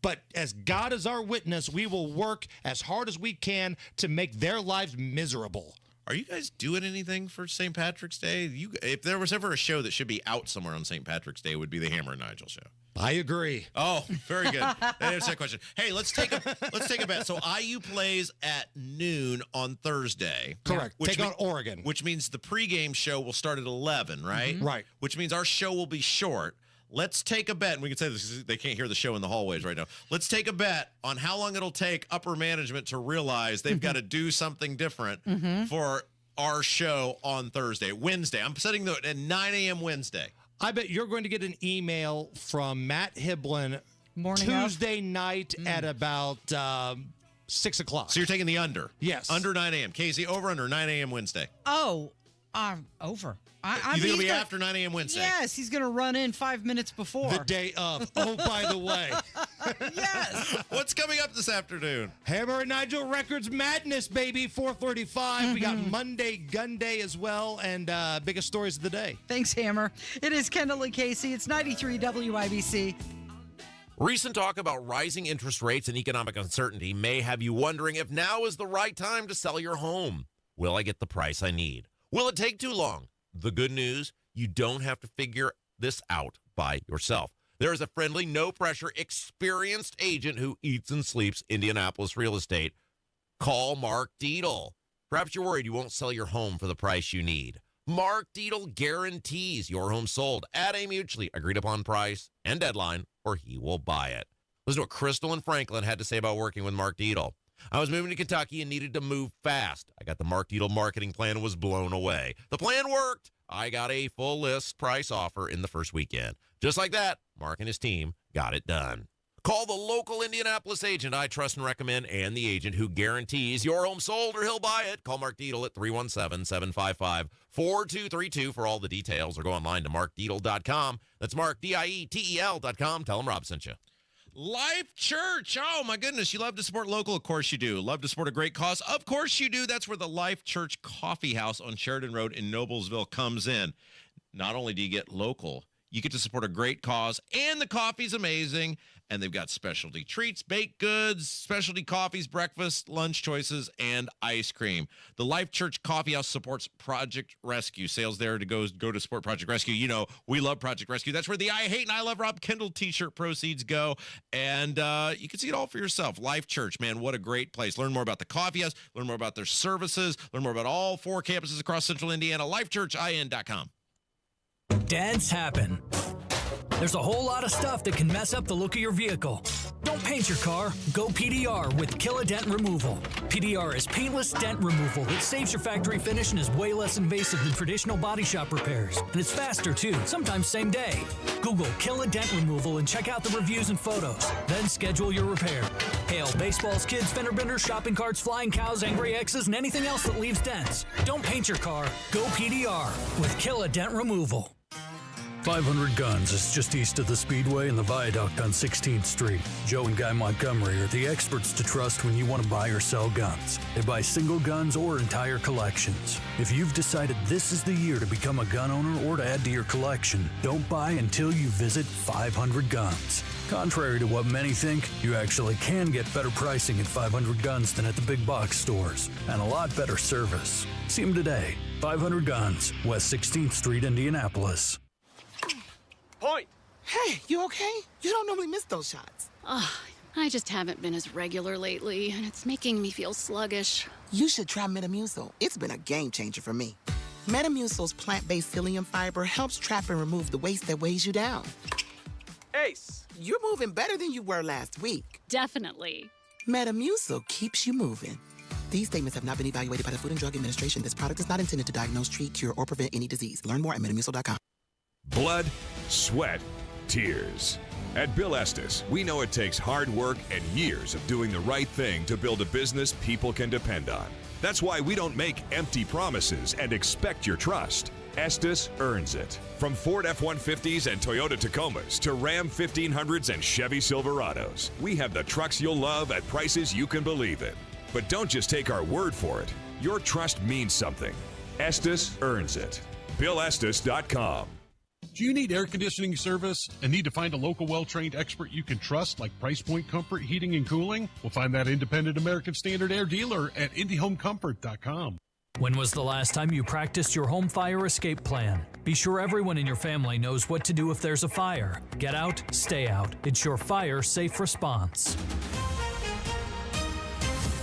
But as God is our witness, we will work as hard as we can to make their lives miserable. Are you guys doing anything for St. Patrick's Day? If there was ever a show that should be out somewhere on St. Patrick's Day, it would be the Hammer and Nigel show. I agree. Oh, very good. That answers that question. Hey, let's take a bet. So IU plays at noon on Thursday. Correct. Take on Oregon. Which means the pregame show will start at 11, right? Mm-hmm. Right. Which means our show will be short. Let's take a bet. And we can say this, they can't hear the show in the hallways right now. Let's take a bet on how long it'll take upper management to realize they've got to do something different for our show on Wednesday. I'm setting the at 9 a.m. Wednesday. I bet you're going to get an email from Matt Hiblin Tuesday night at about 6 o'clock. So you're taking the under? Yes. Under 9 a.m. Casey, over under 9 a.m. Wednesday. Oh, over. You think it'll be after 9 a.m. Wednesday? Yes, he's going to run in 5 minutes before. The day of. Oh, by the way. Yes. What's coming up this afternoon? Hammer and Nigel Records Madness, baby, 4:35. We got Monday Gun Day as well, and biggest stories of the day. Thanks, Hammer. It is Kendall and Casey. It's 93 WIBC. Recent talk about rising interest rates and economic uncertainty may have you wondering if now is the right time to sell your home. Will I get the price I need? Will it take too long? The good news, you don't have to figure this out by yourself. There is a friendly, no-pressure, experienced agent who eats and sleeps Indianapolis real estate. Call Mark Deedle. Perhaps you're worried you won't sell your home for the price you need. Mark Deedle guarantees your home sold at a mutually agreed-upon price and deadline, or he will buy it. Listen to what Crystal and Franklin had to say about working with Mark Deedle. I was moving to Kentucky and needed to move fast. I got the Mark Deedle marketing plan and was blown away. The plan worked. I got a full list price offer in the first weekend. Just like that, Mark and his team got it done. Call the local Indianapolis agent I trust and recommend and the agent who guarantees your home sold or he'll buy it. Call Mark Deedle at 317-755-4232 for all the details or go online to markdeedle.com. That's Mark, DIETEL.com. Tell him Rob sent you. Life Church. Oh, my goodness. You love to support local? Of course you do. Love to support a great cause? Of course you do. That's where the Life Church Coffee House on Sheridan Road in Noblesville comes in. Not only do you get local, you get to support a great cause, and the coffee's amazing. And they've got specialty treats, baked goods, specialty coffees, breakfast, lunch choices, and ice cream. The Life Church Coffee House supports Project Rescue. Sales there to go to support Project Rescue. You know, we love Project Rescue. That's where the I Hate and I Love Rob Kendall t-shirt proceeds go. And you can see it all for yourself. Life Church, man, what a great place. Learn more about the coffee house. Learn more about their services. Learn more about all 4 campuses across Central Indiana. LifeChurchIN.com. Dads happen. There's a whole lot of stuff that can mess up the look of your vehicle. Don't paint your car. Go PDR with Kill a Dent Removal. PDR is paintless dent removal that saves your factory finish and is way less invasive than traditional body shop repairs. And it's faster too, sometimes same day. Google Kill a Dent Removal and check out the reviews and photos. Then schedule your repair. Hail baseballs, kids, fender benders, shopping carts, flying cows, angry X's, and anything else that leaves dents. Don't paint your car. Go PDR with Kill a Dent Removal. 500 Guns is just east of the Speedway and the Viaduct on 16th Street. Joe and Guy Montgomery are the experts to trust when you want to buy or sell guns. They buy single guns or entire collections. If you've decided this is the year to become a gun owner or to add to your collection, don't buy until you visit 500 Guns. Contrary to what many think, you actually can get better pricing at 500 Guns than at the big box stores, and a lot better service. See them today. 500 Guns, West 16th Street, Indianapolis. Point. Hey, you okay? You don't normally miss those shots. I just haven't been as regular lately, and it's making me feel sluggish. You should try Metamucil. It's been a game changer for me. Metamucil's plant-based psyllium fiber helps trap and remove the waste that weighs you down. Ace, you're moving better than you were last week. Definitely. Metamucil keeps you moving. These statements have not been evaluated by the Food and Drug Administration. This product is not intended to diagnose, treat, cure, or prevent any disease. Learn more at metamucil.com. Blood, sweat, tears. At Bill Estes, we know it takes hard work and years of doing the right thing to build a business people can depend on. That's why we don't make empty promises and expect your trust. Estes earns it. From Ford F-150s and Toyota Tacomas to Ram 1500s and Chevy Silverados, we have the trucks you'll love at prices you can believe in. But don't just take our word for it. Your trust means something. Estes earns it. BillEstes.com. Do you need air conditioning service and need to find a local well-trained expert you can trust like Price Point Comfort Heating and Cooling? We'll find that independent American Standard Air dealer at IndyHomeComfort.com. When was the last time you practiced your home fire escape plan? Be sure everyone in your family knows what to do if there's a fire. Get out, stay out. It's your fire safe response.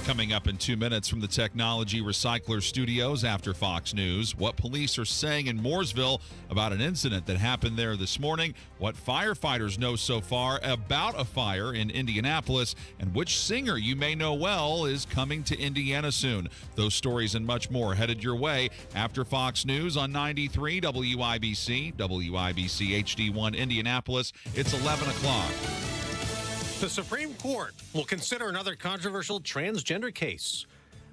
Coming up in 2 minutes from the Technology Recycler Studios after Fox News, what police are saying in Mooresville about an incident that happened there this morning, what firefighters know so far about a fire in Indianapolis, and which singer you may know well is coming to Indiana soon. Those stories and much more headed your way after Fox News on 93 WIBC, WIBC HD1 Indianapolis. It's 11 o'clock. The Supreme Court will consider another controversial transgender case.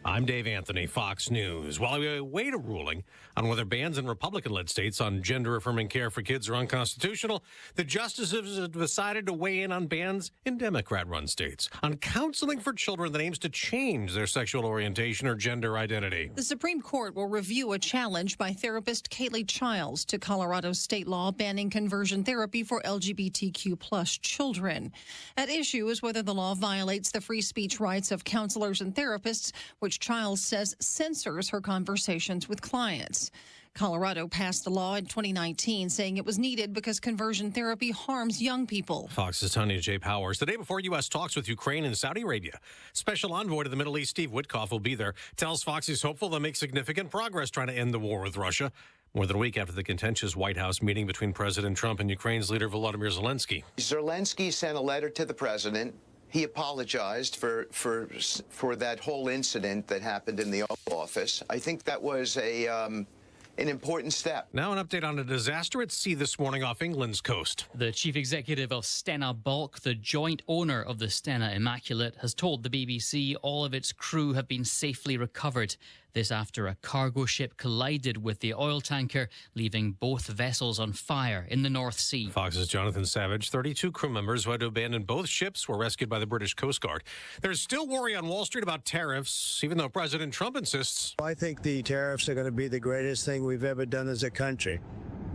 I'm Dave Anthony, Fox News. While we await a ruling on whether bans in Republican-led states on gender-affirming care for kids are unconstitutional, the justices have decided to weigh in on bans in Democrat-run states, on counseling for children that aims to change their sexual orientation or gender identity. The Supreme Court will review a challenge by therapist Kaylee Childs to Colorado's state law banning conversion therapy for LGBTQ+ children. At issue is whether the law violates the free speech rights of counselors and therapists, which Childs says censors her conversations with clients. Colorado passed a law in 2019 saying it was needed because conversion therapy harms young people. Fox's Tanya J. Powers. The day before U.S. talks with Ukraine and Saudi Arabia, Special Envoy to the Middle East, Steve Witkoff, will be there. Tells Fox he's hopeful they'll make significant progress trying to end the war with Russia. More than a week after the contentious White House meeting between President Trump and Ukraine's leader Volodymyr Zelensky. Zelensky sent a letter to the president. He apologized for that whole incident that happened in the Oval Office. I think that was an important step. Now an update on a disaster at sea this morning off England's coast. The chief executive of Stena Bulk, the joint owner of the Stena Immaculate, has told the BBC all of its crew have been safely recovered. This after a cargo ship collided with the oil tanker, leaving both vessels on fire in the North Sea. Fox's Jonathan Savage. 32 crew members who had to abandon both ships were rescued by the British Coast Guard. There's still worry on Wall Street about tariffs, even though President Trump insists. I think the tariffs are going to be the greatest thing we've ever done as a country.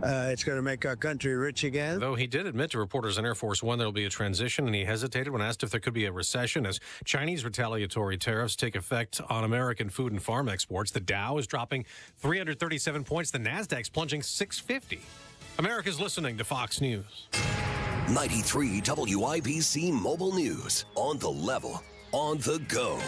It's going to make our country rich again. Though he did admit to reporters on Air Force One there will be a transition, and he hesitated when asked if there could be a recession as Chinese retaliatory tariffs take effect on American food and farm exports. The Dow is dropping 337 points. The Nasdaq's plunging 650. America's listening to Fox News. 93 WIBC Mobile News. On the level, on the go.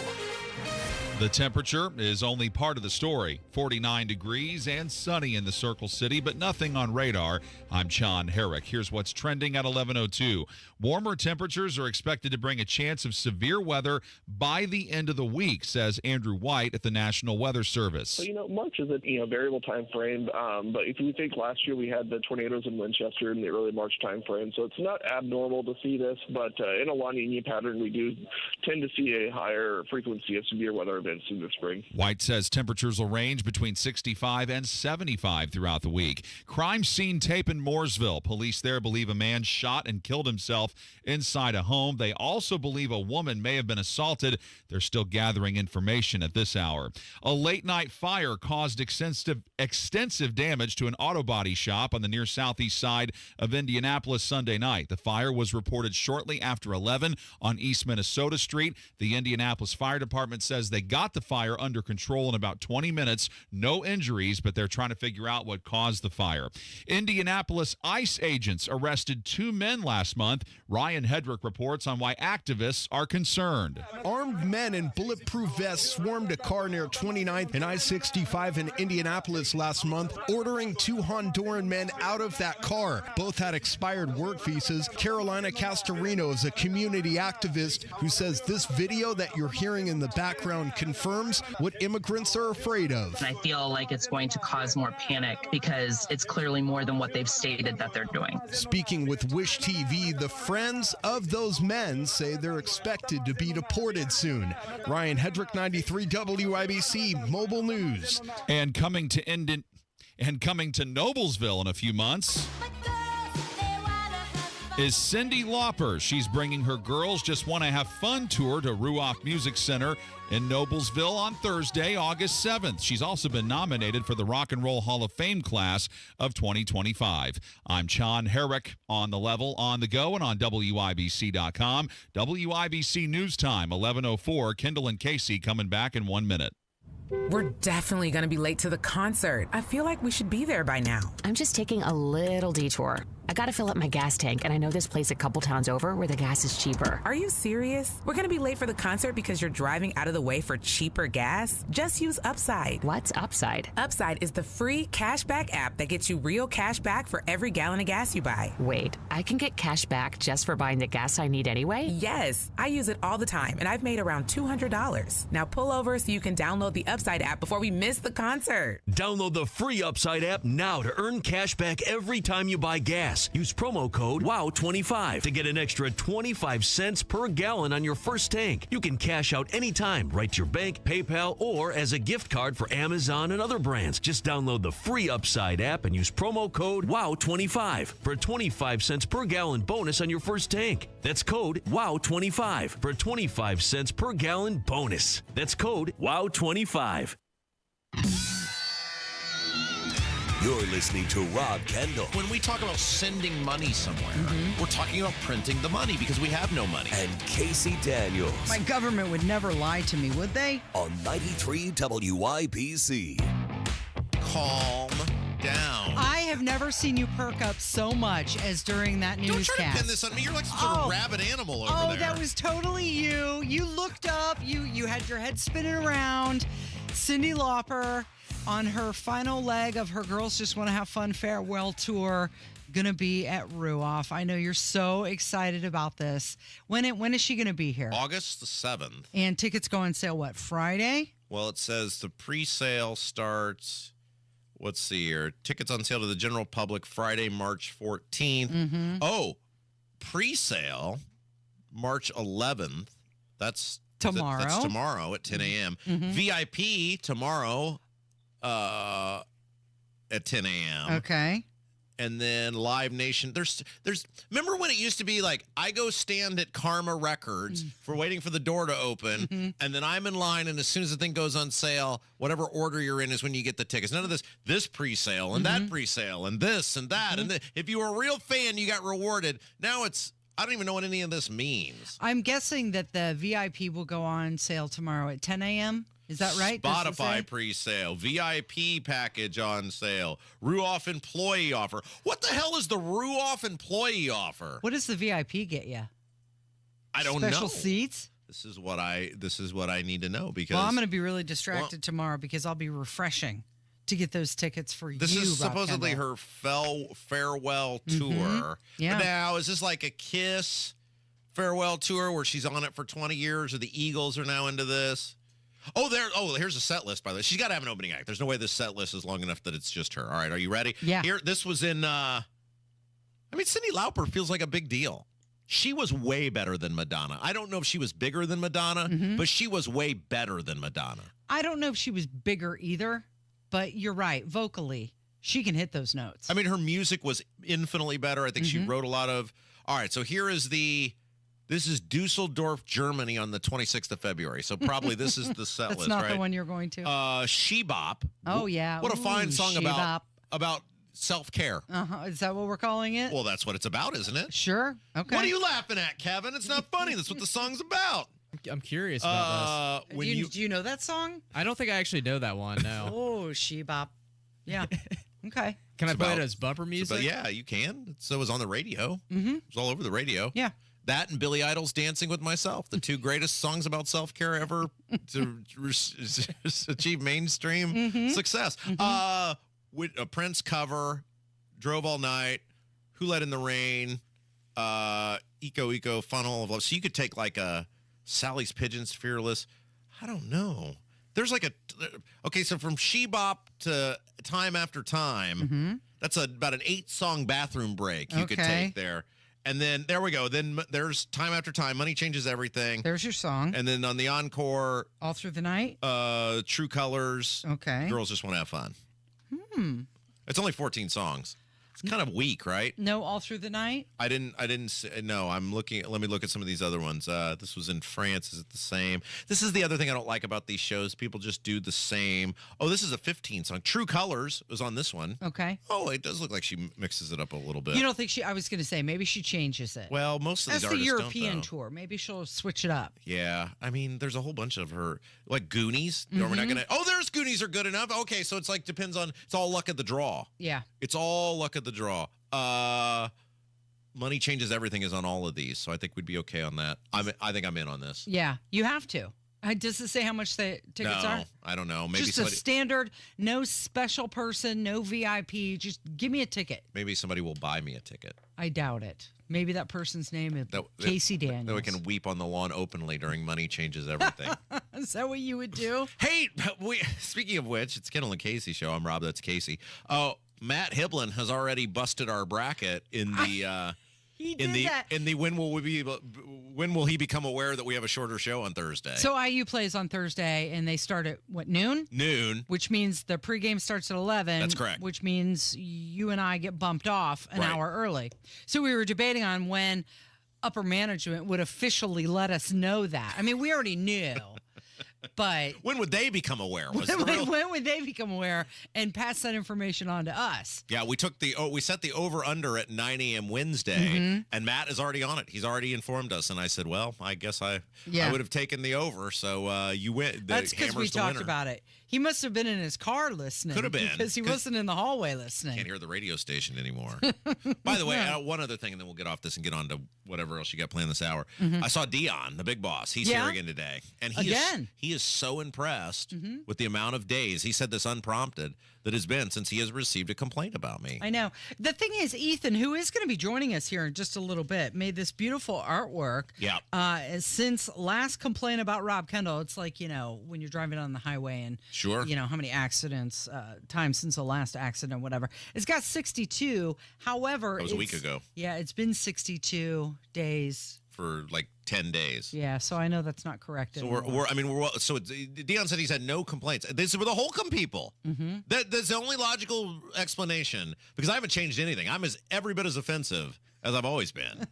The temperature is only part of the story. 49 degrees and sunny in the Circle City, but nothing on radar. I'm John Herrick. Here's what's trending at 11:02. Warmer temperatures are expected to bring a chance of severe weather by the end of the week, says Andrew White at the National Weather Service. So, March is a variable time frame, but if you think last year we had the tornadoes in Winchester in the early March time frame, so it's not abnormal to see this, but in a La Nina pattern, we do tend to see a higher frequency of severe weather events in the spring. White says temperatures will range between 65 and 75 throughout the week. Crime scene tape in Mooresville. Police there believe a man shot and killed himself inside a home. They also believe a woman may have been assaulted. They're still gathering information at this hour. A late-night fire caused extensive damage to an auto body shop on the near southeast side of Indianapolis Sunday night. The fire was reported shortly after 11 on East Minnesota Street. The Indianapolis Fire Department says they got the fire under control in about 20 minutes. No injuries, but they're trying to figure out what caused the fire. Indianapolis ICE agents arrested 2 men last month. Ryan Hedrick reports on why activists are concerned. Armed men in bulletproof vests swarmed a car near 29th and I-65 in Indianapolis last month, ordering 2 Honduran men out of that car. Both had expired work visas. Carolina Castorino is a community activist who says this video that you're hearing in the background confirms what immigrants are afraid of. I feel like it's going to cause more panic because it's clearly more than what they've stated that they're doing. Speaking with Wish TV, the friends of those men say they're expected to be deported soon. Ryan Hedrick, 93 WIBC Mobile News. And coming to Noblesville in a few months. is Cyndi Lauper. She's bringing her Girls Just Want to Have Fun tour to Ruoff Music Center in Noblesville on Thursday, August 7th. She's also been nominated for the Rock and Roll Hall of Fame class of 2025. I'm John Herrick on The Level, on the go, and on WIBC.com. WIBC News Time, 11:04. Kendall and Casey coming back in 1 minute. We're definitely going to be late to the concert. I feel like we should be there by now. I'm just taking a little detour. I gotta fill up my gas tank, and I know this place a couple towns over where the gas is cheaper. Are you serious? We're going to be late for the concert because you're driving out of the way for cheaper gas? Just use Upside. What's Upside? Upside is the free cashback app that gets you real cash back for every gallon of gas you buy. Wait, I can get cash back just for buying the gas I need anyway? Yes, I use it all the time, and I've made around $200. Now pull over so you can download the Upside app before we miss the concert. Download the free Upside app now to earn cash back every time you buy gas. Use promo code WOW25 to get an extra 25 cents per gallon on your first tank. You can cash out anytime, right to your bank, PayPal, or as a gift card for Amazon and other brands. Just download the free Upside app and use promo code WOW25 for a 25 cents per gallon bonus on your first tank. That's code WOW25 for a 25 cents per gallon bonus. That's code WOW25. You're listening to Rob Kendall. When we talk about sending money somewhere, we're talking about printing the money because we have no money. And Casey Daniels. My government would never lie to me, would they? On 93 WIBC. Calm down. I have never seen you perk up so much as during that newscast. Don't try to pin this on me. You're like some sort of rabid animal over there. Oh, that was totally you. You looked up. You had your head spinning around. Cyndi Lauper on her final leg of her Girls Just Want to Have Fun farewell tour, gonna be at Ruoff. I know you're so excited about this. When is she gonna be here? August the 7th. And tickets go on sale, what, Friday? Well, it says the pre-sale starts, let's see here, tickets on sale to the general public Friday, March 14th. Oh, pre-sale, March 11th. That's tomorrow. That's tomorrow at 10 a.m. VIP tomorrow at 10 a.m. Okay. And then Live Nation. There's. Remember when it used to be like I go stand at Karma Records for waiting for the door to open, and then I'm in line, and as soon as the thing goes on sale, whatever order you're in is when you get the tickets. None of this pre-sale and that pre-sale and this and that. And if you were a real fan, you got rewarded. Now it's. I don't even know what any of this means. I'm guessing that the VIP will go on sale tomorrow at 10 a.m. Is that right? Spotify pre-sale, VIP package on sale, Ruoff employee offer. What the hell is the Ruoff employee offer? What does the VIP get you? I don't know. Special seats? This is what I need to know because I'm going to be really distracted tomorrow because I'll be refreshing to get those tickets for you. This is Rob supposedly Kendall. her farewell tour. Yeah. But now, is this like a Kiss farewell tour where she's on it for 20 years or the Eagles are now into this? Here's a set list, by the way. She's got to have an opening act. There's no way this set list is long enough that it's just her. All right, are you ready? Yeah. This was in, Cyndi Lauper feels like a big deal. She was way better than Madonna. I don't know if she was bigger than Madonna, but she was way better than Madonna. I don't know if she was bigger either, but you're right. Vocally, she can hit those notes. I mean, her music was infinitely better. I think she wrote a lot of... All right, so this is Dusseldorf, Germany on the 26th of February. So probably this is the set list, right? That's not the one you're going to. She Bop. Oh, yeah. What a fine song about self-care. Is that what we're calling it? Well, that's what it's about, isn't it? Sure. Okay. What are you laughing at, Kevin? It's not funny. That's what the song's about. I'm curious about this. Do you know that song? I don't think I actually know that one, no. Oh, She Bop. Yeah. Okay. Can I play it as bumper music? Yeah, you can. So it was on the radio. It was all over the radio. Yeah. That and Billy Idol's Dancing with Myself, the two greatest songs about self-care ever to achieve mainstream success. With a Prince cover, Drove All Night, Who Let in the Rain, Eco, Funnel of Love. So you could take like a Sally's Pigeons, Fearless. I don't know. There's like so from She Bop to Time After Time, that's about an 8-song bathroom break you could take there. And then there we go. Then there's Time After Time. Money Changes Everything. There's your song. And then on the encore, All Through the Night. True Colors. Okay. Girls Just Want to Have Fun. It's only 14 songs. It's kind of weak, right? No, all through the night? I didn't say, no, I'm looking. Let me look at some of these other ones. This was in France. Is it the same? This is the other thing I don't like about these shows. People just do the same. Oh, this is a 15 song. True Colors was on this one. Okay. Oh, it does look like she mixes it up a little bit. You don't think I was going to say, maybe she changes it. Well, most of these That's the artists European don't, tour. Maybe she'll switch it up. Yeah. I mean, there's a whole bunch of her, like Goonies. We're not Mhm. going to, oh, there's Goonies are good enough. Okay, so it's like, depends on, it's all luck of the draw. Yeah. It's all luck of the draw. Money Changes Everything is on all of these, so I think we'd be okay on that. I think I'm in on this. Yeah, you have to. Does it say how much the tickets are? No, I don't know. Maybe Just somebody, a standard, no special person, no VIP. Just give me a ticket. maybe somebody will buy me a ticket. I doubt it. Maybe that person's name is Casey Daniels. That we can weep on the lawn openly during Money Changes Everything. Is that what you would do? Hey, speaking of which, it's Kendall and Casey show. I'm Rob. That's Casey. Oh, Matt Hiblin has already busted our bracket in the when will he become aware that we have a shorter show on Thursday? So IU plays on Thursday, and they start at, what, noon? Noon. Which means the pregame starts at 11. That's correct. Which means you and I get bumped off an hour early. So we were debating on when upper management would officially let us know that. I mean, we already knew. But when would they become aware? When would they become aware and pass that information on to us? Yeah, we set the over under at 9 a.m. Wednesday, and Matt is already on it. He's already informed us, and I said, well, I guess I would have taken the over. So you win. That's because we talked about it. He must have been in his car listening. Could have been. Because he wasn't in the hallway listening. Can't hear the radio station anymore. By the way, one other thing, and then we'll get off this and get on to whatever else you got planned this hour. I saw Dion, the big boss. He's here again today. And he is so impressed with the amount of days, he said this unprompted, that has been since he has received a complaint about me. I know. The thing is, Ethan, who is going to be joining us here in just a little bit, made this beautiful artwork. Yeah. Since last complaint about Rob Kendall, it's like, when you're driving on the highway and, how many accidents, time since the last accident, whatever. It's got 62. However, that was a week ago. Yeah, it's been 62 days. For like 10 days. Yeah, so I know that's not correct. So Dion said he's had no complaints. This is with the Holcomb people. That's the only logical explanation, because I haven't changed anything. I'm every bit as offensive as I've always been.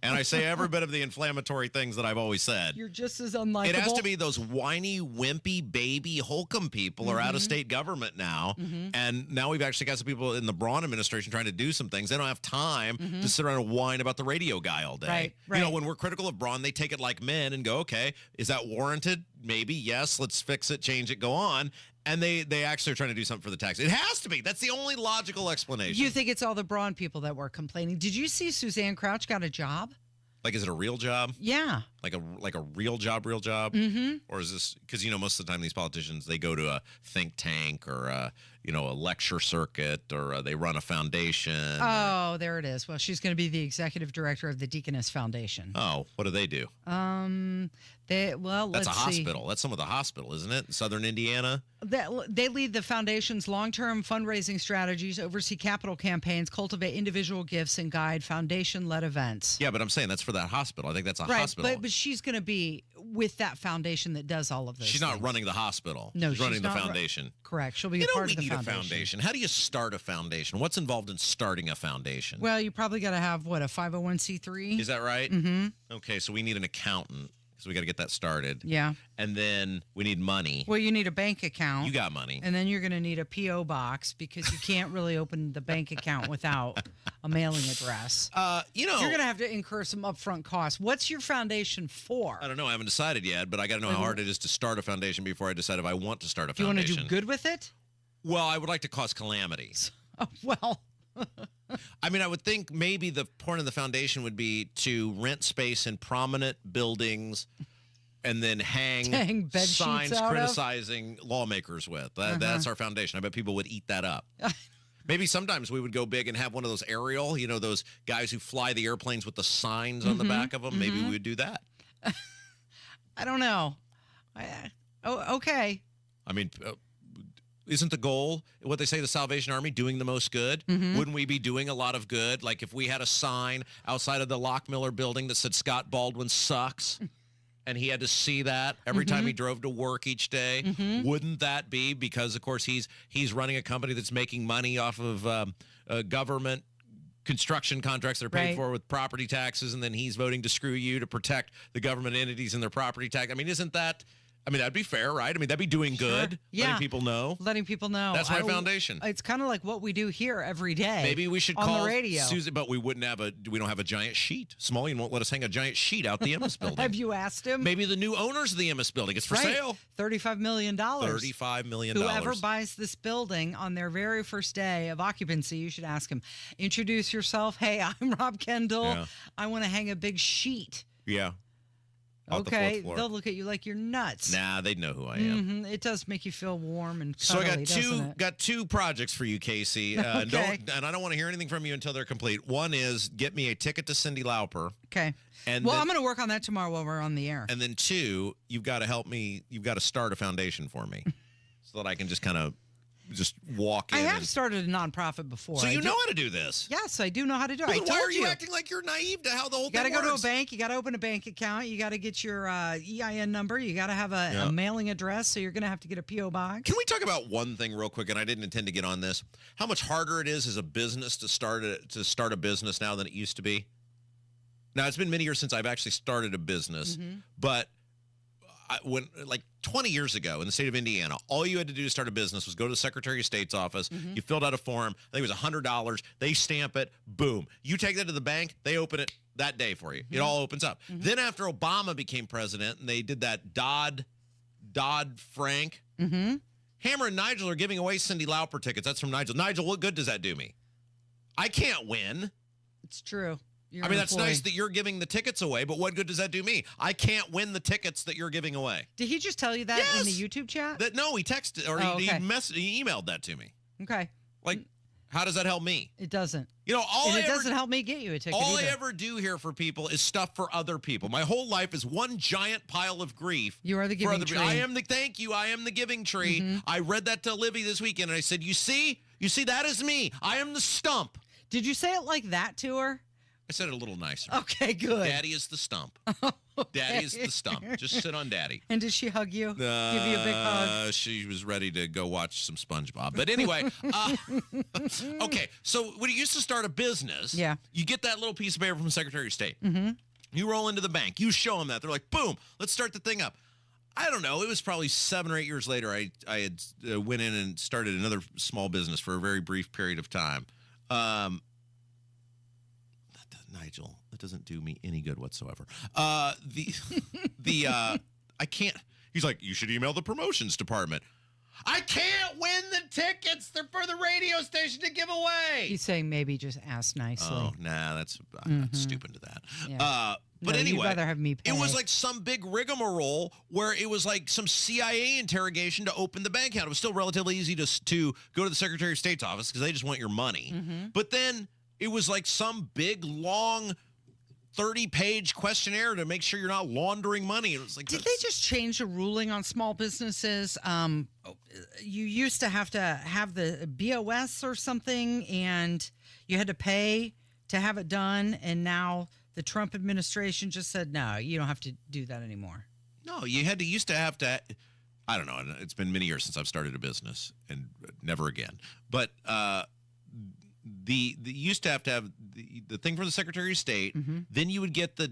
And I say every bit of the inflammatory things that I've always said. You're just as unlikable. It has to be those whiny, wimpy, baby Holcomb people are out of state government now. And now we've actually got some people in the Braun administration trying to do some things. They don't have time to sit around and whine about the radio guy all day. Right. When we're critical of Braun, they take it like men and go, okay, is that warranted? Maybe, yes, let's fix it, change it, go on. And they actually are trying to do something for the tax. It has to be. That's the only logical explanation. You think it's all the Braun people that were complaining. Did you see Suzanne Crouch got a job? Like, is it a real job? Yeah. Like a real job? Mm-hmm. Or is this, because, most of the time these politicians, they go to a think tank or, a lecture circuit, or they run a foundation. Oh, there it is. Well, she's going to be the executive director of the Deaconess Foundation. Oh, what do they do? That's a hospital. That's some of the hospital, isn't it? Southern Indiana? They lead the foundation's long-term fundraising strategies, oversee capital campaigns, cultivate individual gifts, and guide foundation-led events. Yeah, but I'm saying that's for that hospital. I think that's a hospital. But she's going to be with that foundation that does all of those. She's not running the hospital. No, she's running the foundation. Correct. She'll be a part of the foundation. A foundation. How do you start a foundation? What's involved in starting a foundation? Well, you probably got to have, a 501c3? Is that right? Mm-hmm. Okay, so we need an accountant. So we got to get that started. Yeah. And then we need money. Well, you need a bank account. You got money. And then you're going to need a P.O. box, because you can't really open the bank account without a mailing address. You're going to have to incur some upfront costs. What's your foundation for? I don't know. I haven't decided yet, but I got to know how hard it is to start a foundation before I decide if I want to start a foundation. Do you want to do good with it? Well, I would like to cause calamities. Oh, well... I mean, I would think maybe the point of the foundation would be to rent space in prominent buildings and then hang bed signs sheets criticizing lawmakers with. That's our foundation. I bet people would eat that up. Maybe sometimes we would go big and have one of those aerial, those guys who fly the airplanes with the signs on the back of them. Maybe we would do that. I don't know. Okay. I mean... isn't the goal what they say, the Salvation Army, doing the most good? Wouldn't we be doing a lot of good? Like if we had a sign outside of the Lockmiller building that said Scott Baldwin sucks, and he had to see that every time he drove to work each day, wouldn't that be because, of course, he's running a company that's making money off of government construction contracts that are paid for with property taxes, and then he's voting to screw you to protect the government entities and their property tax? I mean, isn't that... I mean, that'd be fair, right? I mean, that'd be doing good, letting people know. Letting people know. That's my foundation. It's kind of like what we do here every day. Maybe we should on call the radio. Susan, but we don't have a giant sheet. Smullian won't let us hang a giant sheet out the Emmis building. Have you asked him? Maybe the new owners of the Emmis building. It's for sale. $35 million. $35 million. Whoever buys this building on their very first day of occupancy, you should ask him, introduce yourself. Hey, I'm Rob Kendall. Yeah. I want to hang a big sheet. Yeah. Okay, they'll look at you like you're nuts. Nah, they'd know who I am. It does make you feel warm and So cuddly, I got two projects for you, Casey. Okay. And I don't want to hear anything from you until they're complete. One is get me a ticket to Cyndi Lauper. Okay. And I'm going to work on that tomorrow while we're on the air. And then two, you've got to help me. You've got to start a foundation for me so that I can just kind of just walk in. I have started a nonprofit before. So you know how to do this? Yes, I do know how to do it. Well, why are you acting like you're naive to how the whole thing works? You got to go to a bank. You got to open a bank account. You got to get your EIN number. You got to have a mailing address. So you're going to have to get a P.O. box. Can we talk about one thing real quick? And I didn't intend to get on this. How much harder it is as a business to start a business now than it used to be? Now, it's been many years since I've actually started a business, but when 20 years ago in the state of Indiana, all you had to do to start a business was go to the Secretary of State's office. You filled out a form. I think it was $100. They stamp it. Boom. You take that to the bank. They open it that day for you. It all opens up. Then after Obama became president and they did that Dodd-Frank, Hammer and Nigel are giving away Cyndi Lauper tickets. That's from Nigel. Nigel, what good does that do me? I can't win. It's true. That's nice that you're giving the tickets away, but what good does that do me? I can't win the tickets that you're giving away. Did he just tell you that in the YouTube chat? No, he texted or he emailed that to me. Okay. How does that help me? It doesn't. It doesn't help me get you a ticket All either. I ever do here for people is stuff for other people. My whole life is one giant pile of grief. You are the giving tree. Thank you. I am the giving tree. I read that to Livy this weekend, and I said, you see, that is me. I am the stump. Did you say it like that to her? I said it a little nicer. Okay, good. Daddy is the stump. Daddy is the stump. Just sit on Daddy. And did she hug you? Give you a big hug? She was ready to go watch some SpongeBob. But anyway, okay. So when you used to start a business, you get that little piece of paper from the Secretary of State. You roll into the bank. You show them that. They're like, boom, let's start the thing up. I don't know. It was probably 7 or 8 years later I had went in and started another small business for a very brief period of time. Nigel, that doesn't do me any good whatsoever. I can't. He's like, you should email the promotions department. I can't win the tickets. They're for the radio station to give away. He's saying maybe just ask nicely. Oh, nah, I'm not stupid to that. Yeah. But anyway, you'd rather have me pay. It was like some big rigmarole where it was like some CIA interrogation to open the bank account. It was still relatively easy to go to the Secretary of State's office because they just want your money. But then it was like some big, long 30-page questionnaire to make sure you're not laundering money. It was like, did they just change the ruling on small businesses? You used to have the BOS or something, and you had to pay to have it done. And now the Trump administration just said, no, you don't have to do that anymore. No, used to have to. I don't know. It's been many years since I've started a business, and never again. But the used to have the thing from the Secretary of State. Then you would get the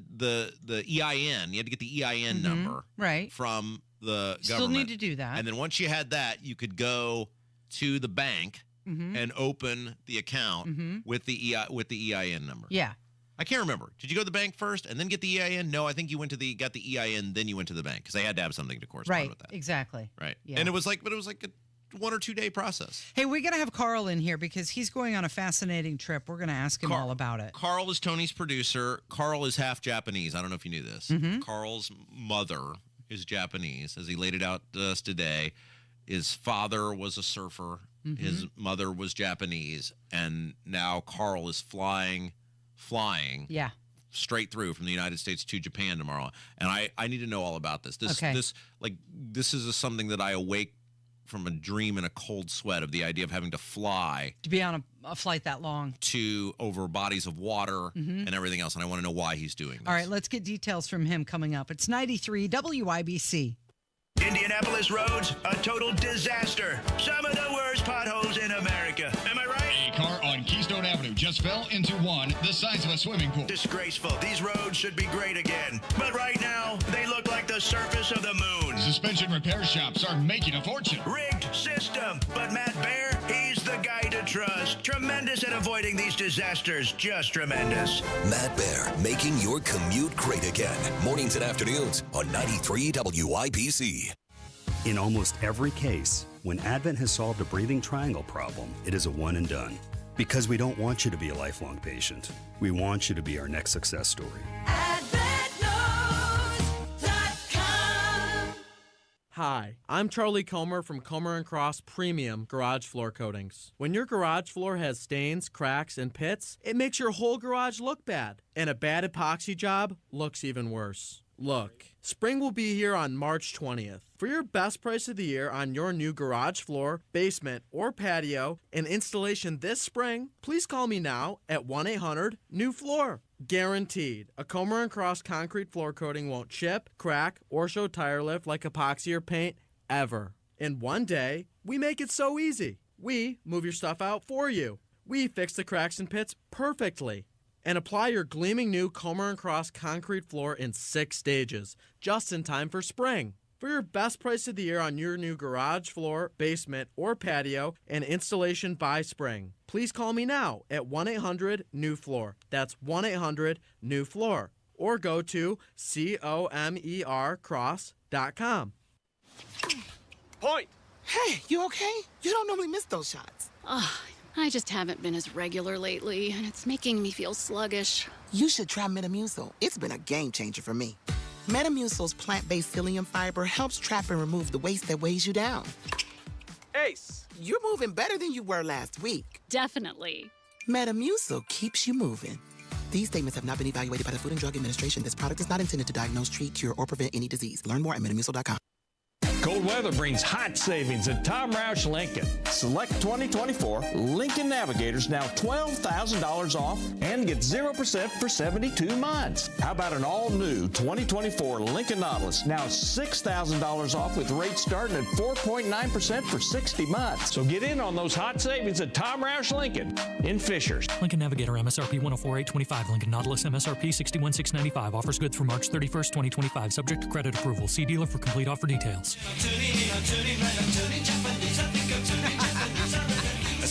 EIN. You had to get the EIN number from the government. Still need to do that. And then once you had that, you could go to the bank and open the account with the EIN number. Yeah. I can't remember. Did you go to the bank first and then get the EIN? No, I think you got the EIN, then you went to the bank because they had to have something to correspond with that. Exactly. Right. Yeah. And it was like a 1 or 2 day process. Hey, we got to have Carl in here because he's going on a fascinating trip. We're going to ask him all about it. Carl is Tony's producer. Carl is half Japanese. I don't know if you knew this. Carl's mother is Japanese, as he laid it out to us today. His father was a surfer. His mother was Japanese. And now Carl is flying straight through from the United States to Japan tomorrow. And I need to know all about this. This is something that I awake from a dream and a cold sweat of the idea of having to fly to be on a flight that long. to over bodies of water and everything else, and I want to know why he's doing this. All right, let's get details from him coming up. It's 93 WIBC. Indianapolis roads, a total disaster. Some of the worst potholes in America. Am I right? A car on Keystone Avenue just fell into one the size of a swimming pool. Disgraceful. These roads should be great again. But right now, they look like the surface of the moon. Suspension repair shops are making a fortune. Rigged system. But Matt Bear, he's the guy to trust. Tremendous at avoiding these disasters. Just tremendous. Matt Bear, making your commute great again. Mornings and afternoons on 93 WIBC. In almost every case, when Advent has solved a breathing triangle problem, it is a one and done. Because we don't want you to be a lifelong patient. We want you to be our next success story. Hi, I'm Charlie Comer from Comer & Cross Premium Garage Floor Coatings. When your garage floor has stains, cracks, and pits, it makes your whole garage look bad. And a bad epoxy job looks even worse. Look, spring will be here on March 20th. For your best price of the year on your new garage floor, basement, or patio and installation this spring, please call me now at 1-800-NEW-FLOOR. Guaranteed, a Comer & Cross concrete floor coating won't chip, crack, or show tire lift like epoxy or paint ever. In one day, we make it so easy. We move your stuff out for you. We fix the cracks and pits perfectly. And apply your gleaming new Comer & Cross concrete floor in 6 stages, just in time for spring. For your best price of the year on your new garage floor, basement, or patio, and installation by spring, please call me now at 1-800-NEW-FLOOR. That's 1-800-NEW-FLOOR. Or go to COMERcross.com. Point! Hey, you okay? You don't normally miss those shots. I just haven't been as regular lately, and it's making me feel sluggish. You should try Metamucil. It's been a game changer for me. Metamucil's plant-based psyllium fiber helps trap and remove the waste that weighs you down. Ace, you're moving better than you were last week. Definitely. Metamucil keeps you moving. These statements have not been evaluated by the Food and Drug Administration. This product is not intended to diagnose, treat, cure, or prevent any disease. Learn more at metamucil.com. Cold weather brings hot savings at Tom Roush Lincoln. Select 2024 Lincoln Navigators now $12,000 off and get 0% for 72 months. How about an all-new 2024 Lincoln Nautilus now $6,000 off with rates starting at 4.9% for 60 months. So get in on those hot savings at Tom Roush Lincoln in Fishers. Lincoln Navigator MSRP $104,825. Lincoln Nautilus MSRP $61,695. Offers good through March 31st, 2025. Subject to credit approval. See dealer for complete offer details. That's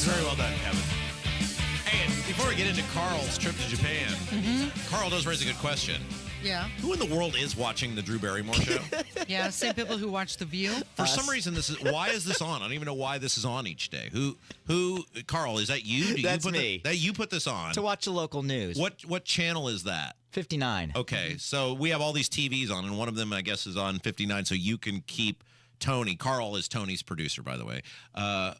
very well done, Kevin. Hey, and before we get into Carl's trip to Japan, Carl does raise a good question. Yeah. Who in the world is watching the Drew Barrymore show? Yeah, same people who watch The View. For some reason, why is this on? I don't even know why this is on each day. Who, Carl, is that you? That's me. You put this on. To watch the local news. What channel is that? 59. Okay, so we have all these TVs on, and one of them, I guess, is on 59, so you can keep Tony. Carl is Tony's producer, by the way. A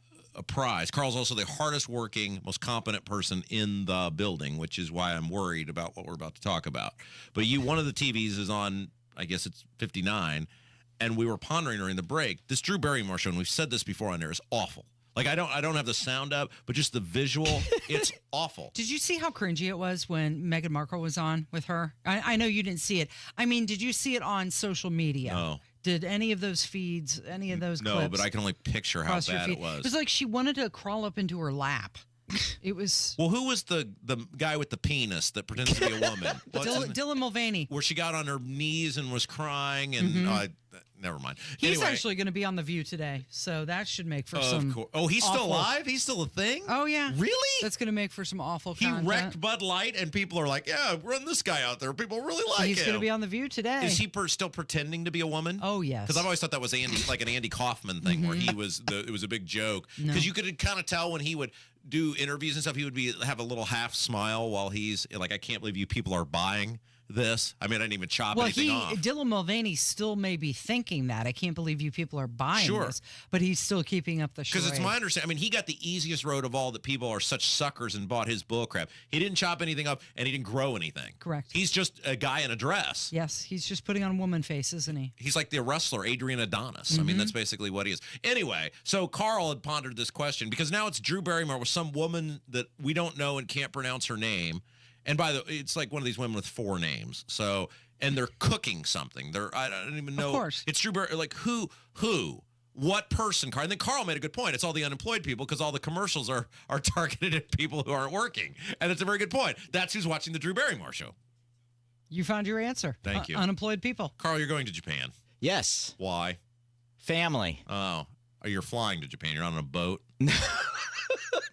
prize. Carl's also the hardest working, most competent person in the building, which is why I'm worried about what we're about to talk about. But one of the TVs is on, I guess it's 59, and we were pondering during the break, this Drew Barrymore show, and we've said this before on there, is awful. Like, I don't have the sound up, but just the visual, it's awful. Did you see how cringy it was when Meghan Markle was on with her? I know you didn't see it. I mean, did you see it on social media? No. Did any of those feeds, any of those clips? No, but I can only picture how bad it was. It was like she wanted to crawl up into her lap. It was... Well, who was the guy with the penis that pretends to be a woman? Dylan Mulvaney. Where she got on her knees and was crying and... never mind. He's actually going to be on The View today, so that should make for some... Of course. Oh, he's still alive? He's still a thing? Oh, yeah. Really? That's going to make for some awful content. He wrecked Bud Light, and people are like, yeah, run this guy out there. People really like him. He's going to be on The View today. Is he still pretending to be a woman? Oh, yes. Because I've always thought that was like an Andy Kaufman thing where he was it was a big joke. Because you could kind of tell when he would do interviews and stuff, he would have a little half smile while he's like, I can't believe you people are buying this. I mean, I didn't even chop anything off. Dylan Mulvaney still may be thinking that. I can't believe you people are buying this, but he's still keeping up the charade. Because it's my understanding. I mean, he got the easiest road of all that people are such suckers and bought his bullcrap. He didn't chop anything up, and he didn't grow anything. Correct. He's just a guy in a dress. Yes, he's just putting on woman face, isn't he? He's like the wrestler, Adrian Adonis. I mean, that's basically what he is. Anyway, so Carl had pondered this question because now it's Drew Barrymore with some woman that we don't know and can't pronounce her name. And by the way, it's like one of these women with 4 names. So, and they're cooking something. I don't even know. Of course. It's Drew Barrymore. Like who, what person, Carl? And then Carl made a good point. It's all the unemployed people because all the commercials are targeted at people who aren't working. And it's a very good point. That's who's watching the Drew Barrymore show. You found your answer. Thank you. Unemployed people. Carl, you're going to Japan. Yes. Why? Family. Oh, you're flying to Japan. You're not on a boat?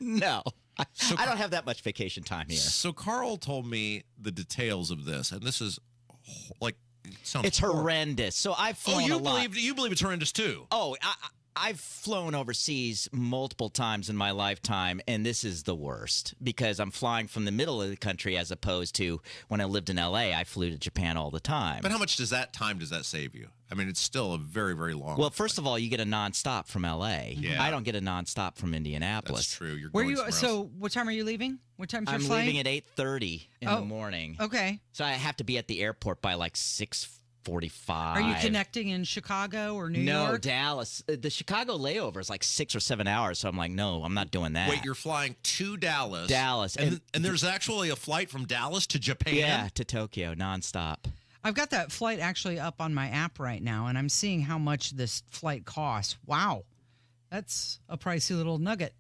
No. I don't have that much vacation time here. So Carl told me the details of this, and this is like it's horrendous. So I've flown a lot. You believe it's horrendous too? Oh, I've flown overseas multiple times in my lifetime, and this is the worst because I'm flying from the middle of the country as opposed to when I lived in L.A., I flew to Japan all the time. But how much does that save you? I mean, it's still a very, very long Well, first of all, you get a nonstop from L.A. Yeah. I don't get a nonstop from Indianapolis. That's true. You're Where going you? So, what time are you leaving? What time's your I'm flight? leaving at 8:30 in the morning. Okay. So I have to be at the airport by like 6:45. Are you connecting in Chicago or New No, York? Dallas. The Chicago layover is like 6 or 7 hours, so I'm like, no, I'm not doing that. Wait, you're flying to Dallas? Dallas. And there's actually a flight from Dallas to Japan? Yeah, to Tokyo, nonstop. I've got that flight actually up on my app right now, and I'm seeing how much this flight costs. Wow. That's a pricey little nugget.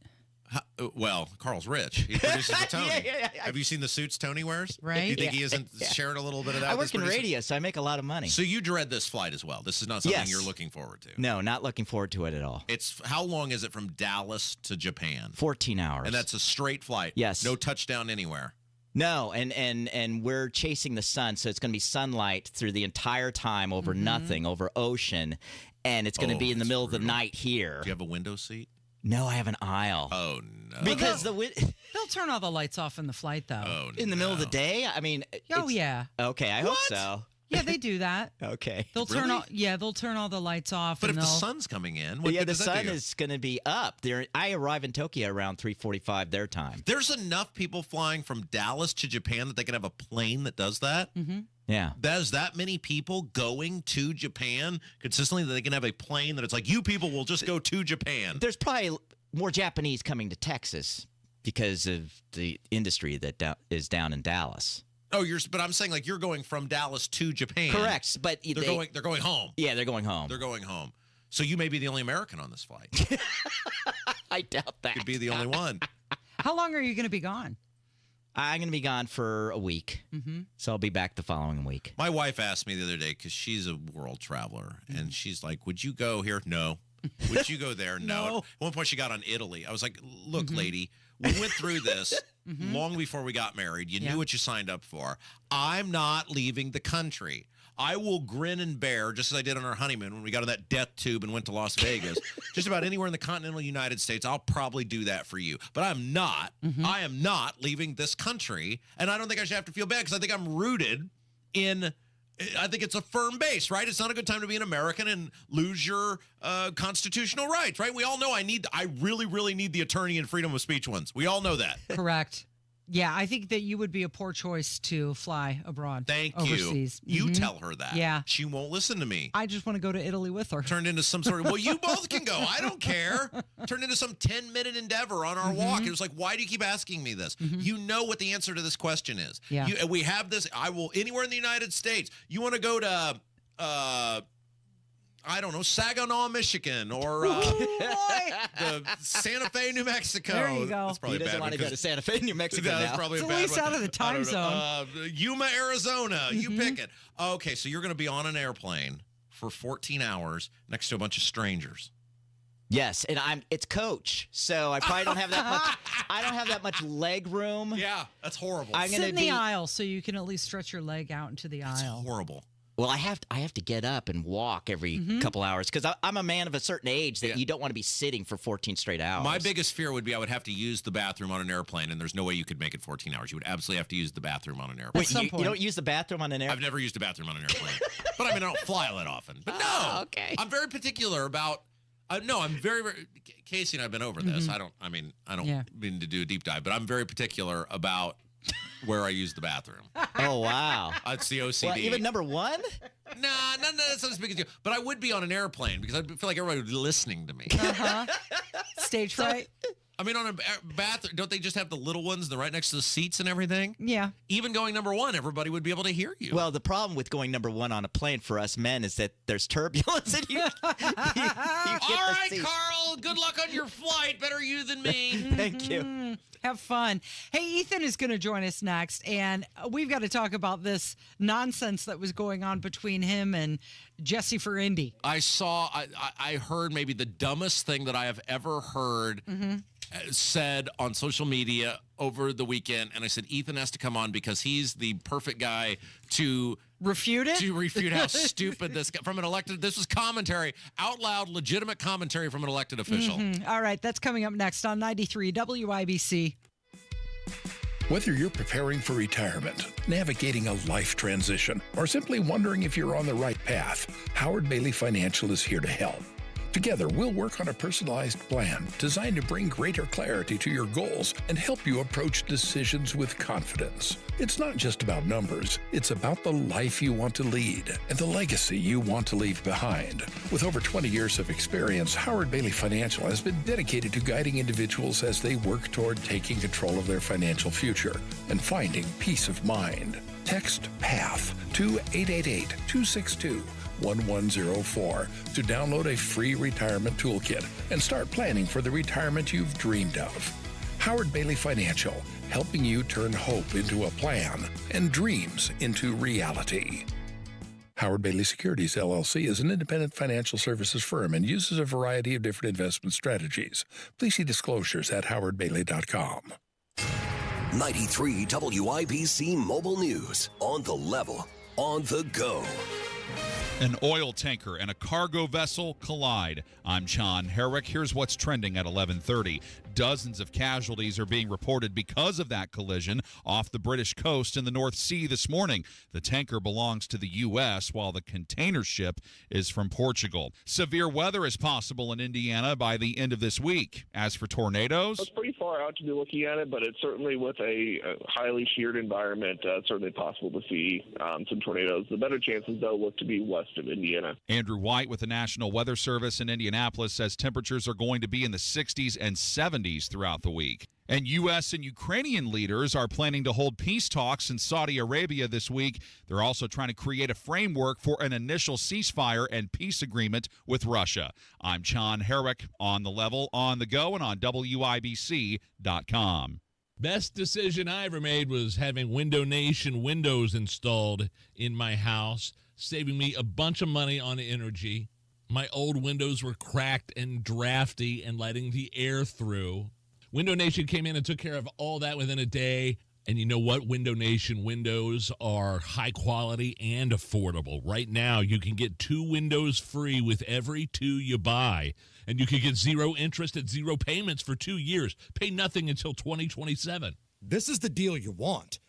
Well, Carl's rich. He produces the Tony. Yeah. Have you seen the suits Tony wears? Right. Do you think he isn't sharing a little bit of that? I work in radio, so I make a lot of money. So you dread this flight as well. This is not something you're looking forward to. No, not looking forward to it at all. It's how long is it from Dallas to Japan? 14 hours. And that's a straight flight. Yes. No touchdown anywhere. No, and we're chasing the sun, so it's going to be sunlight through the entire time over nothing, over ocean, and it's going to be in the middle of the night here. Do you have a window seat? No, I have an aisle. Oh, no. Because they'll turn all the lights off in the flight, though. Oh, in the middle of the day? I mean, oh, yeah. Okay, I hope so. Yeah, they do that. Okay. They'll turn all the lights off. But and if the sun's coming in, the sun is going to be up. I arrive in Tokyo around 3:45 their time. There's enough people flying from Dallas to Japan that they can have a plane that does that. Mm-hmm. Yeah. There's that many people going to Japan consistently that they can have a plane that it's like, you people will just go to Japan. There's probably more Japanese coming to Texas because of the industry that is down in Dallas. Oh, but I'm saying like you're going from Dallas to Japan. Correct, but they're going home. Yeah, they're going home. They're going home. So you may be the only American on this flight. I doubt that. Could be the only one. How long are you going to be gone? I'm going to be gone for a week, so I'll be back the following week. My wife asked me the other day because she's a world traveler, and she's like, "Would you go here?" No. Would you go there? No. At one point, she got on Italy. I was like, "Look, lady, we went through this long before we got married. You knew what you signed up for. I'm not leaving the country. I will grin and bear, just as I did on our honeymoon when we got on that death tube and went to Las Vegas. Just about anywhere in the continental United States, I'll probably do that for you. But I'm not. I am not leaving this country, and I don't think I should have to feel bad because I think I'm rooted in I think it's a firm base, right? It's not a good time to be an American and lose your constitutional rights, right? We all know I really, really need the attorney and freedom of speech ones. We all know that. Correct. Yeah, I think that you would be a poor choice to fly abroad. Thank overseas. You. You tell her that. Yeah. She won't listen to me. I just want to go to Italy with her. Turned into some sort of, well, you both can go. I don't care. Turned into some 10-minute endeavor on our walk. It was like, why do you keep asking me this? You know what the answer to this question is. Yeah. We have this. I will, anywhere in the United States. You want to go to, I don't know, Saginaw, Michigan, or the Santa Fe, New Mexico. There you go. That's probably he doesn't want to go to Santa Fe, New Mexico that's now. probably it's a at bad least one. out of the time zone. Yuma, Arizona. You pick it. Okay, so you're going to be on an airplane for 14 hours next to a bunch of strangers. Yes, and it's coach, so I probably don't have that much. I don't have that much leg room. Yeah, that's horrible. Sit in the aisle so you can at least stretch your leg out into the aisle. Horrible. Well, I have to get up and walk every couple hours because I'm a man of a certain age that you don't want to be sitting for 14 straight hours. My biggest fear would be I would have to use the bathroom on an airplane, and there's no way you could make it 14 hours. You would absolutely have to use the bathroom on an airplane. Wait, you don't use the bathroom on an airplane? I've never used a bathroom on an airplane. But I mean, I don't fly that often. But no, okay. I'm very particular about. No, I'm very, very. Casey and I've been over this. I don't mean to do a deep dive, but I'm very particular about where I use the bathroom. Oh, wow. That's the OCD. Well, even number one? Nah, that's not as big as you. But I would be on an airplane because I feel like everybody would be listening to me. Stage fright. I mean, on a bathroom, don't they just have the little ones right next to the seats and everything? Yeah. Even going number one, everybody would be able to hear you. Well, the problem with going number one on a plane for us men is that there's turbulence and you get All right, the seat. Carl, good luck on your flight. Better you than me. Thank you. Have fun. Hey, Ethan is going to join us next, and we've got to talk about this nonsense that was going on between him and Jesse for Indy. I heard maybe the dumbest thing that I have ever heard said on social media over the weekend, and I said Ethan has to come on because he's the perfect guy to refute it. To refute how stupid this guy from an elected. This was commentary, out loud, legitimate commentary from an elected official. All right, that's coming up next on 93 WIBC. Whether you're preparing for retirement, navigating a life transition, or simply wondering if you're on the right path, Howard Bailey Financial is here to help. Together, we'll work on a personalized plan designed to bring greater clarity to your goals and help you approach decisions with confidence. It's not just about numbers, it's about the life you want to lead and the legacy you want to leave behind. With over 20 years of experience, Howard Bailey Financial has been dedicated to guiding individuals as they work toward taking control of their financial future and finding peace of mind. Text PATH to 888-262-1104 to download a free retirement toolkit and start planning for the retirement you've dreamed of. Howard Bailey Financial, helping you turn hope into a plan and dreams into reality. Howard Bailey Securities, LLC is an independent financial services firm and uses a variety of different investment strategies. Please see disclosures at howardbailey.com. 93 WIBC Mobile News. On the level, on the go. An oil tanker and a cargo vessel collide. I'm John Herrick. Here's what's trending at 11:30. Dozens of casualties are being reported because of that collision off the British coast in the North Sea this morning. The tanker belongs to the U.S., while the container ship is from Portugal. Severe weather is possible in Indiana by the end of this week. As for tornadoes, It's pretty far out to be looking at it, but it's certainly with a highly sheared environment, certainly possible to see some tornadoes. The better chances, though, look to be west of Indiana. Andrew White with the National Weather Service in Indianapolis says temperatures are going to be in the 60s and 70s throughout the week. And U.S. and Ukrainian leaders are planning to hold peace talks in Saudi Arabia this week. They're also trying to create a framework for an initial ceasefire and peace agreement with Russia. I'm John Herrick, on the level, on the go, and on WIBC.com. Best decision I ever made was having Window Nation windows installed in my house, saving me a bunch of money on energy. My old windows were cracked and drafty and letting the air through. Window Nation came in and took care of all that within a day. And you know what? Window Nation windows are high quality and affordable. Right now, you can get 2 windows free with every 2 you buy. And you can get 0 interest and 0 payments for 2 years. Pay nothing until 2027. This is the deal you want.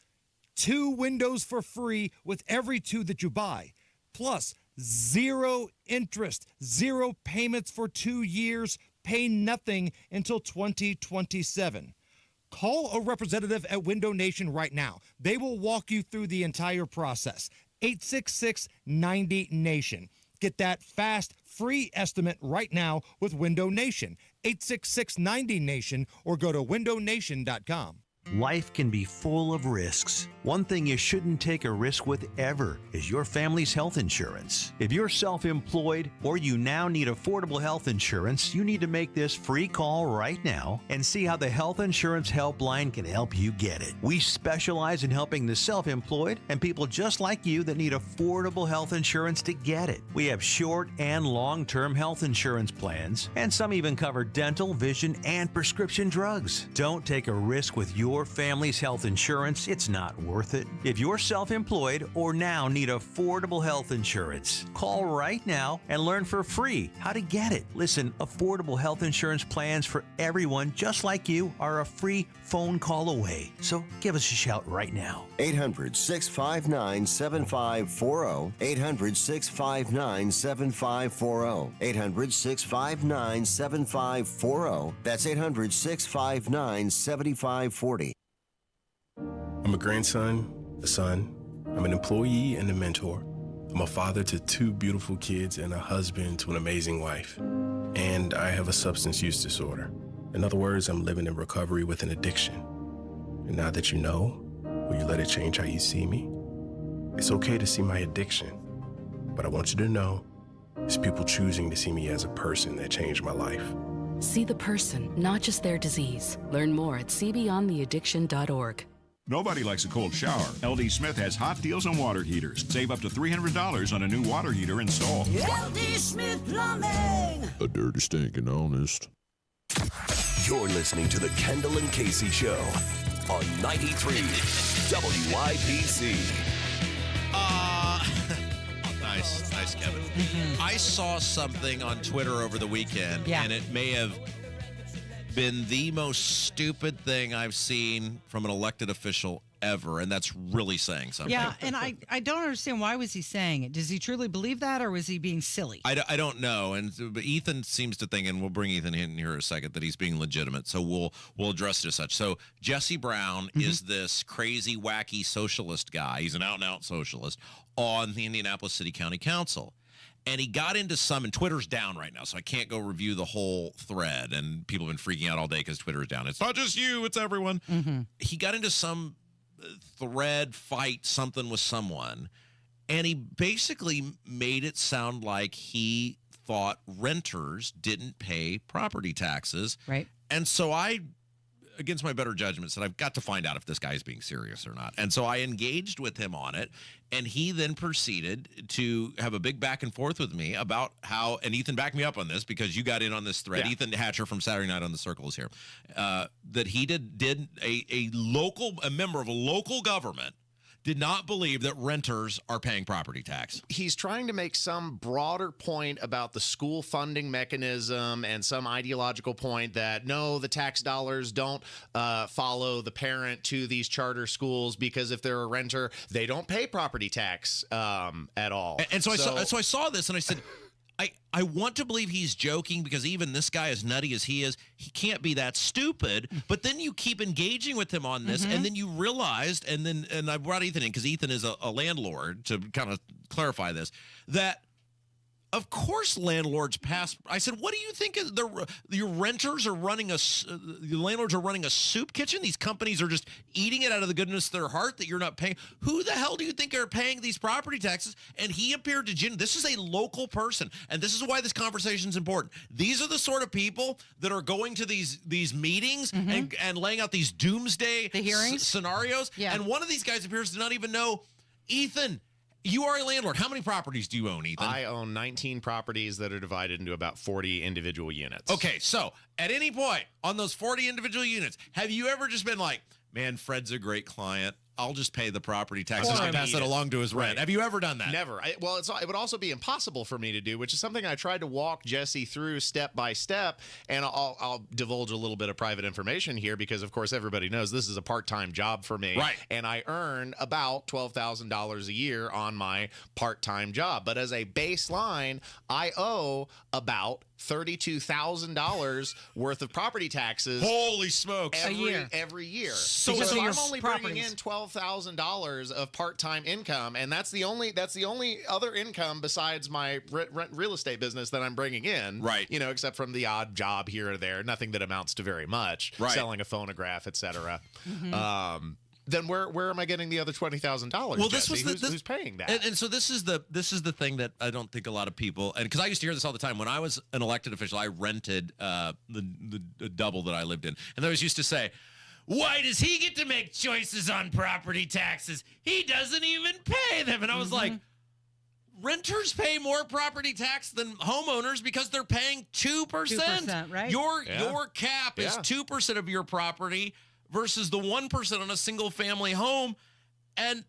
2 windows for free with every 2 that you buy. Plus, 0 interest, 0 payments for 2 years. Pay nothing until 2027. Call a representative at Window Nation right now. They will walk you through the entire process. 866-90-NATION. Get that fast, free estimate right now with Window Nation. 866-90-NATION or go to windownation.com. Life can be full of risks. One thing you shouldn't take a risk with ever is your family's health insurance. If you're self-employed or you now need affordable health insurance, you need to make this free call right now and see how the Health Insurance Helpline can help you get it. We specialize in helping the self-employed and people just like you that need affordable health insurance to get it. We have short and long-term health insurance plans, and some even cover dental, vision, and prescription drugs. Don't take a risk with your your family's health insurance, it's not worth it. If you're self-employed or now need affordable health insurance, call right now and learn for free how to get it. Listen, affordable health insurance plans for everyone just like you are a free phone call away. So give us a shout right now. 800-659-7540. 800-659-7540. 800-659-7540. That's 800-659-7540. I'm a grandson, a son. I'm an employee and a mentor. I'm a father to 2 beautiful kids and a husband to an amazing wife. And I have a substance use disorder. In other words, I'm living in recovery with an addiction. And now that you know, will you let it change how you see me? It's okay to see my addiction, but I want you to know it's people choosing to see me as a person that changed my life. See the person, not just their disease. Learn more at cbeyondtheaddiction.org. Nobody likes a cold shower. LD Smith has hot deals on water heaters. Save up to $300 on a new water heater install. LD Smith Plumbing. A dirty, stinking honest. You're listening to the Kendall and Casey Show on 93 WIPC. Nice, Kevin. I saw something on Twitter over the weekend, and it may have been the most stupid thing I've seen from an elected official ever, and that's really saying something. Yeah, and I don't understand, why was he saying it? Does he truly believe that, or was he being silly? I don't know, but Ethan seems to think, and we'll bring Ethan in here in a second, that he's being legitimate, so we'll address it as such. So Jesse Brown is this crazy, wacky socialist guy. He's an out-and-out socialist on the Indianapolis City County Council. And he got into some, and Twitter's down right now, so I can't go review the whole thread, and people have been freaking out all day because Twitter's down. It's not just you, it's everyone. He got into some thread fight, something with someone, and he basically made it sound like he thought renters didn't pay property taxes. Right. And so I, against my better judgment, said, I've got to find out if this guy is being serious or not. And so I engaged with him on it, and he then proceeded to have a big back and forth with me about how, and Ethan, back me up on this because you got in on this thread. Yeah. Ethan Hatcher from Saturday Night on the Circle is here. That he did a member of a local government did not believe that renters are paying property tax. He's trying to make some broader point about the school funding mechanism and some ideological point that, no, the tax dollars don't follow the parent to these charter schools because if they're a renter, they don't pay property tax at all. And so I saw this and I said, I want to believe he's joking because even this guy, as nutty as he is, he can't be that stupid. But then you keep engaging with him on this, and then you realized, and I brought Ethan in because Ethan is a landlord to kind of clarify this, that of course landlords pass. I said, what do you think? Your renters are running your landlords are running a soup kitchen? These companies are just eating it out of the goodness of their heart that you're not paying. Who the hell do you think are paying these property taxes? And he appeared to this is a local person, and this is why this conversation is important. These are the sort of people that are going to these meetings and laying out these doomsday scenarios. Yeah. And one of these guys appears to not even know, Ethan, you are a landlord. How many properties do you own, Ethan? I own 19 properties that are divided into about 40 individual units. Okay, so at any point on those 40 individual units, have you ever just been like, man, Fred's a great client, I'll just pay the property taxes and pass it along to his rent? Right. Have you ever done that? Never. It would also be impossible for me to do, which is something I tried to walk Jesse through step by step. And I'll divulge a little bit of private information here because, of course, everybody knows this is a part-time job for me. Right. And I earn about $12,000 a year on my part-time job. But as a baseline, I owe about $32,000 worth of property taxes. Holy smokes! Every year. So I'm only bringing in $12,000 of part-time income, and that's the only other income besides my real estate business that I'm bringing in. Right. You know, except from the odd job here or there, nothing that amounts to very much. Right. Selling a phonograph, etc. Then where am I getting the other $20,000? Well, Jesse? Who's paying that? And so this is the thing that I don't think a lot of people, and because I used to hear this all the time when I was an elected official, I rented the double that I lived in, and they always used to say, why does he get to make choices on property taxes? He doesn't even pay them. And I was like, renters pay more property tax than homeowners because they're paying 2%. 2%, right? Your cap is 2% of your property. versus the 1% on a single family home. And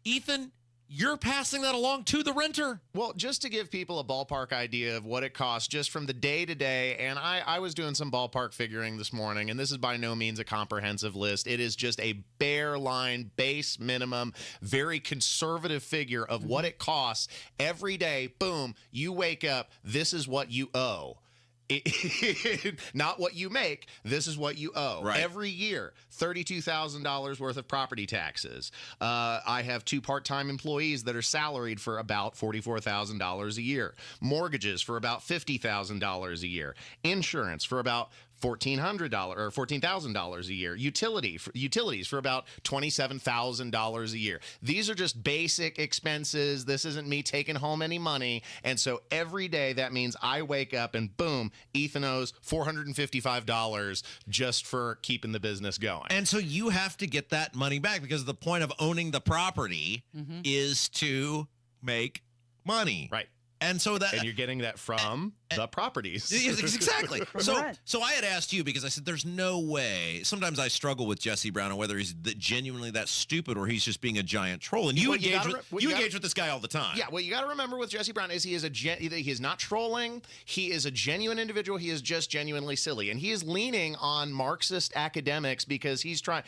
Ethan, you're passing that along to the renter. Well, just to give people a ballpark idea of what it costs just from the day to day, and I was doing some ballpark figuring this morning, and this is by no means a comprehensive list. It is just a bare line, base minimum, very conservative figure of what it costs every day. Boom, you wake up, this is what you owe. Not what you make. This is what you owe. Right. Every year, $32,000 worth of property taxes. I have 2 part-time employees that are salaried for about $44,000 a year. Mortgages for about $50,000 a year. Insurance for about $1,400 or $14,000 a year. Utilities for about $27,000 a year. These are just basic expenses. This isn't me taking home any money. And so every day that means I wake up and boom, Ethan owes $455 just for keeping the business going. And so you have to get that money back because the point of owning the property is to make money. Right. And so that, and you're getting that from the properties. Yes, exactly. So I had asked you because I said, there's no way. Sometimes I struggle with Jesse Brown and whether he's genuinely that stupid or he's just being a giant troll. And you engage with this guy all the time. Yeah. Well, you got to remember with Jesse Brown is he is not trolling. He is a genuine individual. He is just genuinely silly, and he is leaning on Marxist academics because he's trying.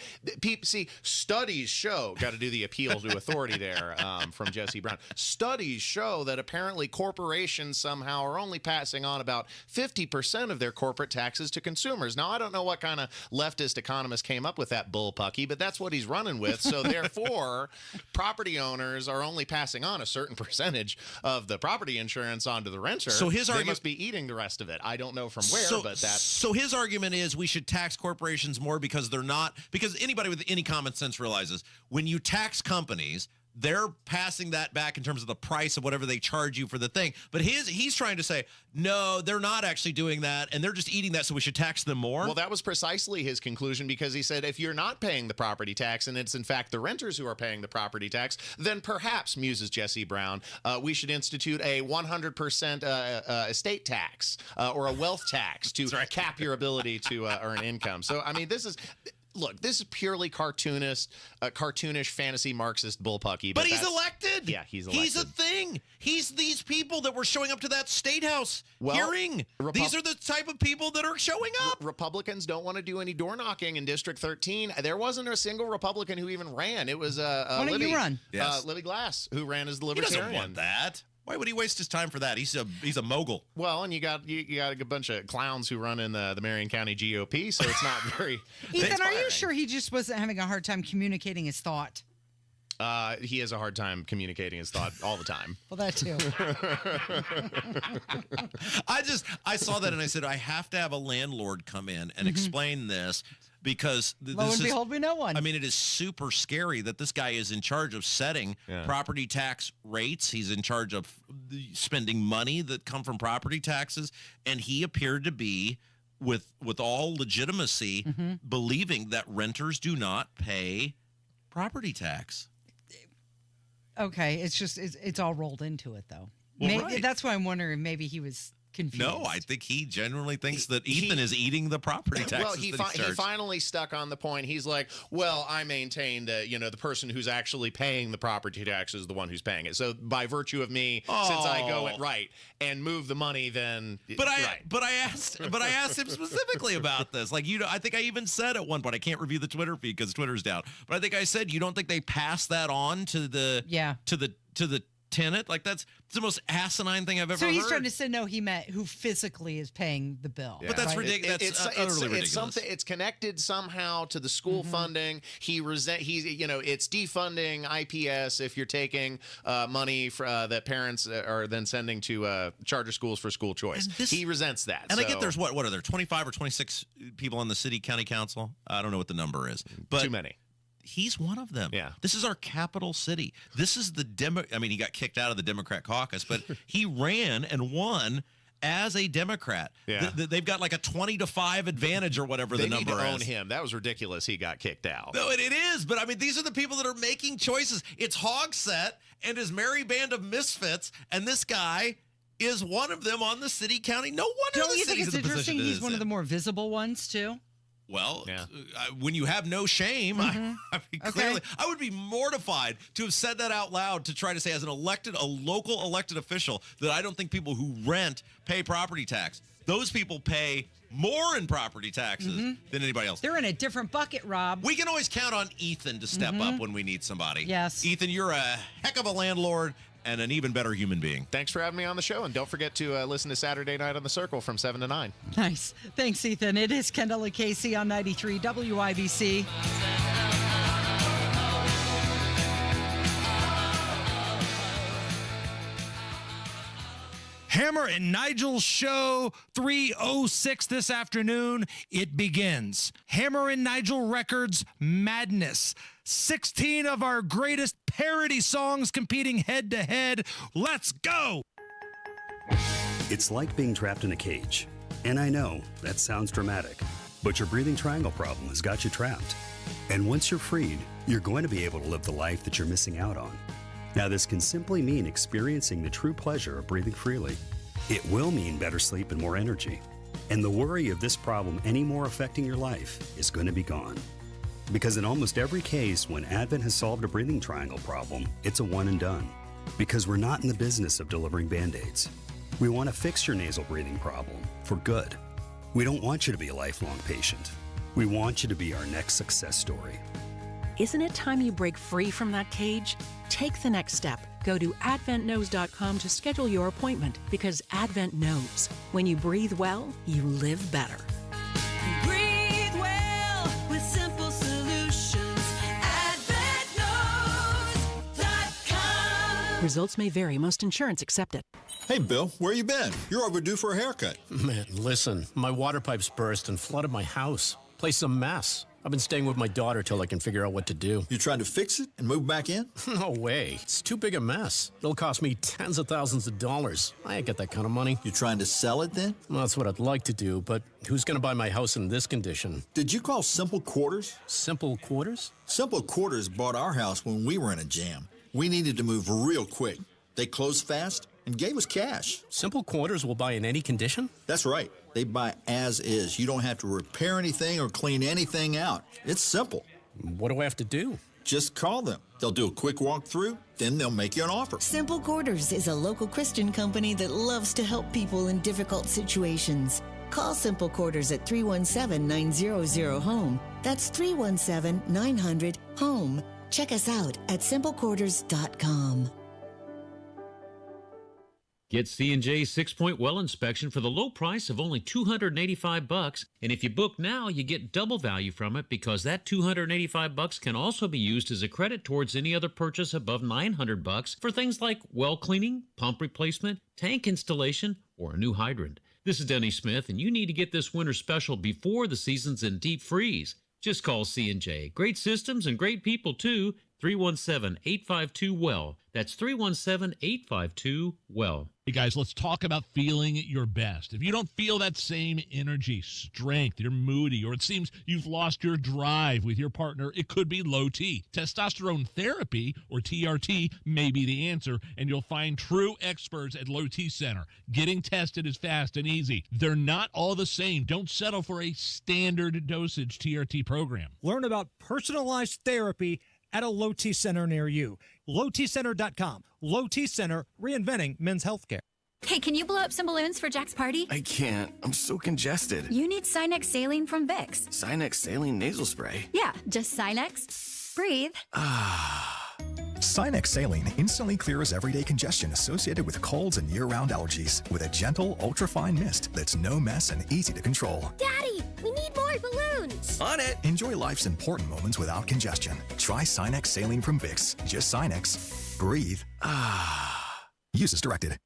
See, studies show. Got to do the appeal to authority there from Jesse Brown. Studies show that apparently corporations somehow are only passing on about 50% of their corporate taxes to consumers. Now, I don't know what kind of leftist economist came up with that bullpucky, but that's what he's running with. So therefore, property owners are only passing on a certain percentage of the property insurance onto the renter. So his argument must be eating the rest of it. I don't know from where, but that's... So his argument is we should tax corporations more because they're not... Because anybody with any common sense realizes when you tax companies, they're passing that back in terms of the price of whatever they charge you for the thing. But he's trying to say, no, they're not actually doing that, and they're just eating that, so we should tax them more. Well, that was precisely his conclusion because he said if you're not paying the property tax and it's in fact the renters who are paying the property tax, then perhaps, muses Jesse Brown, we should institute a 100% estate tax or a wealth tax to cap your ability to earn income. So, I mean, this is... Look, this is purely cartoonish fantasy Marxist bullpucky. But he's elected. Yeah, he's elected. He's a thing. He's these people that were showing up to that state house hearing. These are the type of people that are showing up. Republicans don't want to do any door knocking in District 13. There wasn't a single Republican who even ran. It was Why don't you run? Libby Glass, who ran as the He Libertarian. doesn't want that. Why would he waste his time for that? He's a mogul. Well, and you got a bunch of clowns who run in the Marion County GOP, so it's not very Ethan, are you sure he just wasn't having a hard time communicating his thought? He has a hard time communicating his thought all the time. Well, that too. I saw that and I said, I have to have a landlord come in and explain this. Because lo and behold, we know one. I mean, it is super scary that this guy is in charge of setting property tax rates. He's in charge of spending money that come from property taxes. And he appeared to be, with all legitimacy, believing that renters do not pay property tax. Okay, it's all rolled into it, though. Well, right. That's why I'm wondering maybe he was confused. No, I think he genuinely thinks that Ethan is eating the property taxes. Well, he finally stuck on the point. He's like, well, I maintain that, the person who's actually paying the property tax is the one who's paying it. So by virtue of me, since I go it right and move the money, then But I asked him specifically about this. Like, I think I even said at one point, I can't review the Twitter feed because Twitter's down. But I think I said, you don't think they pass that on to the to the tenant? Like, that's the most asinine thing I've ever heard. So he's trying to say no, he meant who physically is paying the bill. Yeah. But that's ridiculous. That's utterly ridiculous. It's connected somehow to the school funding. It's defunding IPS if you're taking money that parents are then sending to charter schools for school choice. He resents that. And I get there's what are there 25 or 26 people on the city county council? I don't know what the number is, but too many. He's one of them. Yeah. This is our capital city. This is he got kicked out of the Democrat caucus, but he ran and won as a Democrat. Yeah. They've got like a 20-5 advantage or whatever the number is. They need to own him. That was ridiculous. He got kicked out. No, it is. But I mean, these are the people that are making choices. It's Hogsett and his merry band of misfits, and this guy is one of them on the city county. No wonder Don't you think it's interesting he's one of the more visible ones too? Well, when you have no shame, I mean, clearly, I would be mortified to have said that out loud, to try to say as a local elected official, that I don't think people who rent pay property tax. Those people pay more in property taxes than anybody else. They're in a different bucket, Rob. We can always count on Ethan to step up when we need somebody. Yes. Ethan, you're a heck of a landlord and an even better human being. Thanks for having me on the show, and don't forget to listen to Saturday Night on the Circle from 7 to 9. Nice. Thanks, Ethan. It is Kendall Casey on 93 WIBC. Hammer and Nigel's show, 3:06 this afternoon. It begins. Hammer and Nigel Records Madness. 16 of our greatest parody songs competing head to head. Let's go. It's like being trapped in a cage. And I know that sounds dramatic, but your breathing triangle problem has got you trapped. And once you're freed, you're going to be able to live the life that you're missing out on. Now, this can simply mean experiencing the true pleasure of breathing freely. It will mean better sleep and more energy. And the worry of this problem any more affecting your life is going to be gone. Because in almost every case, when Advent has solved a breathing triangle problem, it's a one and done. Because we're not in the business of delivering Band-Aids. We want to fix your nasal breathing problem for good. We don't want you to be a lifelong patient. We want you to be our next success story. Isn't it time you break free from that cage? Take the next step. Go to adventknows.com to schedule your appointment, because Advent knows when you breathe well, you live better. Breathe well with simple solutions. AdventKnows.com. Results may vary. Most insurance accepted. Hey, Bill, where you been? You're overdue for a haircut. Man, listen, my water pipes burst and flooded my house. Place a mess. I've been staying with my daughter till I can figure out what to do. You trying to fix it and move back in? No way. It's too big a mess. It'll cost me tens of thousands of dollars. I ain't got that kind of money. You trying to sell it then? Well, that's what I'd like to do, but who's going to buy my house in this condition? Did you call Simple Quarters? Simple Quarters? Simple Quarters bought our house when we were in a jam. We needed to move real quick. They closed fast and gave us cash. Simple Quarters will buy in any condition? That's right. They buy as is. You don't have to repair anything or clean anything out. It's simple. What do I have to do? Just call them. They'll do a quick walkthrough, then they'll make you an offer. Simple Quarters is a local Christian company that loves to help people in difficult situations. Call Simple Quarters at 317-900-HOME. That's 317-900-HOME. Check us out at simplequarters.com. Get C&J's 6-point well inspection for the low price of only $285, and if you book now, you get double value from it, because that $285 can also be used as a credit towards any other purchase above $900 for things like well cleaning, pump replacement, tank installation, or a new hydrant. This is Denny Smith, and you need to get this winter special before the season's in deep freeze. Just call C&J. Great systems and great people, too. 317-852-WELL. That's 317-852-WELL. Hey guys, let's talk about feeling your best. If you don't feel that same energy, strength, you're moody, or it seems you've lost your drive with your partner, it could be low T. Testosterone therapy, or TRT, may be the answer, and you'll find true experts at Low T Center. Getting tested is fast and easy. They're not all the same. Don't settle for a standard dosage TRT program. Learn about personalized therapy at a Low T Center near you. LowTCenter.com. Low T Center, reinventing men's healthcare. Hey, can you blow up some balloons for Jack's party? I can't. I'm so congested. You need Sinex Saline from Vicks. Sinex Saline Nasal Spray? Yeah, just Sinex. Breathe. Sinex Saline instantly clears everyday congestion associated with colds and year-round allergies with a gentle, ultra-fine mist that's no mess and easy to control. Daddy, we need more balloons. On it. Enjoy life's important moments without congestion. Try Sinex Saline from Vicks. Just Sinex. Breathe. Use as directed.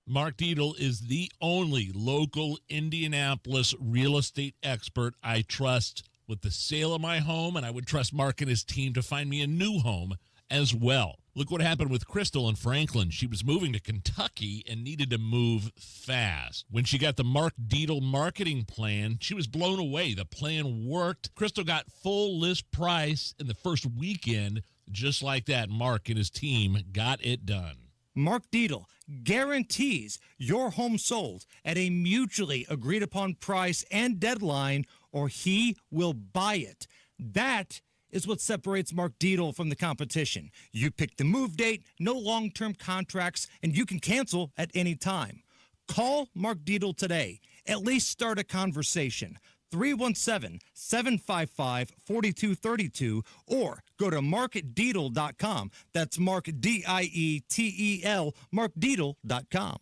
Mark Dietl is the only local Indianapolis real estate expert I trust with the sale of my home, and I would trust Mark and his team to find me a new home as well. Look what happened with Crystal in Franklin. She was moving to Kentucky and needed to move fast. When she got the Mark Dietl marketing plan, she was blown away. The plan worked. Crystal got full list price in the first weekend. Just like that, Mark and his team got it done. Mark Dietl guarantees your home sold at a mutually agreed upon price and deadline, or he will buy it. That is what separates Mark Dietel from the competition. You pick the move date, no long-term contracts, and you can cancel at any time. Call Mark Dietel today. At least start a conversation. 317-755-4232 or go to markdietel.com. That's Mark, D-I-E-T-E-L, markdietel.com.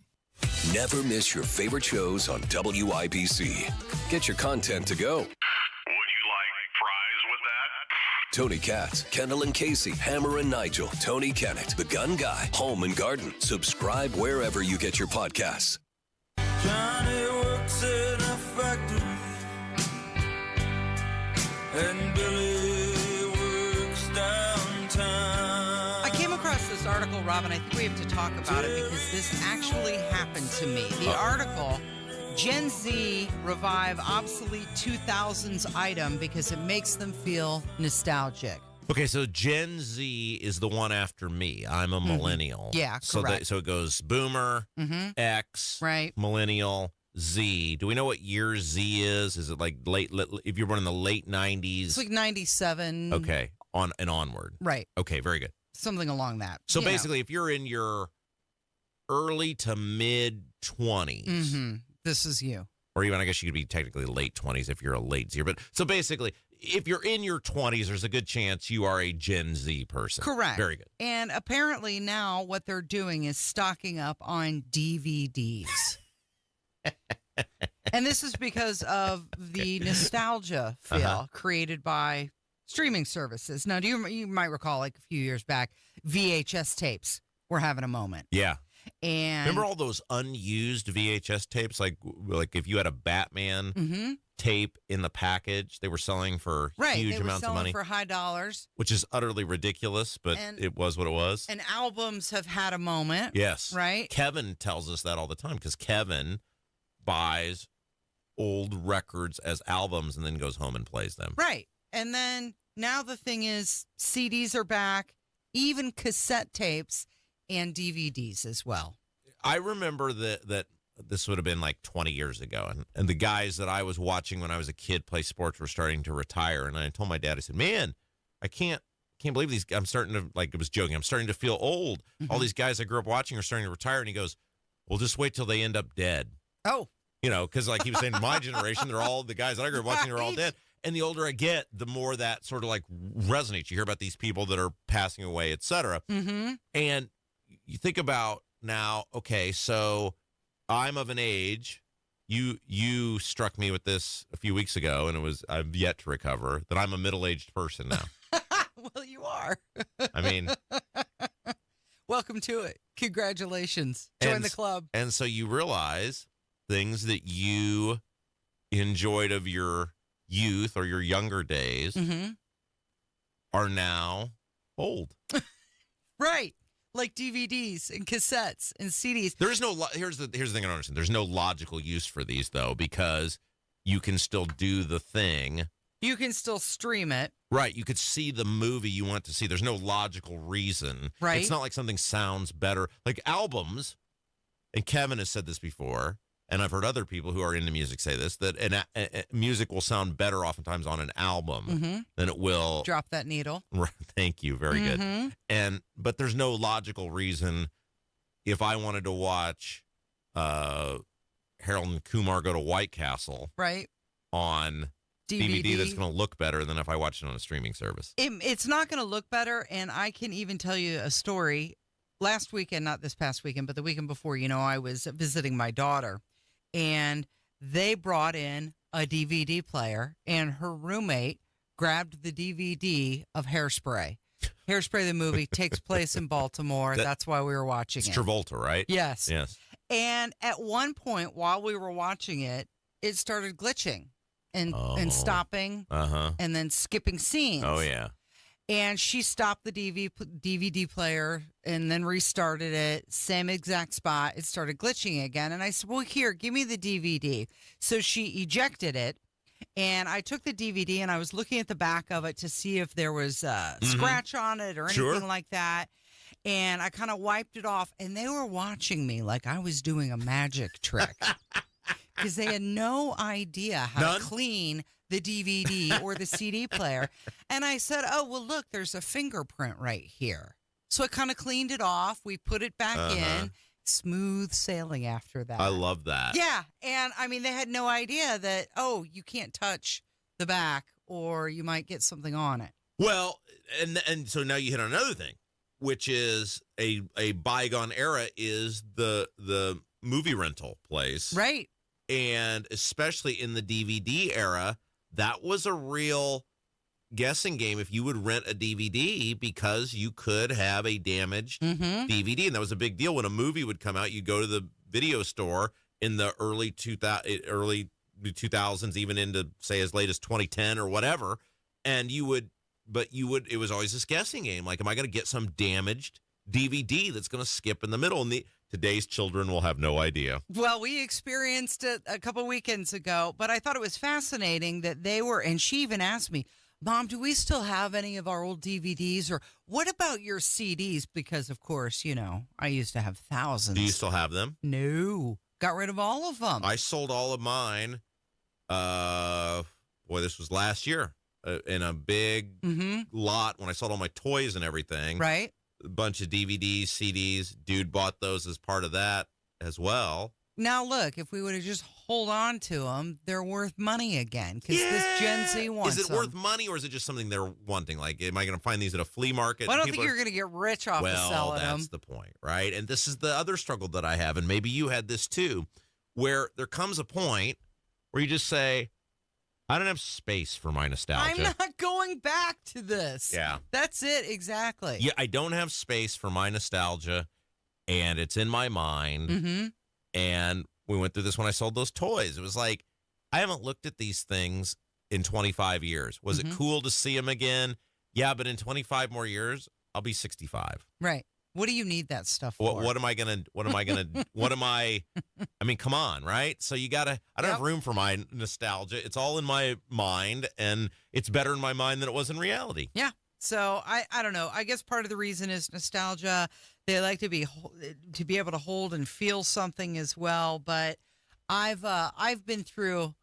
Never miss your favorite shows on WIBC. Get your content to go. Tony Katz, Kendall and Casey, Hammer and Nigel, Tony Kennett, The Gun Guy, Home and Garden. Subscribe wherever you get your podcasts. Johnny works in a factory, and Billy works downtown. I came across this article, Robin. I think we have to talk about it because this actually happened to me. The article, Gen Z revive obsolete 2000s item because it makes them feel nostalgic. Okay, so Gen Z is the one after me. I'm a millennial. Yeah, correct. So it goes Boomer, X, right, Millennial, Z. Do we know what year Z is? Is it like late if you're born in the late 90s? It's like 97. Okay, on and onward. Right. Okay, very good. Something along that. So basically, if you're in your early to mid 20s, this is you. Or even, I guess you could be technically late 20s if you're a late Zer. But so basically, if you're in your 20s, there's a good chance you are a Gen Z person. Correct. Very good. And apparently now what they're doing is stocking up on DVDs. And this is because of the nostalgia feel created by streaming services. Now, you might recall, like a few years back, VHS tapes were having a moment. Yeah. And remember all those unused VHS tapes? Like if you had a Batman tape in the package, they were selling for huge amounts of money. For high dollars. Which is utterly ridiculous, but it was what it was. And albums have had a moment. Yes. Right? Kevin tells us that all the time because Kevin buys old records as albums and then goes home and plays them. Right. And then now the thing is CDs are back, even cassette tapes and DVDs as well. I remember that this would have been like 20 years ago. And the guys that I was watching when I was a kid play sports were starting to retire. And I told my dad, I said, man, I can't believe these. I'm starting to, like, it was joking. I'm starting to feel old. All these guys I grew up watching are starting to retire. And he goes, well, just wait till they end up dead. Oh. You know, because like he was saying, my generation, they're all the guys that I grew up watching are all dead. And the older I get, the more that sort of like resonates. You hear about these people that are passing away, et cetera. And you think about now, okay, so I'm of an age. You struck me with this a few weeks ago, and I've yet to recover, that I'm a middle-aged person now. Well, you are. I mean. Welcome to it. Congratulations. Join the club. And so you realize things that you enjoyed of your youth or your younger days are now old. Right. Like DVDs and cassettes and CDs. There is no here's the thing I don't understand. There's no logical use for these though, because you can still do the thing. You can still stream it. Right. You could see the movie you want to see. There's no logical reason. Right. It's not like something sounds better. Like albums, and Kevin has said this before, and I've heard other people who are into music say this, that music will sound better oftentimes on an album than it will. Drop that needle. Thank you. Very good. But there's no logical reason if I wanted to watch Harold and Kumar Go to White Castle on DVD that's going to look better than if I watched it on a streaming service. It's not going to look better, and I can even tell you a story. Last weekend, not this past weekend, but the weekend before, I was visiting my daughter. And they brought in a DVD player, and her roommate grabbed the DVD of Hairspray. Hairspray, the movie, takes place in Baltimore. That's why we were watching it. It's Travolta, right? Yes. Yes. And at one point, while we were watching it, it started glitching and stopping and then skipping scenes. Oh, yeah. And she stopped the DVD player and then restarted it. Same exact spot. It started glitching again. And I said, well, here, give me the DVD. So she ejected it. And I took the DVD and I was looking at the back of it to see if there was a scratch on it or anything like that. And I kind of wiped it off. And they were watching me like I was doing a magic trick. Because they had no idea how to clean the DVD or the CD player. And I said, oh, well, look, there's a fingerprint right here. So I kind of cleaned it off. We put it back in. Smooth sailing after that. I love that. Yeah. And I mean, they had no idea that, oh, you can't touch the back or you might get something on it. Well, and so now you hit on another thing, which is a bygone era is the movie rental place. Right. And especially in the DVD era, that was a real guessing game if you would rent a DVD because you could have a damaged DVD. And that was a big deal. When a movie would come out, you go to the video store in the early 2000s, even into, say, as late as 2010 or whatever. And it was always this guessing game. Like, am I going to get some damaged DVD that's going to skip in the middle? And today's children will have no idea. Well, we experienced it a couple weekends ago, but I thought it was fascinating that they were, and she even asked me, Mom, do we still have any of our old DVDs? Or what about your CDs? Because, of course, I used to have thousands. Do you still have them? No. Got rid of all of them. I sold all of mine. This was last year in a big lot when I sold all my toys and everything. Right. A bunch of DVDs, CDs. Dude bought those as part of that as well. Now, look, if we would have just hold on to them, they're worth money again because this Gen Z wants Is it worth money or is it just something they're wanting? Like, am I going to find these at a flea market? Well, I don't think you're going to get rich off of selling them. Well, that's the point, right? And this is the other struggle that I have, and maybe you had this too, where there comes a point where you just say, I don't have space for my nostalgia. I'm not going back to this. Yeah. That's it, exactly. Yeah, I don't have space for my nostalgia, and it's in my mind. And we went through this when I sold those toys. It was like, I haven't looked at these things in 25 years. Was it cool to see them again? Yeah, but in 25 more years, I'll be 65. Right. What do you need that stuff for? What am I going to, I mean, come on, right? So I don't have room for my nostalgia. It's all in my mind, and it's better in my mind than it was in reality. Yeah. So I don't know. I guess part of the reason is nostalgia. They like to be able to hold and feel something as well. But I've been through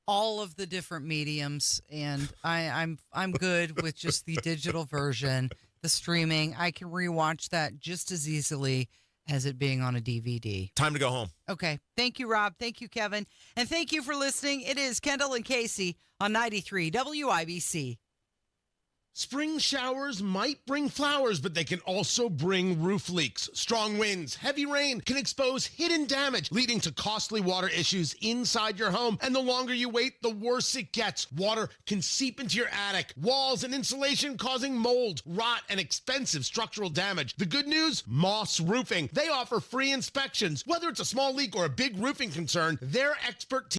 all of the different mediums, and I'm good with just the digital version, the streaming. I can rewatch that just as easily as it being on a DVD. Time to go home. Okay. Thank you, Rob. Thank you, Kevin. And thank you for listening. It is Kendall and Casey on 93 WIBC. Spring showers might bring flowers, but they can also bring roof leaks. Strong winds, heavy rain can expose hidden damage, leading to costly water issues inside your home. And the longer you wait, the worse it gets. Water can seep into your attic, walls, and insulation, causing mold, rot, and expensive structural damage. The good news? Moss Roofing. They offer free inspections. Whether it's a small leak or a big roofing concern, their expert team